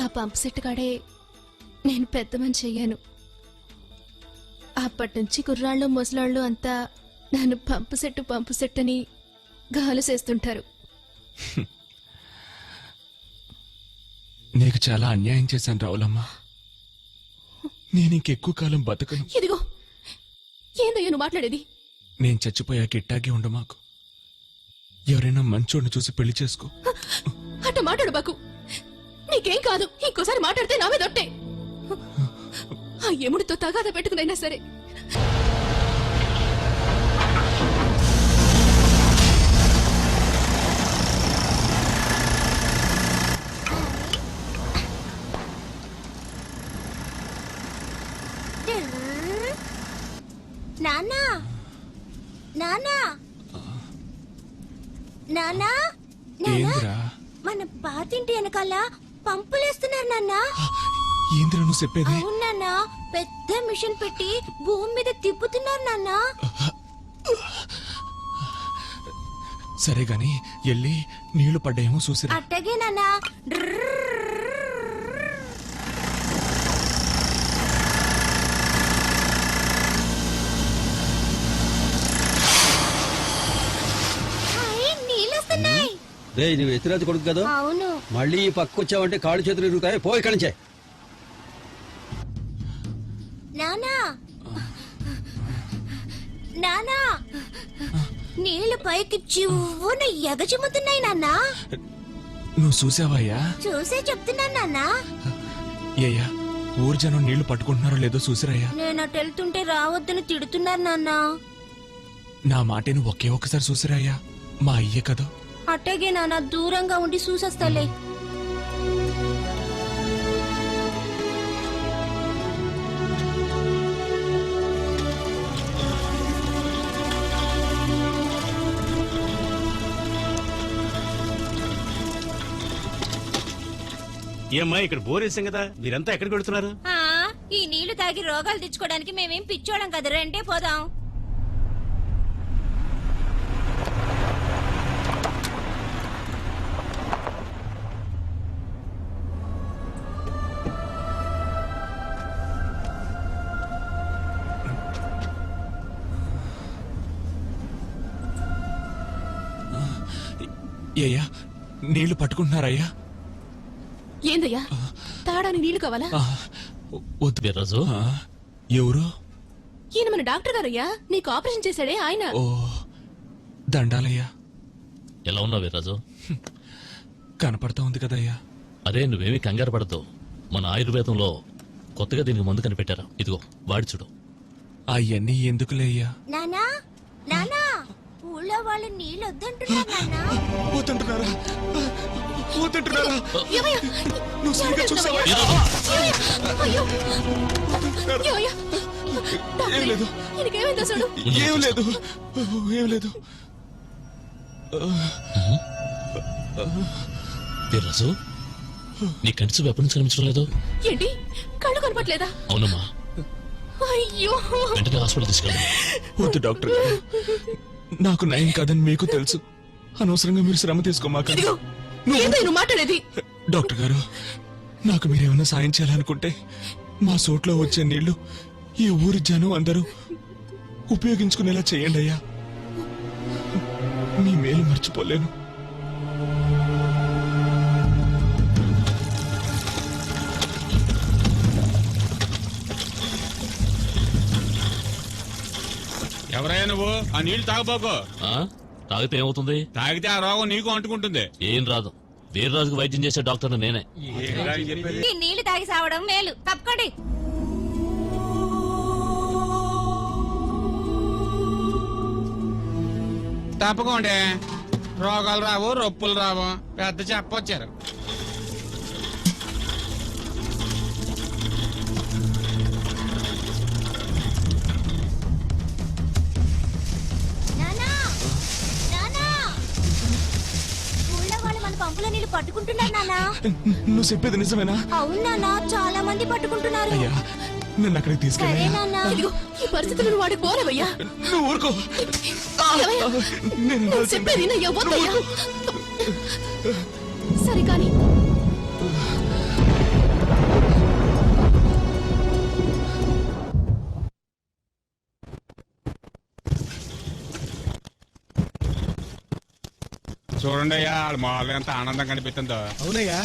ఆ పంప్ సెట్ కాడే నేను పెద్ద మనిషి అయ్యాను. అప్పటి నుంచి కుర్రాళ్ళు ముసలాళ్ళు అంతా నన్ను పంపు సెట్ అని గాలు చేస్తుంటారు. నీకు చాలా అన్యాయం చేశాను రావులమ్మ. నేను ఇంకెక్కువ కాలం బతకను. ఇదిగో ఏందయ్యా నువ్వు మాట్లాడేది? నేను చచ్చిపోయాక ఇట్టాగే ఉండ మాకు. ఎవరైనా మంచోడిని చూసి పెళ్లి చేసుకో. అట్ట మాట్లాడు బాకు. నీకేం కాదు. ఇంకోసారి మాట్లాడితే నా మీద ఒట్టే. ఆ ఎముడితో తగాదా పెట్టుకునైనా సరే. నానా నానా నానా ఏంద్రా? మన పాతింటి వెనకాల పంపులేస్తున్నారు నాన్నా. ఏంద్రా నువ్వు చెప్పేది? అవును నాన్నా, పెద్ద మిషన్ పెట్టి భూమి మీద తిప్పుతున్నారు నాన్నా. సరే గాని ఎల్లి నీళ్లు పడ్డాయేమో చూసిరా. అట్టగే నాన్నా. నీళ్ళొస్తున్నాయి. రే నువ్వు ఎత్తిరాజు కొడుకు కదా. అవును. మళ్ళీ ఈ పక్క వచ్చావంటే కాళ్ళు చేతులు ఇరుగుతాయి. పో ఇక్కడి నుంచే. నానా నానా నీళ్లు పైకి చివ్వున ఎగచిమ్ముతున్నాయి నాన్నా. నువ్వు చూసావయ్యా? చూసే చెప్తున్నాను నాన్నా. ఏయ్యా ఊరు జనం నీళ్లు పట్టుకుంటున్నారో లేదో చూసిరయ్యా. నేను అటు వెళ్తుంటే రావద్దని తిడుతున్నారు నాన్నా. నా మాటను ఒకే ఒక్కసారి చూసిరయ్యా. మా అయ్యే కదా. అట్టగే నాన్న, దూరంగా ఉండి చూసేస్తాలే. ఏమ్మా ఇక్కడ బోరేసాం కదా, మీరంతా ఎక్కడికి వెళ్తున్నారు? ఈ నీళ్లు తాగి రోగాలు తెచ్చుకోవడానికి మేమేం పిచ్చోళం కదా, రెండే పోదాం. ఏయ్యా నీళ్లు పట్టుకుంటున్నారయ్యా? ఏందయ్యా తాడానికి నీళ్లు కావాలా? వద్దు బీర్రాజు. ఎవరు? ఈయన మన డాక్టర్ గారయ్యా, నీకు ఆపరేషన్ చేశాడే ఆయన. ఓ దండాలయ్యా. ఎలా ఉన్నావు వీర్రాజు? కనపడతా ఉంది కదయ్యా. అరే నువ్వేమీ కంగారు పడద్దు. మన ఆయుర్వేదంలో కొత్తగా దీనికి మందు కనిపెట్టారా, ఇదిగో వాడి చూడు. అవన్నీ ఎందుకులేయ్యా? నానా నానా, ఊళ్ళో వాళ్ళు నీళ్ళు వద్దంటున్నారు నాన్నా. వద్దంటున్నారా? వద్దంటున్నారా? ఏమయ్యా? నువ్వు సరిగ్గా చూసావా? అయ్యో. ఏమయ్యా? ఏం లేదు. ఈయనకేమైంది అసలు? ఏం లేదు. ఏం లేదు. వీర్రాజు నీ కంటి ఎప్పటి నుంచి కనిపించడం లేదు? ఏంటి కళ్ళు కనపట్లేదా? అవునమ్మా. అయ్యో వెంటనే హాస్పిటల్ తీసుకెళ్ళి. వద్దు డాక్టర్ గారు, నాకు నయం కాదని మీకు తెలుసు. అనవసరంగా మీరు శ్రమ తీసుకోమాక. నువ్వు మాట్లాడేది? డాక్టర్ గారు, నాకు మీరేమైనా సాయం చేయాలనుకుంటే మా సోట్లో వచ్చే నీళ్లు ఈ ఊరి జనం అందరూ ఉపయోగించుకునేలా చేయండి అయ్యా. మీ మేలు మర్చిపోలేను. ఎవరయ్యా నువ్వు? ఆ నీళ్లు తాగబోకో. తాగితే ఏమవుతుంది? తాగితే ఆ రోగం నీకు అంటుకుంటుంది. ఏం రాదు. వీర్రాజుకు వైద్యం చేసే డాక్టర్ నేనే. ఈ నీళ్లు తాగి సావడం మేలు. తప్పకండి. తప్పకోండి. రోగాలు రావు, రొప్పులు రావు. పెద్ద చెప్పొచ్చారు. పంపులో నీళ్ళు పట్టుకుంటున్నారు నానా. నువ్వు చెప్పేది నిజమేనా? అవును నానా, చాలా మంది పట్టుకుంటున్నారు. అయ్యా, నన్ను అక్కడికి తీసుకెళ్ళి. ఈ పరిస్థితులను వాడికి పోరవయ్యా. నువ్వు ఊరుకో. సరే కానీ చూడండి అయ్యా, వాళ్ళ మామూలుగా ఎంత ఆనందం కనిపిస్తుందో. అవునయ్యా.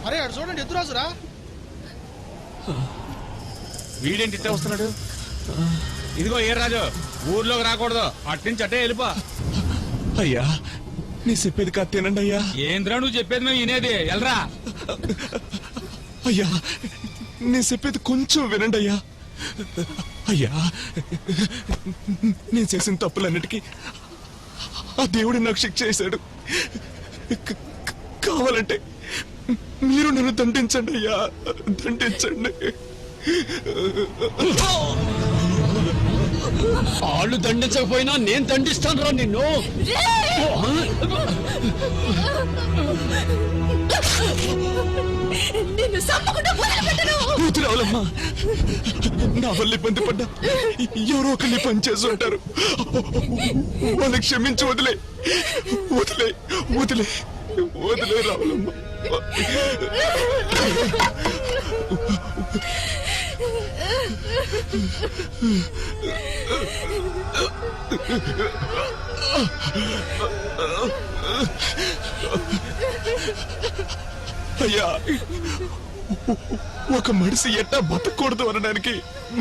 అరే అడు చూడండి, ఎదురాజురా. వీడేంటి ఇట్టే వస్తున్నాడు? ఇదిగో ఏ రాజు, ఊర్లోకి రాకూడదు, అట్నుంచి అట్టే వెళ్ళిపో. అయ్యా, నీ చెప్పేది కాదు తినండి అయ్యా. ఏంద్రా నువ్వు చెప్పేది మేము వినేది? వెళ్ళరా. అయ్యా, నేను చెప్పేది కొంచెం వినండి అయ్యా. అయ్యా, నేను చేసిన తప్పులన్నిటికీ ఆ దేవుడు నాకు శిక్ష చేశాడు. కావాలంటే మీరు నన్ను దండించండి అయ్యా, దండించండి. వాళ్ళు దండించకపోయినా నేను దండిస్తాను రా నిన్ను. నిన్ను సంపకుండా కూతురావులమ్మా, నా వల్ల ఇబ్బంది పడ్డా ఎవరో ఒకరిని పనిచేసి ఉంటారు. వాళ్ళకి క్షమించి వదిలే వదిలే వదిలే వదిలే రావులమ్మ. అయ్యా, ఒక మనిషి ఎట్టా బతకూడదు అనడానికి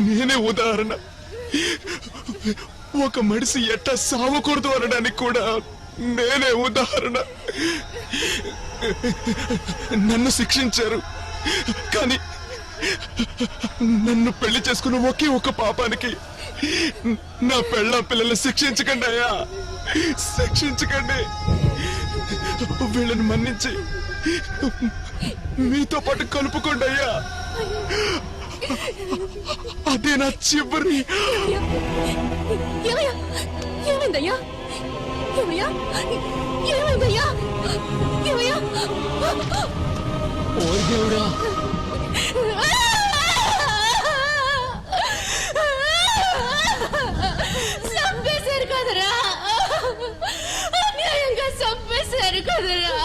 నేనే ఉదాహరణ. ఒక మనిషి ఎట్టా సావకూడదు అనడానికి కూడా నేనే ఉదాహరణ. నన్ను శిక్షించారు, కానీ నన్ను పెళ్లి చేసుకున్న ఒకే ఒక పాపానికి నా పెళ్ళ పిల్లల్ని శిక్షించకండి అయ్యా, శిక్షించకండి. వీళ్ళని మన్నించి మీతో పాటు కలుపుకోండి అయ్యా. అదే నా చివరి. ఏమైందయ్యా? ఏమయ్యా? ఏమైందయ్యా? ఏమయ్యా? ఓ దేవుడా, చంపేశారు కదరా, అన్యాయంగా చంపేశారు కదరా.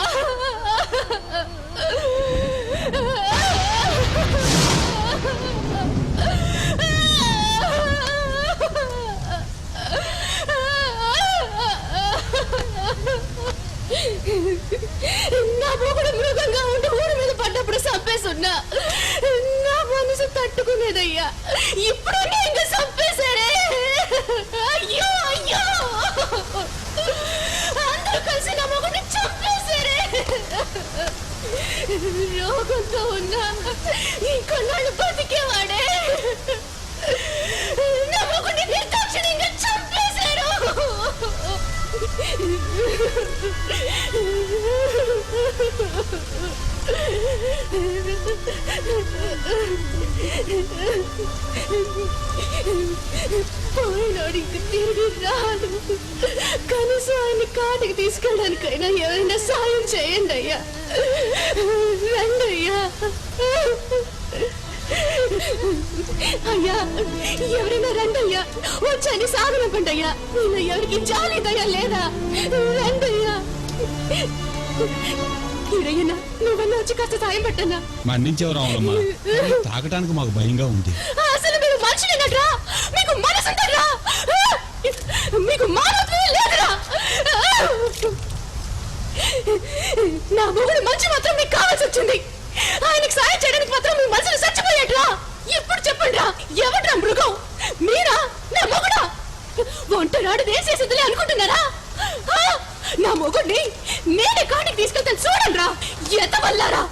నా మొగుడు మృగంగా ఉండి ఊరి మీద పడ్డప్పుడు చంపేసున్నా నా మనసు తట్టుకునేదయ్యా. ఇప్పుడు నేను చంపేశారే. అయ్యో అయ్యో, అందరూ కలిసి నా మొగుడిని చంపేశారే. రోగంతో ఉన్నా ఇంకొన్నాళ్ళు బతికేవాడే. నా మొగుడిని నిర్దాక్షిణ్యంగా చంపేశారు. పోయినాడు, ఇంక తిరిగి రాడు. కనీసం ఆయన కాటికి తీసుకెళ్ళడానికైనా ఎవరైనా సాయం చేయండి అయ్యా. రండి అయ్యా. అయ్యా ఎవరైనా రండయ్యా వచ్చని సాగనంపండి అయ్యా ఇలా ఎవరికి జాలి దయ లేదా రండయ్యా ఈరయ్యనా నువ్వన్నా వచ్చి కాస్త సాయం పట్టన్నా మన్నించేవు రావులమ్మా తాగటానికి మాకు భయంగా ఉంది. అసలు మీరు మనుషులేనట్రా మీకు మనసుందరా మీకు మానవత్వమే లేదురా నా మొగుడు మంచి మాత్రం మీకు కావాల్సి వచ్చింది ఆయనకి సాయం చేయడానికి మాత్రం మీ మనసులు చచ్చిపోయాడ్రా ఇప్పుడు చెప్పండి రా ఎవడ్రా మృగం మీరా నా మొగుడా ఒంటరాడు వేసేసిందిలే అనుకుంటున్నారా నా మొగుడిని నేనే కాడికి తీసుకెళ్తాను చూడండి రా ఎంత వల్లారా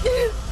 Yeah.